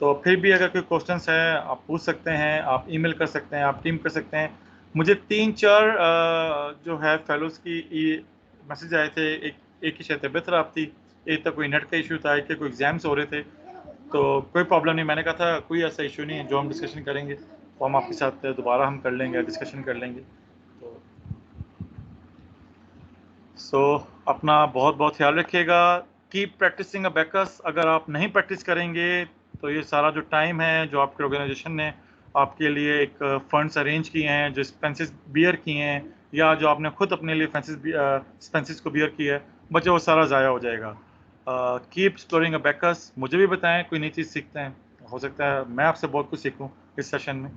तो फिर भी अगर कोई क्वेश्चंस है आप पूछ सकते हैं, आप ईमेल कर सकते हैं, आप टीम कर सकते हैं। मुझे 3-4 जो है फेलोज़ की मैसेज आए थे, एक की शायद तबीयत ख़राब थी, एक तो कोई नेट का इशू था, एक के कोई एग्ज़ाम्स हो रहे थे, तो कोई प्रॉब्लम नहीं। मैंने कहा था कोई ऐसा इशू नहीं है, जो हम डिस्कशन करेंगे तो हम आपके साथ दोबारा हम कर लेंगे, डिस्कशन कर लेंगे। तो अपना बहुत बहुत ख्याल रखिएगा, कीप प्रैक्टिसिंग अबैकस। अगर आप नहीं प्रैक्टिस करेंगे तो ये सारा जो टाइम है जो आपके ऑर्गेनाइजेशन ने आपके लिए एक फंड्स अरेंज किए हैं, जो एक्सपेंसेस बियर किए हैं, या जो आपने खुद अपने लिए एक्सपेंसेस को बियर किया है, बच्चे वो सारा ज़ाया हो जाएगा। Keep exploring abacus. मुझे भी बताएं कोई नई चीज़ सीखते हैं, हो सकता है मैं आपसे बहुत कुछ सीखूं इस सेशन में।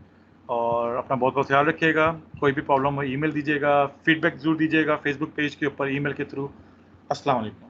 और अपना बहुत बहुत ख्याल रखिएगा। कोई भी प्रॉब्लम हो ईमेल दीजिएगा, फीडबैक ज़रूर दीजिएगा फेसबुक पेज के ऊपर ईमेल के थ्रू। अस्सलाम वालेकुम।